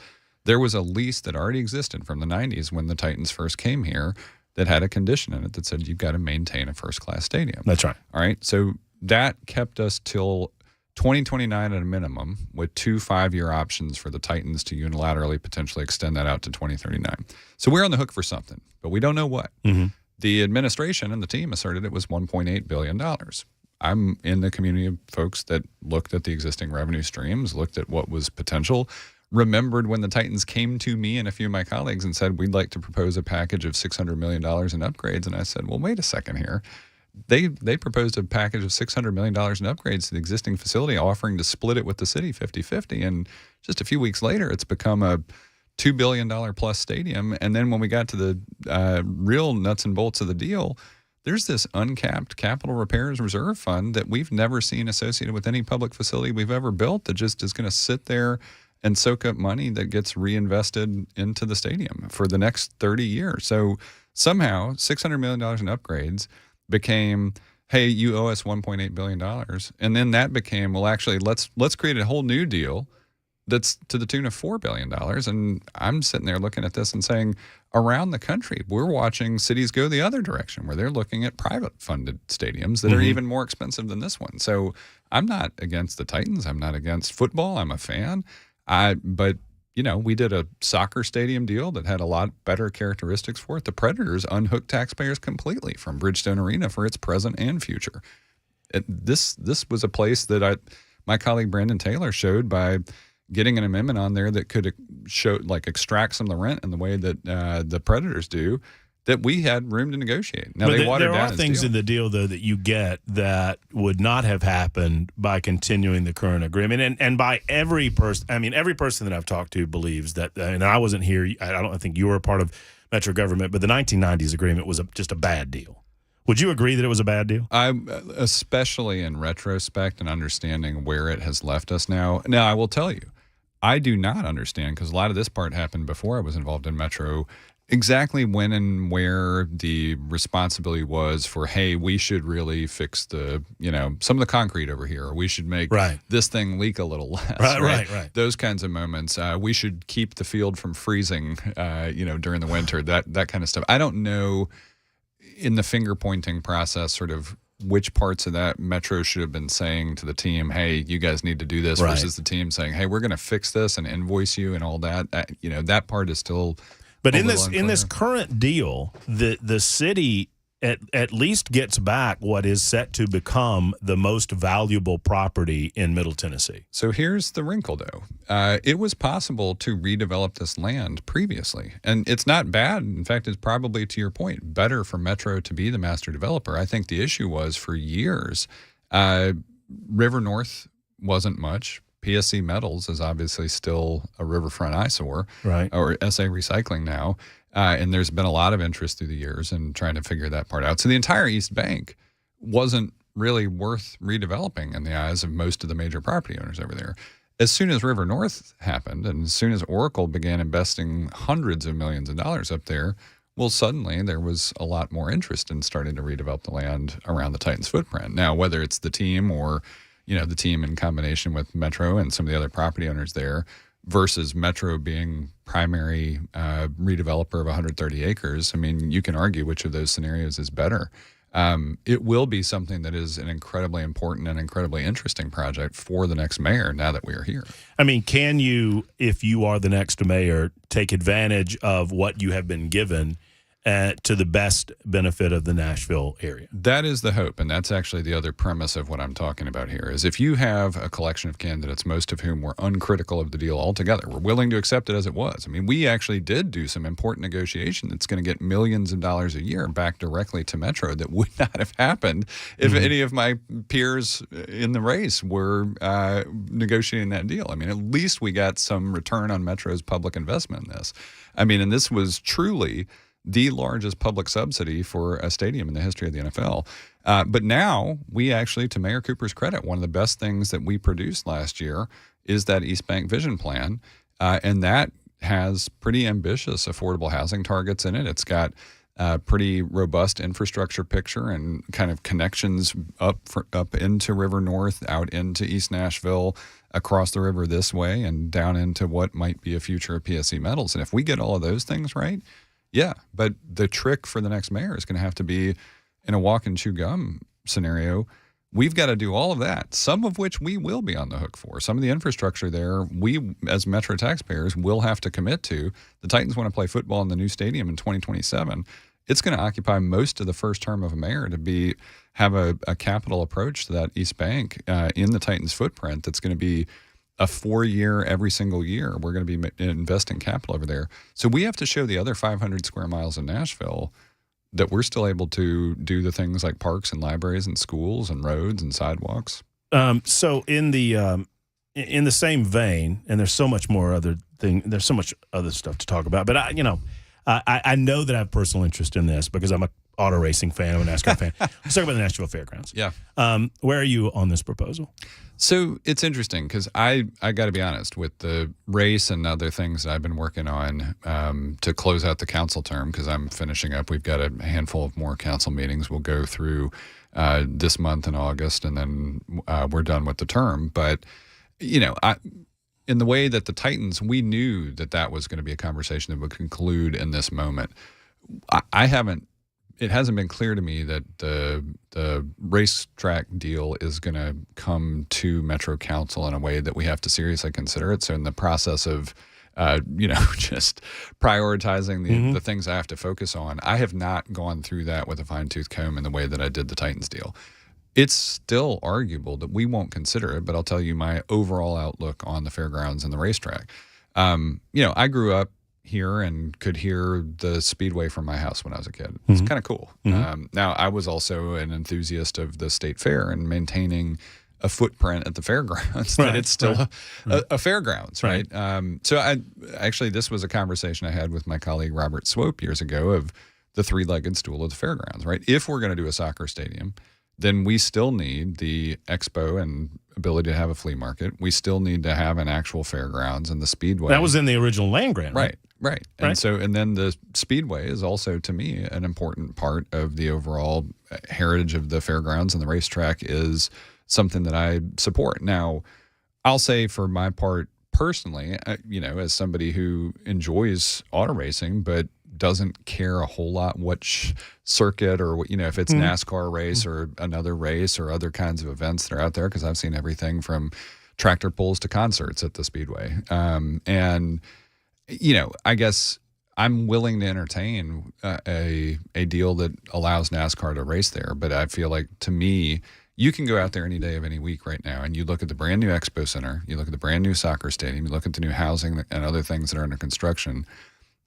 There was a lease that already existed from the 90s when the Titans first came here that had a condition in it that said you've got to maintain a first-class stadium. That's right. All right. So that kept us till 2029 at a minimum with 2 5-year options for the Titans to unilaterally potentially extend that out to 2039. So we're on the hook for something, but we don't know what. Mm-hmm. The administration and the team asserted it was $1.8 billion. I'm in the community of folks that looked at the existing revenue streams, looked at what was potential, remembered when the Titans came to me and a few of my colleagues and said, we'd like to propose a package of $600 million in upgrades. And I said, well, wait a second here. They proposed a package of $600 million in upgrades to the existing facility, offering to split it with the city 50-50. And just a few weeks later, it's become a $2 billion plus stadium. And then when we got to the real nuts and bolts of the deal, there's this uncapped capital repairs reserve fund that we've never seen associated with any public facility we've ever built that just is going to sit there and soak up money that gets reinvested into the stadium for the next 30 years. So somehow $600 million in upgrades became, hey, you owe us $1.8 billion. And then that became, well, actually, let's create a whole new deal that's to the tune of $4 billion. And I'm sitting there looking at this and saying, around the country, we're watching cities go the other direction where they're looking at private funded stadiums that are even more expensive than this one. So I'm not against the Titans. I'm not against football. I'm a fan. But we did a soccer stadium deal that had a lot better characteristics for it. The Predators unhooked taxpayers completely from Bridgestone Arena for its present and future. This was a place that my colleague Brandon Taylor showed by getting an amendment on there that could extract some of the rent in the way that the Predators do, that we had room to negotiate. Now, they watered down there are things in the deal, though, that you get that would not have happened by continuing the current agreement. And by every person, every person that I've talked to believes that, and I wasn't here, I think you were a part of Metro government, but the 1990s agreement was just a bad deal. Would you agree that it was a bad deal? Especially in retrospect and understanding where it has left us now. Now, I will tell you, I do not understand, because a lot of this part happened before I was involved in Metro, exactly when and where the responsibility was for, hey, we should really fix some of the concrete over here, or we should make this thing leak a little less. Right. Those kinds of moments. We should keep the field from freezing, during the winter, that kind of stuff. I don't know in the finger pointing process sort of which parts of that Metro should have been saying to the team, hey, you guys need to do this, versus the team saying, hey, we're going to fix this and invoice you and all that. That part is still. But in this current deal, the city at least gets back what is set to become the most valuable property in Middle Tennessee. So here's the wrinkle, though. It was possible to redevelop this land previously, and it's not bad. In fact, it's probably, to your point, better for Metro to be the master developer. I think the issue was, for years, River North wasn't much. PSC Metals is obviously still a riverfront eyesore, or SA Recycling now. And there's been a lot of interest through the years in trying to figure that part out. So the entire East Bank wasn't really worth redeveloping in the eyes of most of the major property owners over there. As soon as River North happened, and as soon as Oracle began investing hundreds of millions of dollars up there, well, suddenly there was a lot more interest in starting to redevelop the land around the Titans footprint. Now, whether it's the team or, the team in combination with Metro and some of the other property owners there versus Metro being primary redeveloper of 130 acres, I mean, you can argue which of those scenarios is better. It will be something that is an incredibly important and incredibly interesting project for the next mayor now that we are here. I mean, can you, if you are the next mayor, take advantage of what you have been given to the best benefit of the Nashville area? That is the hope, and that's actually the other premise of what I'm talking about here, is if you have a collection of candidates, most of whom were uncritical of the deal altogether, were willing to accept it as it was. I mean, we actually did do some important negotiation that's going to get millions of dollars a year back directly to Metro that would not have happened if any of my peers in the race were negotiating that deal. I mean, at least we got some return on Metro's public investment in this. I mean, and this was truly the largest public subsidy for a stadium in the history of the NFL. But now we actually, to Mayor Cooper's credit, one of the best things that we produced last year is that East Bank Vision Plan. And that has pretty ambitious affordable housing targets in it. It's got a pretty robust infrastructure picture and kind of connections up into River North, out into East Nashville, across the river this way, and down into what might be a future of PSC Metals. And if we get all of those things right, yeah, but the trick for the next mayor is going to have to be, in a walk and chew gum scenario, we've got to do all of that, some of which we will be on the hook for. Some of the infrastructure there, we as Metro taxpayers will have to commit to. The Titans want to play football in the new stadium in 2027. It's going to occupy most of the first term of a mayor to have a capital approach to that East Bank in the Titans footprint that's going to be a 4-year, every single year, we're going to be investing capital over there. So we have to show the other 500 square miles of Nashville that we're still able to do the things like parks and libraries and schools and roads and sidewalks. So in the same vein, and there's so much more there's so much other stuff to talk about, but I know that I have personal interest in this because I'm a auto racing fan, I'm a NASCAR fan. Let's talk about the Nashville Fairgrounds. Yeah. Where are you on this proposal? So it's interesting because I got to be honest, with the race and other things that I've been working on to close out the council term, because I'm finishing up. We've got a handful of more council meetings we'll go through this month in August, and then we're done with the term. But, in the way that the Titans, we knew that was going to be a conversation that would conclude in this moment. It hasn't been clear to me that the racetrack deal is going to come to Metro Council in a way that we have to seriously consider it. So in the process of, just prioritizing the things I have to focus on, I have not gone through that with a fine-tooth comb in the way that I did the Titans deal. It's still arguable that we won't consider it, but I'll tell you my overall outlook on the fairgrounds and the racetrack. I grew up here and could hear the Speedway from my house when I was a kid. It's kind of cool. Now, I was also an enthusiast of the state fair and maintaining a footprint at the fairgrounds, that it's still a fairgrounds, right? So this was a conversation I had with my colleague Robert Swope years ago of the three-legged stool of the fairgrounds, right? If we're going to do a soccer stadium, then we still need the expo and ability to have a flea market. We still need to have an actual fairgrounds and the Speedway. That was in the original land grant, right? Right. And then the Speedway is also, to me, an important part of the overall heritage of the fairgrounds, and the racetrack is something that I support. Now, I'll say for my part personally, as somebody who enjoys auto racing, but doesn't care a whole lot which circuit or, if it's NASCAR race or another race or other kinds of events that are out there, because I've seen everything from tractor pulls to concerts at the Speedway. I guess I'm willing to entertain a deal that allows NASCAR to race there. But I feel like, to me, you can go out there any day of any week right now and you look at the brand new Expo Center, you look at the brand new soccer stadium, you look at the new housing and other things that are under construction,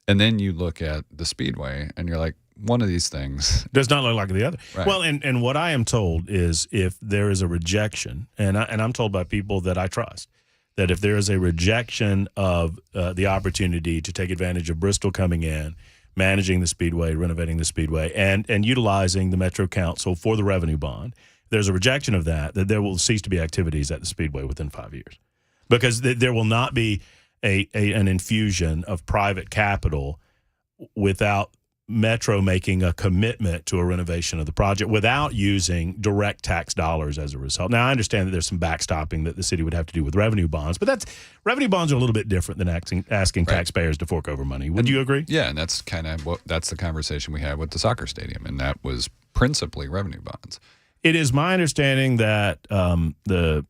and then you look at the Speedway and you're like, one of these things does not look like the other. Right. Well, and what I am told is if there is a rejection, and I'm told by people that I trust, that if there is a rejection of the opportunity to take advantage of Bristol coming in, managing the Speedway, renovating the Speedway, and utilizing the Metro Council for the revenue bond, there's a rejection of that there will cease to be activities at the Speedway within 5 years. because there will not be an infusion of private capital without Metro making a commitment to a renovation of the project without using direct tax dollars as a result. Now, I understand that there's some backstopping that the city would have to do with revenue bonds, but revenue bonds are a little bit different than asking taxpayers to fork over money. Would you agree? Yeah, and that's that's the conversation we had with the soccer stadium, and that was principally revenue bonds. It is my understanding that the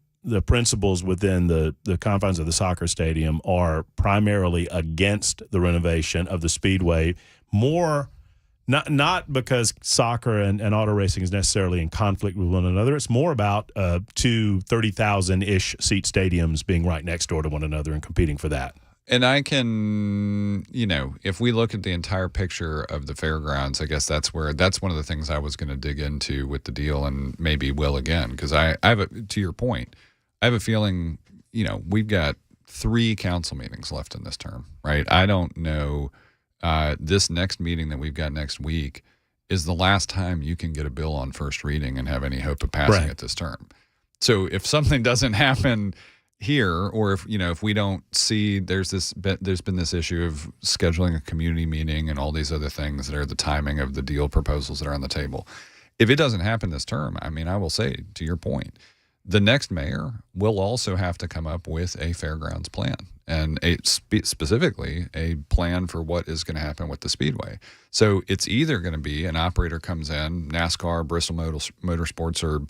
principals within the confines of the soccer stadium are primarily against the renovation of the Speedway, not because soccer and auto racing is necessarily in conflict with one another. It's more about two 30,000-ish seat stadiums being right next door to one another and competing for that. And I can, if we look at the entire picture of the fairgrounds, I guess that's one of the things I was going to dig into with the deal, and maybe will again, because I have to your point, I have a feeling, we've got 3 council meetings left in this term, right? I don't know. This next meeting that we've got next week is the last time you can get a bill on first reading and have any hope of passing it this term. So if something doesn't happen here, or if we don't see there's been this issue of scheduling a community meeting and all these other things that are the timing of the deal proposals that are on the table. If it doesn't happen this term, I mean, I will say, to your point, the next mayor will also have to come up with a fairgrounds plan, and specifically a plan for what is going to happen with the Speedway. So it's either going to be an operator comes in, NASCAR, Bristol Motorsports, or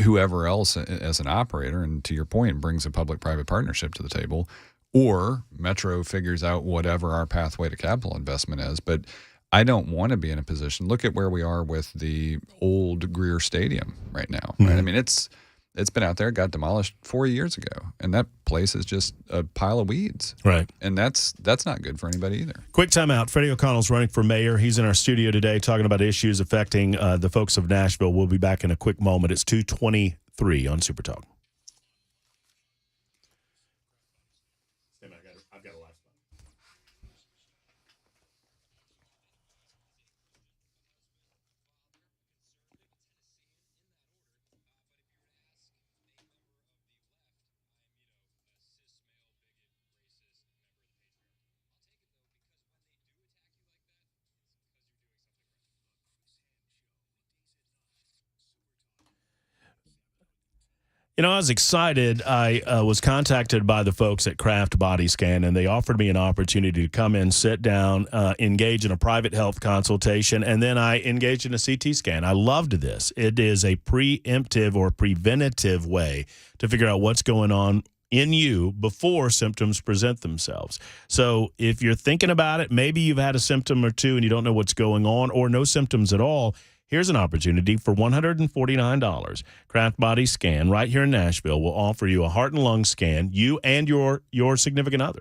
whoever else as an operator, and to your point, brings a public-private partnership to the table, or Metro figures out whatever our pathway to capital investment is. But I don't want to be in a position. Look at where we are with the old Greer Stadium right now. Right? Mm-hmm. I mean, it's been out there, got demolished 4 years ago, and that place is just a pile of weeds. Right. And that's not good for anybody either. Quick timeout. Freddie O'Connell's running for mayor. He's in our studio today talking about issues affecting the folks of Nashville. We'll be back in a quick moment. It's 2:23 on Super Talk. I was excited. I was contacted by the folks at Craft Body Scan, and they offered me an opportunity to come in, sit down, engage in a private health consultation, and then I engaged in a CT scan. I loved this. It is a preemptive or preventative way to figure out what's going on in you before symptoms present themselves. So if you're thinking about it, maybe you've had a symptom or two and you don't know what's going on, or no symptoms at all, here's an opportunity for $149. Craft Body Scan right here in Nashville will offer you a heart and lung scan, you and your significant other.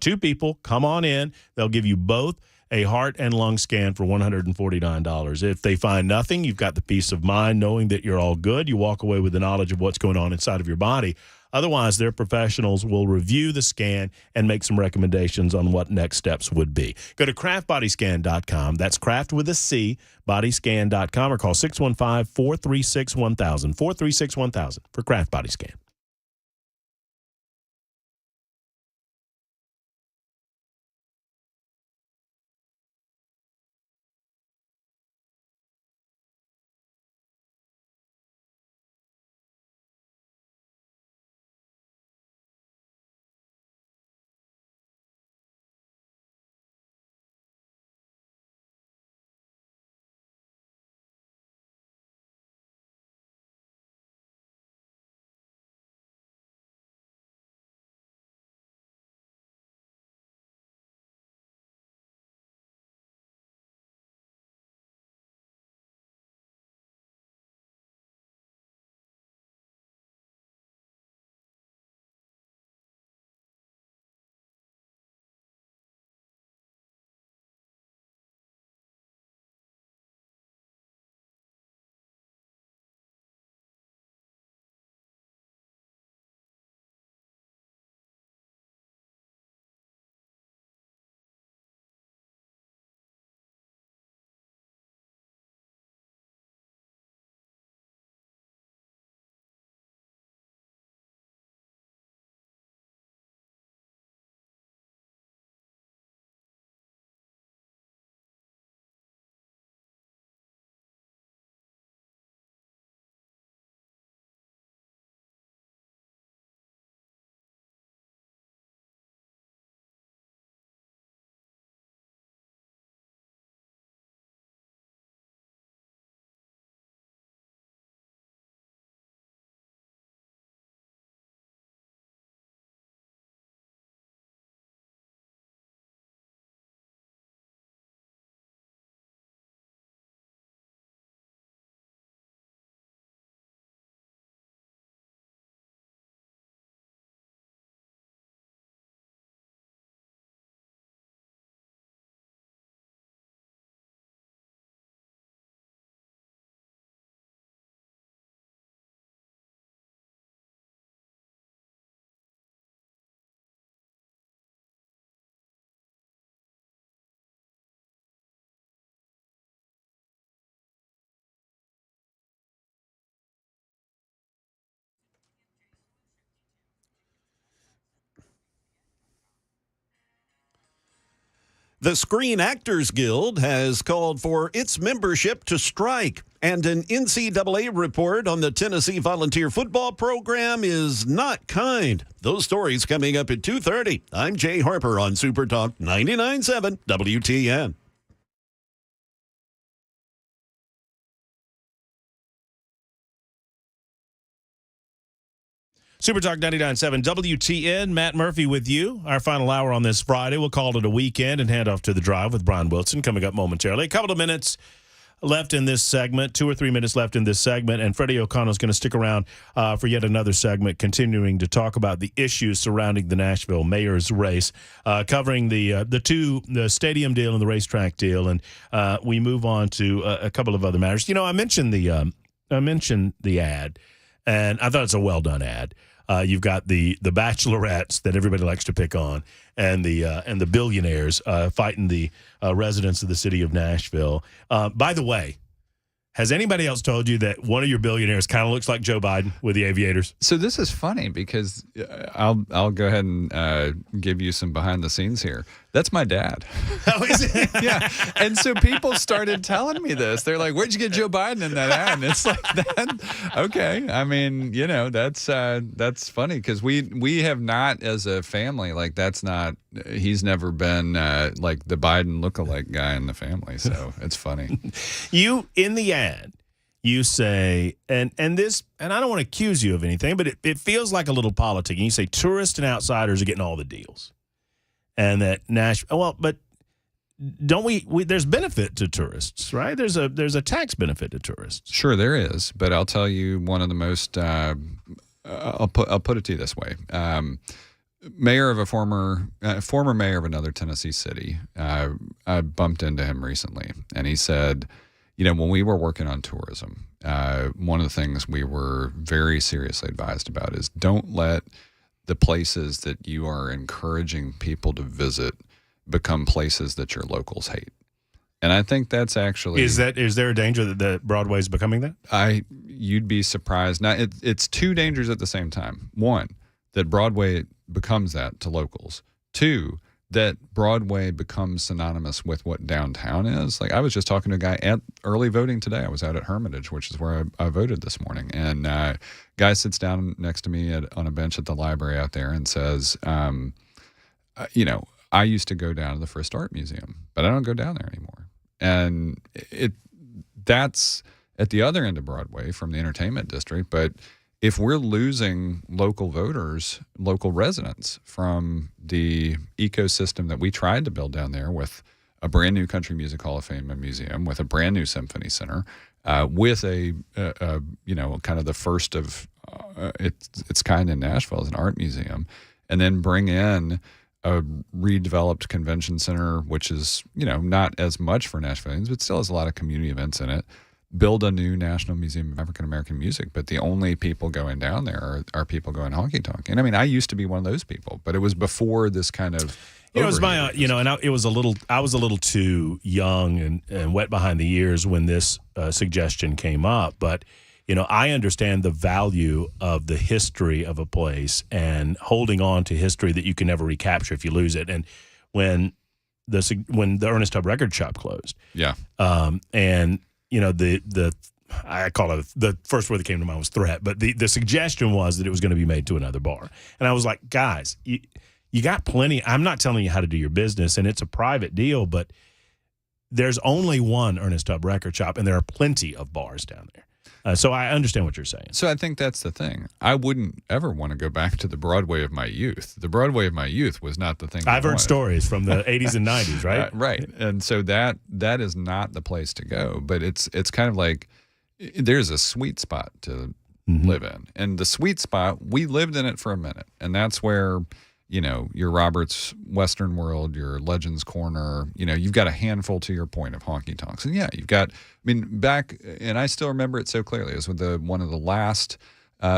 2 people, come on in. They'll give you both a heart and lung scan for $149. If they find nothing, you've got the peace of mind knowing that you're all good. You walk away with the knowledge of what's going on inside of your body. Otherwise, their professionals will review the scan and make some recommendations on what next steps would be. Go to craftbodyscan.com. That's craft with a C, bodyscan.com, or call 615-436-1000, 436-1000 for Craft Body Scan. The Screen Actors Guild has called for its membership to strike, and an NCAA report on the Tennessee volunteer football program is not kind. Those stories coming up at 2:30. I'm Jay Harper on Super Talk 99.7 WTN. Super Talk 99.7 WTN. Matt Murphy with you. Our final hour on this Friday. We'll call it a weekend and hand off to the drive with Brian Wilson coming up momentarily. A couple of minutes left in this segment, 2 or 3 minutes left in this segment, and Freddie O'Connell is going to stick around for yet another segment, continuing to talk about the issues surrounding the Nashville mayor's race, covering the stadium deal and the racetrack deal, and we move on to a couple of other matters. You know, I mentioned the ad, and I thought it's a well done ad. You've got the bachelorettes that everybody likes to pick on, and the billionaires fighting the residents of the city of Nashville. By the way, has anybody else told you that one of your billionaires kind of looks like Joe Biden with the aviators? So this is funny because I'll go ahead and give you some behind the scenes here. That's my dad. Oh, is it? Yeah. And so people started telling me this. They're like, "Where'd you get Joe Biden in that ad?" And it's like that. Okay. I mean, you know, that's funny because we have not, as a family, like that's not. He's never been like the Biden lookalike guy in the family. So it's funny. You in the ad, you say, and I don't want to accuse you of anything, but it feels like a little politic. And you say tourists and outsiders are getting all the deals. And that Nashville, well, but don't we there's benefit to tourists, right? There's a tax benefit to tourists. Sure, there is, but I'll tell you one of the most. I'll put it to you this way: mayor of a former mayor of another Tennessee city. I bumped into him recently, and he said, you know, when we were working on tourism, one of the things we were very seriously advised about is don't let the places that you are encouraging people to visit become places that your locals hate. And I think that's actually... Is there a danger that Broadway is becoming that? You'd be surprised. Now, it's two dangers at the same time. One, that Broadway becomes that to locals. Two, that Broadway becomes synonymous with what downtown is. Like I was just talking to a guy at early voting today. I was out at Hermitage, which is where I voted this morning. And guy sits down next to me on a bench at the library out there and says, you know, I used to go down to the First Art Museum, but I don't go down there anymore. And that's at the other end of Broadway from the entertainment district. But if we're losing local voters, local residents from the ecosystem that we tried to build down there with a brand new Country Music Hall of Fame and museum, with a brand new symphony center, with a you know, kind of the first of its kind in Nashville as an art museum, and then bring in a redeveloped convention center, which is, you know, not as much for Nashvilleians, but still has a lot of community events in it. Build a new National Museum of African American Music, but the only people going down there are people going honky tonk. And I mean, I used to be one of those people, but it was before this kind of. You know, it was my, you know, and I was a little too young and wet behind the ears when this suggestion came up. But, you know, I understand the value of the history of a place and holding on to history that you can never recapture if you lose it. And when the Ernest Tubb Record Shop closed, yeah, and you know, I call it, the first word that came to mind was threat, but the suggestion was that it was going to be made to another bar. And I was like, guys, you got plenty. I'm not telling you how to do your business, and it's a private deal, but there's only one Ernest Tubb Record Shop, and there are plenty of bars down there. So I understand what you're saying. So I think that's the thing. I wouldn't ever want to go back to the Broadway of my youth. The Broadway of my youth was not the thing. I've heard stories from the 80s and 90s, right? Right. And so that is not the place to go. But it's kind of like there's a sweet spot to live in. And the sweet spot, we lived in it for a minute. And that's where, you know, your Robert's Western World, your Legends Corner, you know, you've got a handful, to your point, of honky tonks. And yeah, you've got, I mean, back, and I still remember it so clearly, it was with one of the last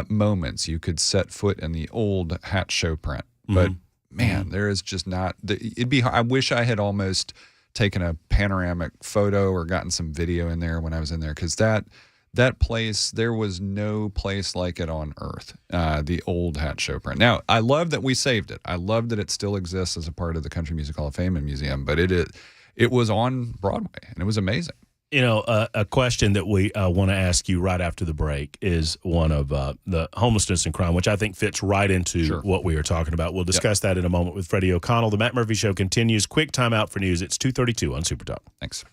moments you could set foot in the old Hat Show print. But man, there is just not, I wish I had almost taken a panoramic photo or gotten some video in there when I was in there, because That place, there was no place like it on earth, the old Hat Showprint. Now, I love that we saved it. I love that it still exists as a part of the Country Music Hall of Fame and Museum, but it was on Broadway, and it was amazing. You know, a question that we want to ask you right after the break is one of the homelessness and crime, which I think fits right into what we are talking about. We'll discuss that in a moment with Freddie O'Connell. The Matt Murphy Show continues. Quick timeout for news. It's 2:32 on Super Talk. Thanks.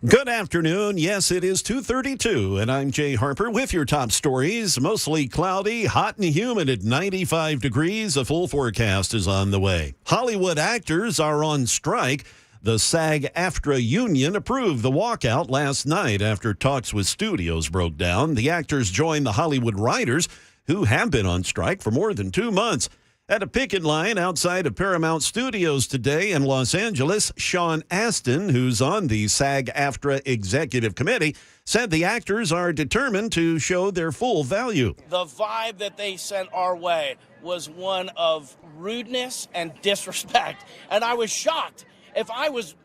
Good afternoon. Yes, it is 2:32, and I'm Jay Harper with your top stories. Mostly cloudy, hot and humid at 95 degrees. A full forecast is on the way. Hollywood actors are on strike. The SAG-AFTRA union approved the walkout last night after talks with studios broke down. The actors joined the Hollywood writers, who have been on strike for more than 2 months. At a picket line outside of Paramount Studios today in Los Angeles, Sean Astin, who's on the SAG-AFTRA Executive Committee, said the actors are determined to show their full value. The vibe that they sent our way was one of rudeness and disrespect, and I was shocked. If I was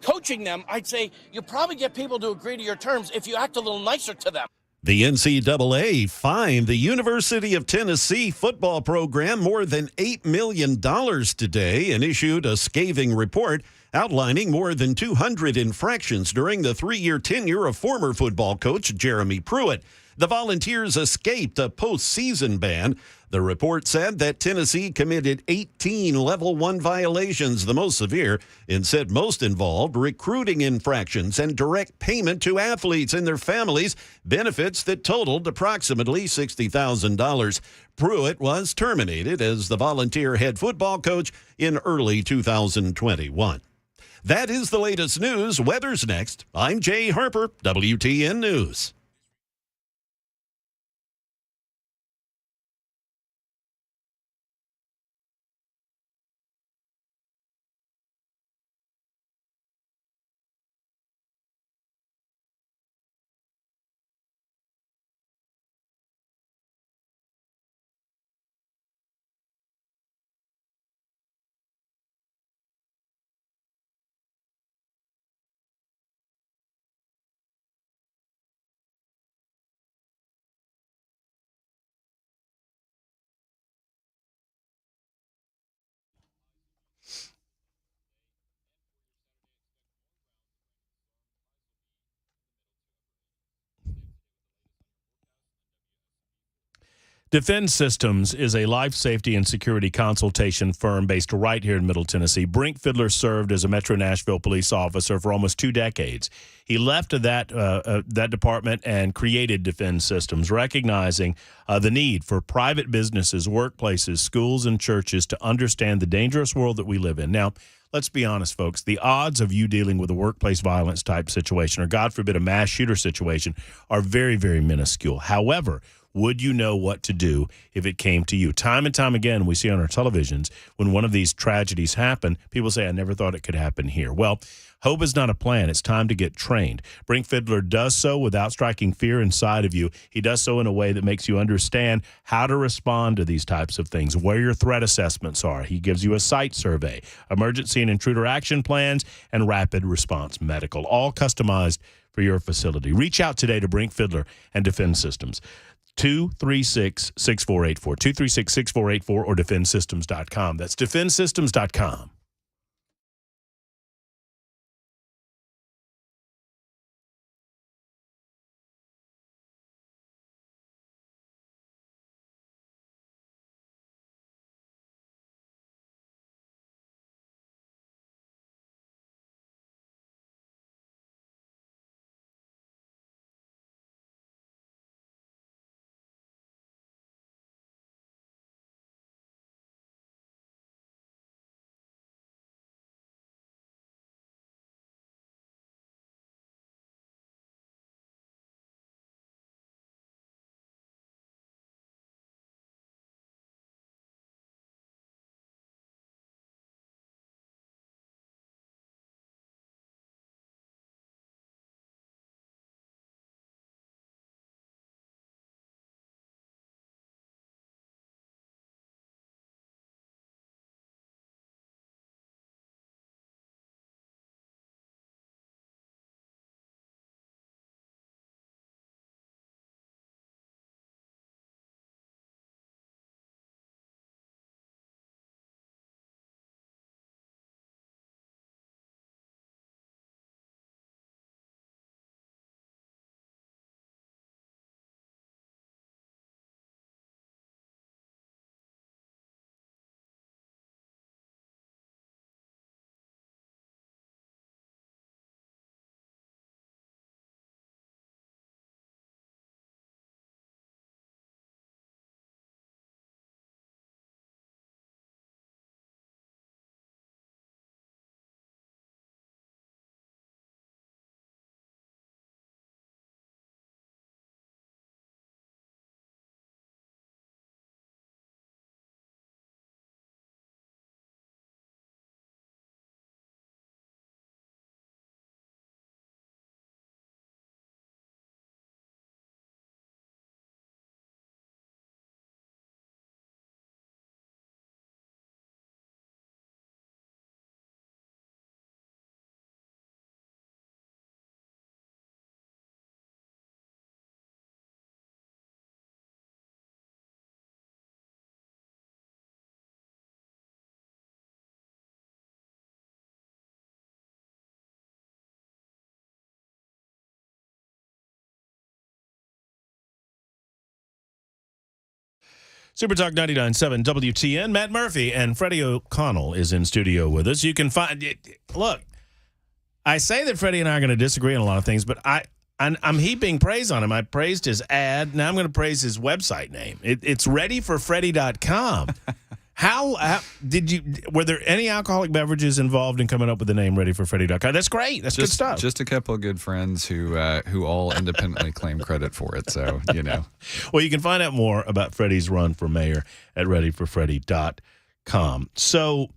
coaching them, I'd say, you probably get people to agree to your terms if you act a little nicer to them. The NCAA fined the University of Tennessee football program more than $8 million today and issued a scathing report outlining more than 200 infractions during the 3-year tenure of former football coach Jeremy Pruitt. The Volunteers escaped a postseason ban. The report said that Tennessee committed 18 Level 1 violations, the most severe, and said most involved recruiting infractions and direct payment to athletes and their families, benefits that totaled approximately $60,000. Pruitt was terminated as the Volunteer head football coach in early 2021. That is the latest news. Weather's next. I'm Jay Harper, WTN News. Defense Systems is a life safety and security consultation firm based right here in Middle Tennessee. Brink Fiddler served as a Metro Nashville police officer for almost 2 decades. He left that department and created Defense Systems, recognizing the need for private businesses, workplaces, schools, and churches to understand the dangerous world that we live in. Now, let's be honest, folks. The odds of you dealing with a workplace violence type situation, or God forbid, a mass shooter situation, are very, very minuscule. However, would you know what to do if it came to you? Time and time again, we see on our televisions when one of these tragedies happen, people say, I never thought it could happen here. Well, hope is not a plan. It's time to get trained. Brink Fiddler does so without striking fear inside of you. He does so in a way that makes you understand how to respond to these types of things, where your threat assessments are. He gives you a site survey, emergency and intruder action plans, and rapid response medical, all customized for your facility. Reach out today to Brink Fiddler and Defense Systems. 236-6484, 236-6484, or defensesystems.com. That's defensesystems.com. Super Talk 99.7 WTN. Matt Murphy and Freddie O'Connell is in studio with us. You can find look, I say that Freddie and I are going to disagree on a lot of things, but I'm heaping praise on him. I praised his ad. Now I'm going to praise his website name. It's readyforfreddie.com. Were there any alcoholic beverages involved in coming up with the name readyforfreddie.com? That's great. That's good stuff. Just a couple of good friends who all independently claim credit for it. So, Well, you can find out more about Freddie's run for mayor at readyforfreddie.com. So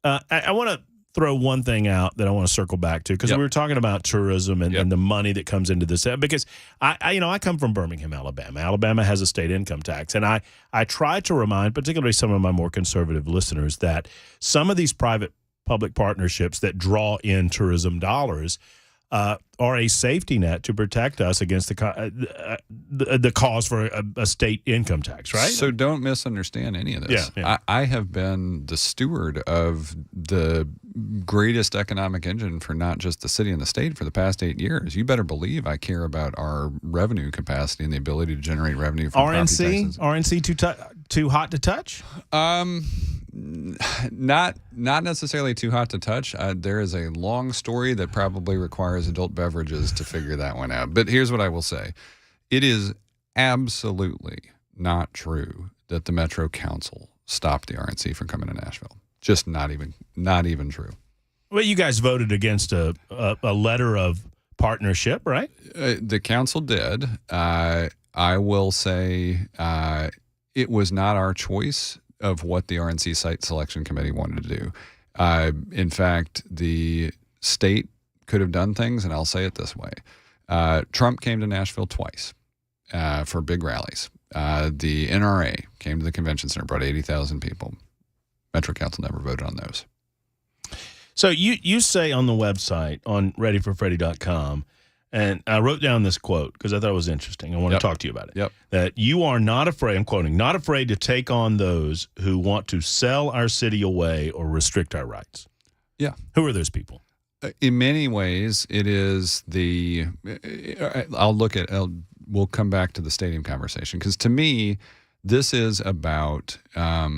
I want to throw one thing out that I want to circle back to, because we were talking about tourism and the money that comes into this. Because I come from Birmingham, Alabama. Alabama has a state income tax, and I try to remind, particularly some of my more conservative listeners, that some of these private-public partnerships that draw in tourism dollars are a safety net to protect us against the cause for a state income tax, right? So don't misunderstand any of this. Yeah. I have been the steward of the greatest economic engine for not just the city and the state for the past 8 years. You better believe I care about our revenue capacity and the ability to generate revenue from property taxes. RNC too hot to touch? Not necessarily too hot to touch. There is a long story that probably requires adult beverages to figure that one out. But here's what I will say. It is absolutely not true that the Metro Council stopped the RNC from coming to Nashville. Just not even true. Well, you guys voted against a letter of partnership, right? The council did. I will say it was not our choice of what the RNC site selection committee wanted to do. In fact, the state could have done things, and I'll say it this way. Trump came to Nashville twice for big rallies. The NRA came to the convention center, brought 80,000 people. Metro Council never voted on those. So you say on the website, on readyforfreddie.com, and I wrote down this quote because I thought it was interesting. I want to talk to you about it. That you are not afraid, I'm quoting, not afraid to take on those who want to sell our city away or restrict our rights. Yeah. Who are those people? In many ways, it is we'll come back to the stadium conversation, because to me, this is about, off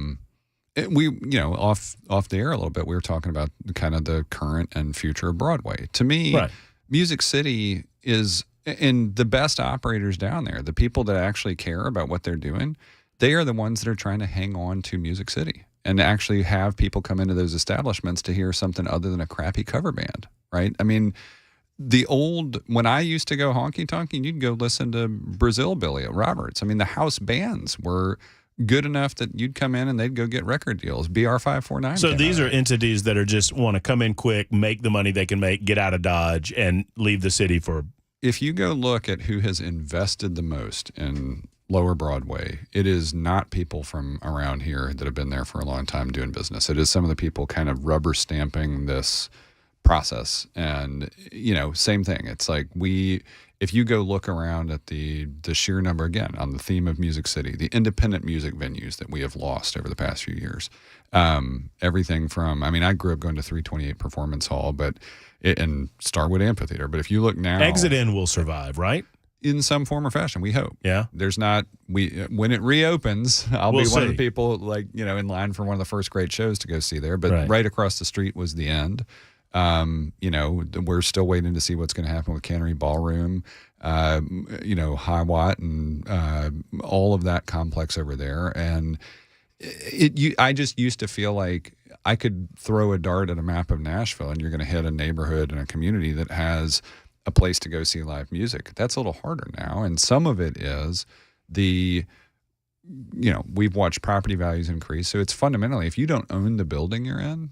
the air a little bit, we were talking about kind of the current and future of Broadway. To me, Music City is, and the best operators down there, the people that actually care about what they're doing, they are the ones that are trying to hang on to Music City and actually have people come into those establishments to hear something other than a crappy cover band, right? I mean, when I used to go honky-tonky, you'd go listen to Brazil Billy at Roberts. I mean, the house bands were good enough that you'd come in and they'd go get record deals. BR549. So these are entities that are just want to come in quick, make the money they can make, get out of Dodge, and leave the city for. If you go look at who has invested the most in Lower Broadway, it is not people from around here that have been there for a long time doing business. It is some of the people kind of rubber stamping this process. And, same thing. It's like if you go look around at the sheer number, again, on the theme of Music City, the independent music venues that we have lost over the past few years, everything from, I grew up going to 328 Performance Hall, and Starwood Amphitheater. But if you look now, Exit In will survive, right? In some form or fashion, we hope. Yeah. When it reopens, I'll be one of the people in line for one of the first great shows to go see there. But right across the street was the End. We're still waiting to see what's going to happen with Cannery Ballroom, High Watt, and all of that complex over there. And I just used to feel like I could throw a dart at a map of Nashville and you're going to hit a neighborhood and a community that has a place to go see live music. That's a little harder now. And some of it is we've watched property values increase. So it's fundamentally, if you don't own the building you're in,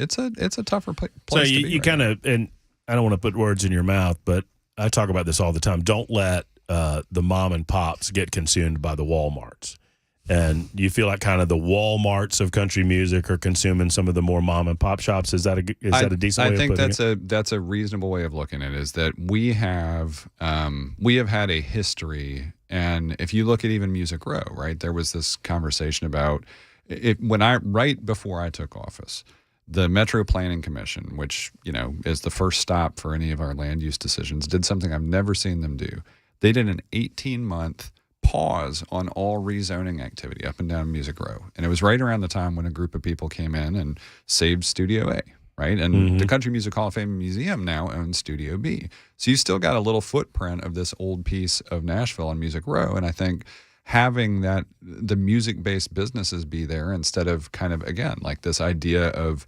it's a tougher place to be. So you kind of, and I don't want to put words in your mouth, but I talk about this all the time. Don't let the mom and pops get consumed by the Walmarts. And you feel like kind of the Walmarts of country music are consuming some of the more mom and pop shops. Is that a decent way of putting it? I think that's a reasonable way of looking at it, is that we have had a history. And if you look at even Music Row, right, there was this conversation about right before I took office, the Metro Planning Commission, which, is the first stop for any of our land use decisions, did something I've never seen them do. They did an 18-month pause on all rezoning activity up and down Music Row. And it was right around the time when a group of people came in and saved Studio A, right? And the Country Music Hall of Fame Museum now owns Studio B. So you still got a little footprint of this old piece of Nashville on Music Row. And I think having that, the music-based businesses be there instead of kind of, again, like this idea of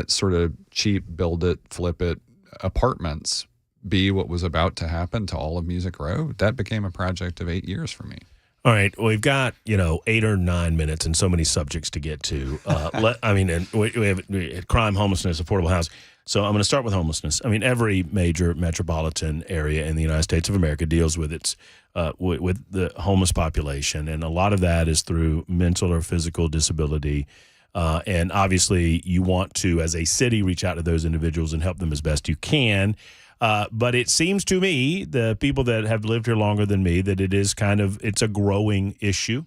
sort of cheap, build it, flip it apartments be what was about to happen to all of Music Row, that became a project of 8 years for me. All right, we've got 8 or 9 minutes and so many subjects to get to. And we have crime, homelessness, affordable housing. So I'm going to start with homelessness. I mean, every major metropolitan area in the United States of America deals with its with the homeless population, and a lot of that is through mental or physical disability. And obviously, you want to, as a city, reach out to those individuals and help them as best you can. But it seems to me, the people that have lived here longer than me, that it's a growing issue.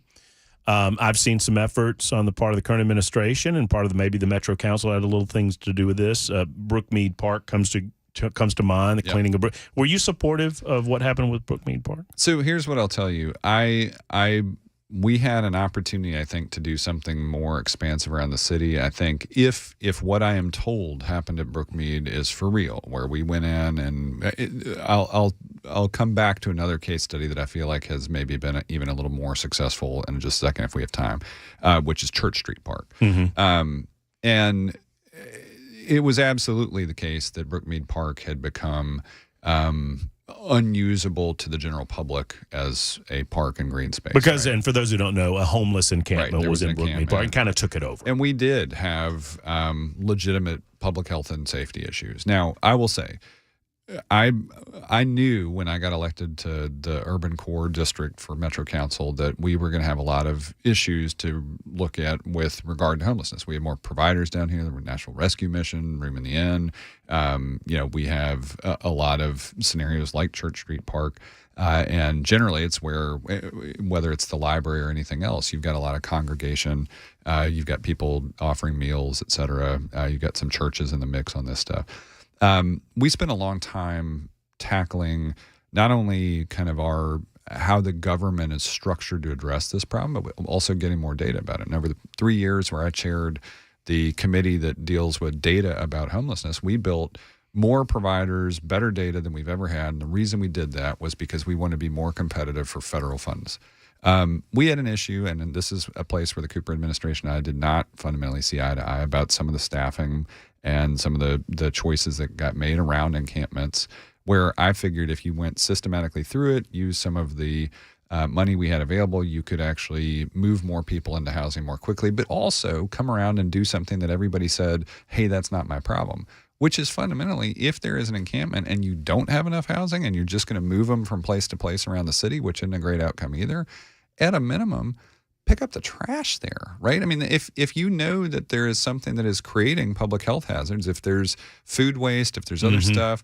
I've seen some efforts on the part of the current administration and part of maybe the Metro Council had a little things to do with this. Brookmead Park comes to mind, the cleaning of Brook. Were you supportive of what happened with Brookmead Park? So here's what I'll tell you. We had an opportunity, I think, to do something more expansive around the city. I think if what I am told happened at Brookmead is for real, where we went in and I'll come back to another case study that I feel like has maybe been even a little more successful in just a second if we have time, which is Church Street Park. And it was absolutely the case that Brookmead Park had become unusable to the general public as a park and green space. Because, and for those who don't know, a homeless encampment was in Brookmead Park and kind of took it over. And we did have legitimate public health and safety issues. Now, I will say, I knew when I got elected to the urban core district for Metro Council that we were going to have a lot of issues to look at with regard to homelessness. We have more providers down here. There were National Rescue Mission, Room in the Inn. We have a lot of scenarios like Church Street Park. And generally it's whether it's the library or anything else, you've got a lot of congregation. You've got people offering meals, et cetera. You've got some churches in the mix on this stuff. We spent a long time tackling not only kind of how the government is structured to address this problem, but also getting more data about it. And over the 3 years where I chaired the committee that deals with data about homelessness, we built more providers, better data than we've ever had. And the reason we did that was because we want to be more competitive for federal funds. We had an issue, and this is a place where the Cooper administration and I did not fundamentally see eye to eye about some of the staffing and some of the choices that got made around encampments, where I figured if you went systematically through it, use some of the money we had available, you could actually move more people into housing more quickly, but also come around and do something that everybody said, hey, that's not my problem, which is fundamentally if there is an encampment and you don't have enough housing and you're just going to move them from place to place around the city, which isn't a great outcome either, at a minimum, pick up the trash there, right? I mean, if you know that there is something that is creating public health hazards, if there's food waste, if there's other stuff,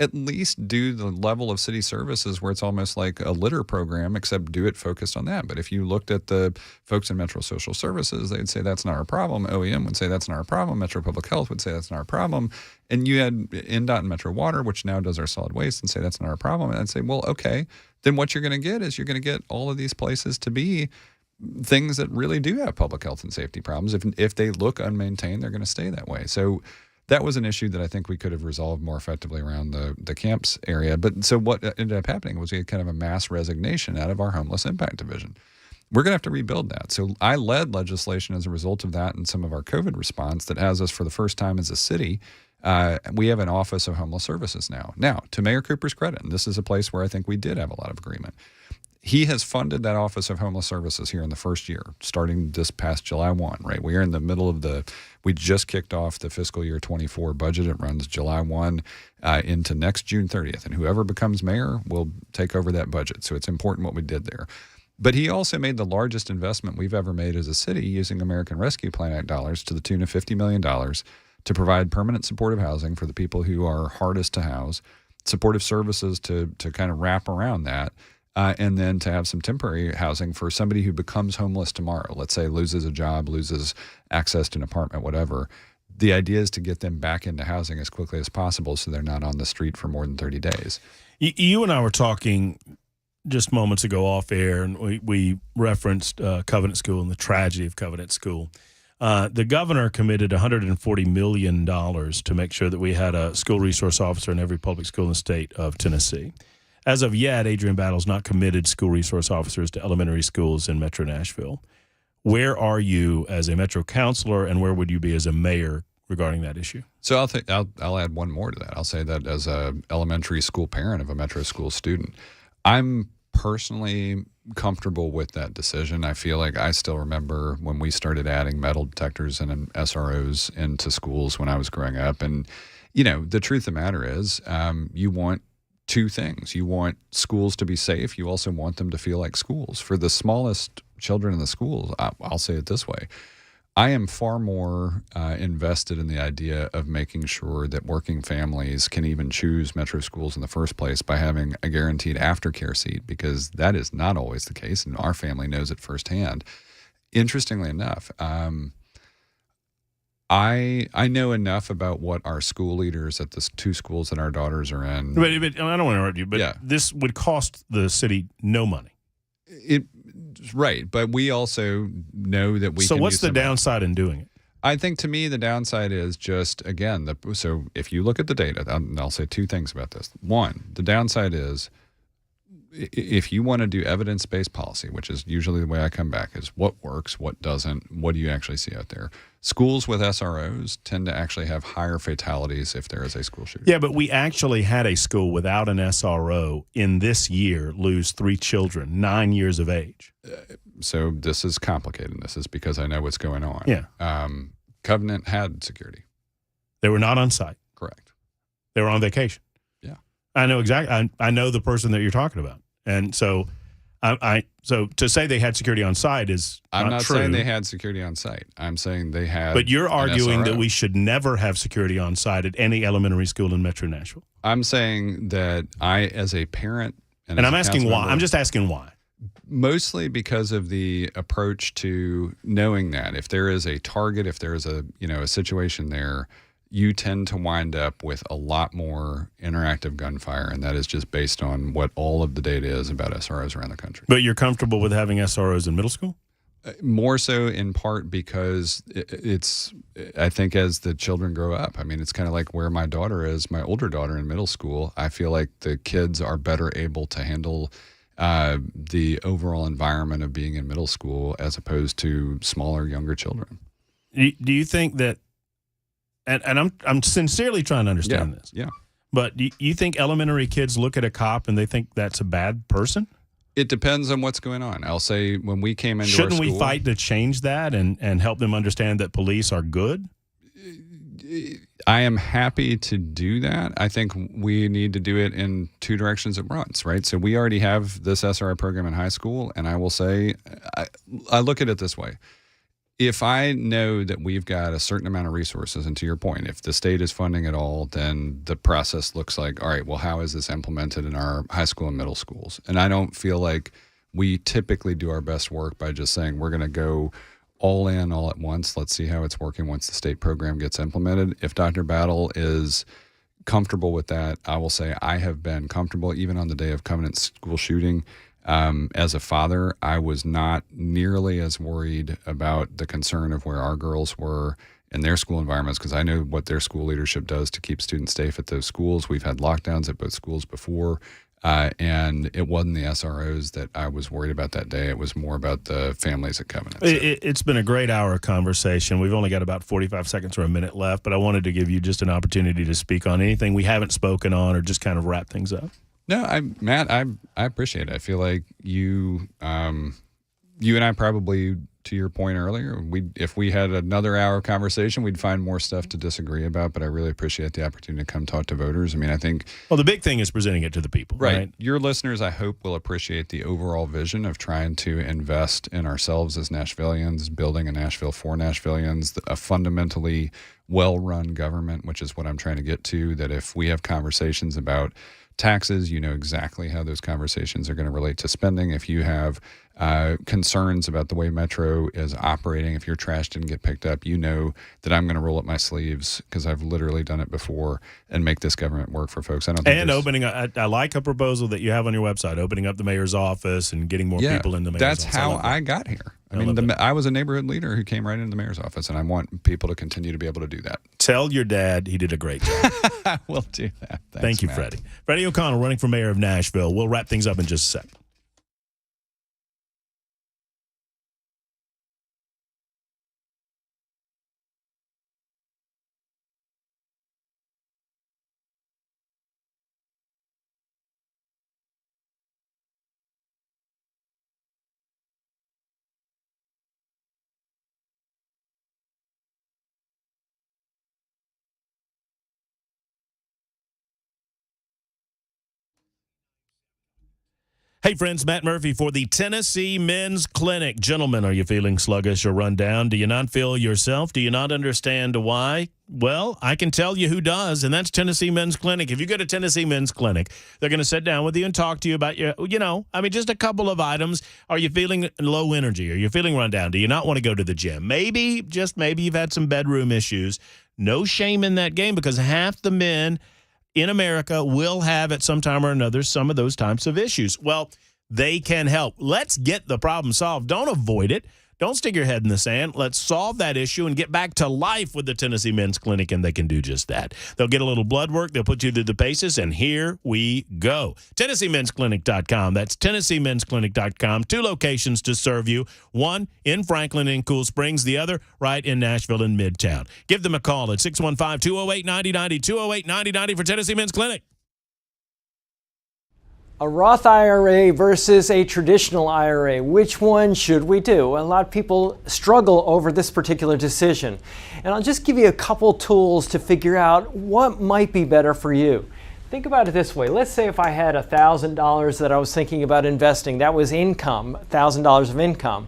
at least do the level of city services where it's almost like a litter program, except do it focused on that. But if you looked at the folks in Metro Social Services, they'd say that's not our problem. OEM would say that's not our problem. Metro Public Health would say that's not our problem. And you had NDOT and Metro Water, which now does our solid waste, and say that's not our problem. And I'd say, well, okay, then what you're going to get is you're going to get all of these places to be things that really do have public health and safety problems. If they look unmaintained, they're going to stay that way. So that was an issue that I think we could have resolved more effectively around the camps area. But so what ended up happening was we had kind of a mass resignation out of our homeless impact division. We're going to have to rebuild that. So I led legislation as a result of that and some of our COVID response that has us for the first time as a city. We have an Office of Homeless Services now. Now, to Mayor Cooper's credit, and this is a place where I think we did have a lot of agreement, he has funded that Office of Homeless Services here in the first year, starting this past July 1, right? We are in the middle of we just kicked off the fiscal year 24 budget. It runs July 1 into next June 30th. And whoever becomes mayor will take over that budget. So it's important what we did there. But he also made the largest investment we've ever made as a city using American Rescue Plan Act dollars to the tune of $50 million to provide permanent supportive housing for the people who are hardest to house, supportive services to kind of wrap around that. And then to have some temporary housing for somebody who becomes homeless tomorrow, let's say loses a job, loses access to an apartment, whatever. The idea is to get them back into housing as quickly as possible so they're not on the street for more than 30 days. You and I were talking just moments ago off air, and we referenced Covenant School and the tragedy of Covenant School. The governor committed $140 million to make sure that we had a school resource officer in every public school in the state of Tennessee. As of yet, Adrian Battle's not committed school resource officers to elementary schools in Metro Nashville. Where are you as a Metro counselor, and where would you be as a mayor regarding that issue? So I'll add one more to that. I'll say that as a elementary school parent of a Metro school student, I'm personally comfortable with that decision. I feel like I still remember when we started adding metal detectors and SROs into schools when I was growing up. And, the truth of the matter is you want two things. You want schools to be safe. You also want them to feel like schools. For the smallest children in the schools, I'll say it this way. I am far more invested in the idea of making sure that working families can even choose Metro schools in the first place by having a guaranteed aftercare seat, because that is not always the case, and our family knows it firsthand. Interestingly enough, I know enough about what our school leaders at the two schools that our daughters are in. But I don't want to interrupt you, but this would cost the city no money. Right, but we also know that we. So can what's the use downside in doing it? I think to me the downside is just, again, so if you look at the data, I'll say two things about this. One, the downside is if you want to do evidence-based policy, which is usually the way I come back, is what works, what doesn't, what do you actually see out there. Schools with SROs tend to actually have higher fatalities if there is a school shooting. Yeah, but we actually had a school without an SRO in this year lose 3 children, 9 years of age. So this is complicated. This is because I know what's going on. Yeah. Covenant had security. They were not on site. Correct. They were on vacation. Yeah. I know exactly. I know the person that you're talking about. And so so to say they had security on site is I'm not true. saying they had security on site. I'm saying they had. But you're arguing SRO. that we should never have security on site at any elementary school in Metro Nashville. I'm saying that I, as a parent, and I'm asking why. I'm just asking why. Mostly because of the approach to knowing that if there is a target, if there is a situation there, you tend to wind up with a lot more interactive gunfire, and that is just based on what all of the data is about SROs around the country. But you're comfortable with having SROs in middle school? More so in part because it's, I think as the children grow up, I mean, it's kind of like where my daughter is, my older daughter in middle school, I feel like the kids are better able to handle the overall environment of being in middle school as opposed to smaller, younger children. Do you think that, and I'm sincerely trying to understand this. Yeah. But do you think elementary kids look at a cop and they think that's a bad person? It depends on what's going on. I'll say when we came into Shouldn't our school, we fight to change that and help them understand that police are good? I am happy to do that. I think we need to do it in two directions at once, right? So we already have this SRI program in high school, and I will say, I look at it this way. If I know that we've got a certain amount of resources, and to your point, if the state is funding it all, then the process looks like, all right, well, how is this implemented in our high school and middle schools? And I don't feel like we typically do our best work by just saying we're going to go all in all at once. Let's see how it's working once the state program gets implemented. If Dr. Battle is comfortable with that, I will say I have been comfortable even on the day of Covenant school shooting. As a father, I was not nearly as worried about the concern of where our girls were in their school environments because I know what their school leadership does to keep students safe at those schools. We've had lockdowns at both schools before, and it wasn't the SROs that I was worried about that day. It was more about the families at Covenant. So. It's been a great hour of conversation. We've only got about 45 seconds or a minute left, but I wanted to give you just an opportunity to speak on anything we haven't spoken on or just kind of wrap things up. No, Matt, I appreciate it. I feel like you and I probably, to your point earlier, if we had another hour of conversation, we'd find more stuff to disagree about. But I really appreciate the opportunity to come talk to voters. I mean, I think the big thing is presenting it to the people, right? Your listeners, I hope, will appreciate the overall vision of trying to invest in ourselves as Nashvillians, building a Nashville for Nashvillians, a fundamentally well-run government, which is what I'm trying to get to. That if we have conversations about taxes, you know exactly how those conversations are going to relate to spending. If you have concerns about the way Metro is operating. If your trash didn't get picked up, you know that I'm going to roll up my sleeves because I've literally done it before and make this government work for folks. I don't think and opening, I like a proposal that you have on your website, opening up the mayor's office and getting more people in the mayor's that's office. That's how I got here. I mean, I was a neighborhood leader who came right into the mayor's office, and I want people to continue to be able to do that. Tell your dad he did a great job. I will do that. Thanks, Thank you, Matt. Freddie. Freddie O'Connell running for mayor of Nashville. We'll wrap things up in just a sec. Hey, friends, Matt Murphy for the Tennessee Men's Clinic. Gentlemen, are you feeling sluggish or run down? Do you not feel yourself? Do you not understand why? Well, I can tell you who does, and that's Tennessee Men's Clinic. If you go to Tennessee Men's Clinic, they're going to sit down with you and talk to you about just a couple of items. Are you feeling low energy? Are you feeling run down? Do you not want to go to the gym? Maybe, just maybe, you've had some bedroom issues. No shame in that game because half the men in America will have at some time or another some of those types of issues. Well, they can help. Let's get the problem solved. Don't avoid it. Don't stick your head in the sand. Let's solve that issue and get back to life with the Tennessee Men's Clinic, and they can do just that. They'll get a little blood work. They'll put you through the paces, and here we go. TennesseeMen'sClinic.com. That's TennesseeMen'sClinic.com. 2 locations to serve you. One in Franklin in Cool Springs. The other right in Nashville in Midtown. Give them a call at 615-208-9090, 208-9090 for Tennessee Men's Clinic. A Roth IRA versus a traditional IRA. Which one should we do? A lot of people struggle over this particular decision. And I'll just give you a couple tools to figure out what might be better for you. Think about it this way. Let's say if I had $1,000 that I was thinking about investing, that was income, $1,000 of income.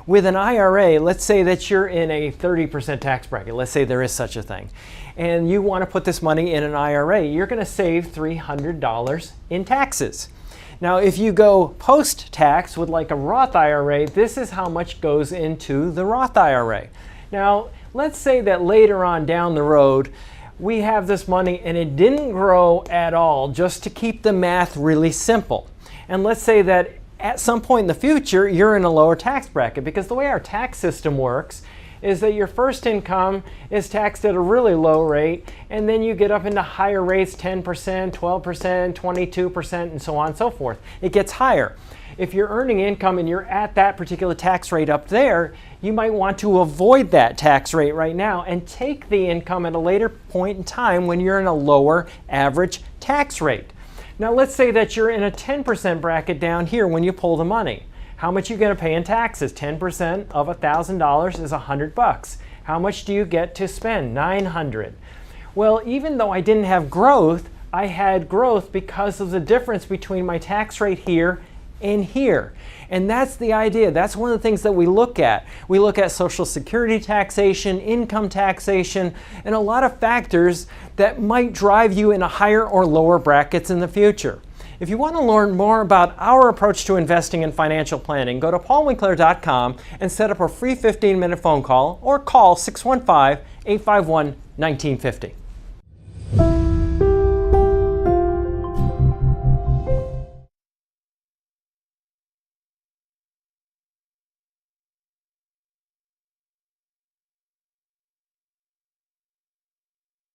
With an IRA, let's say that you're in a 30% tax bracket. Let's say there is such a thing. And you want to put this money in an IRA. You're going to save $300 in taxes. Now, if you go post-tax with like a Roth IRA, this is how much goes into the Roth IRA. Now, let's say that later on down the road, we have this money and it didn't grow at all, just to keep the math really simple. And let's say that at some point in the future, you're in a lower tax bracket, because the way our tax system works is that your first income is taxed at a really low rate, and then you get up into higher rates, 10%, 12%, 22%, and so on and so forth. It gets higher. If you're earning income and you're at that particular tax rate up there, you might want to avoid that tax rate right now and take the income at a later point in time when you're in a lower average tax rate. Now let's say that you're in a 10% bracket down here when you pull the money. How much are you going to pay in taxes? 10% of $1,000 is $100. How much do you get to spend? $900. Well, even though I didn't have growth, I had growth because of the difference between my tax rate here and here. And that's the idea. That's one of the things that we look at. We look at Social Security taxation, income taxation, and a lot of factors that might drive you into higher or lower brackets in the future. If you want to learn more about our approach to investing and financial planning, go to paulwinkler.com and set up a free 15-minute phone call or call 615-851-1950.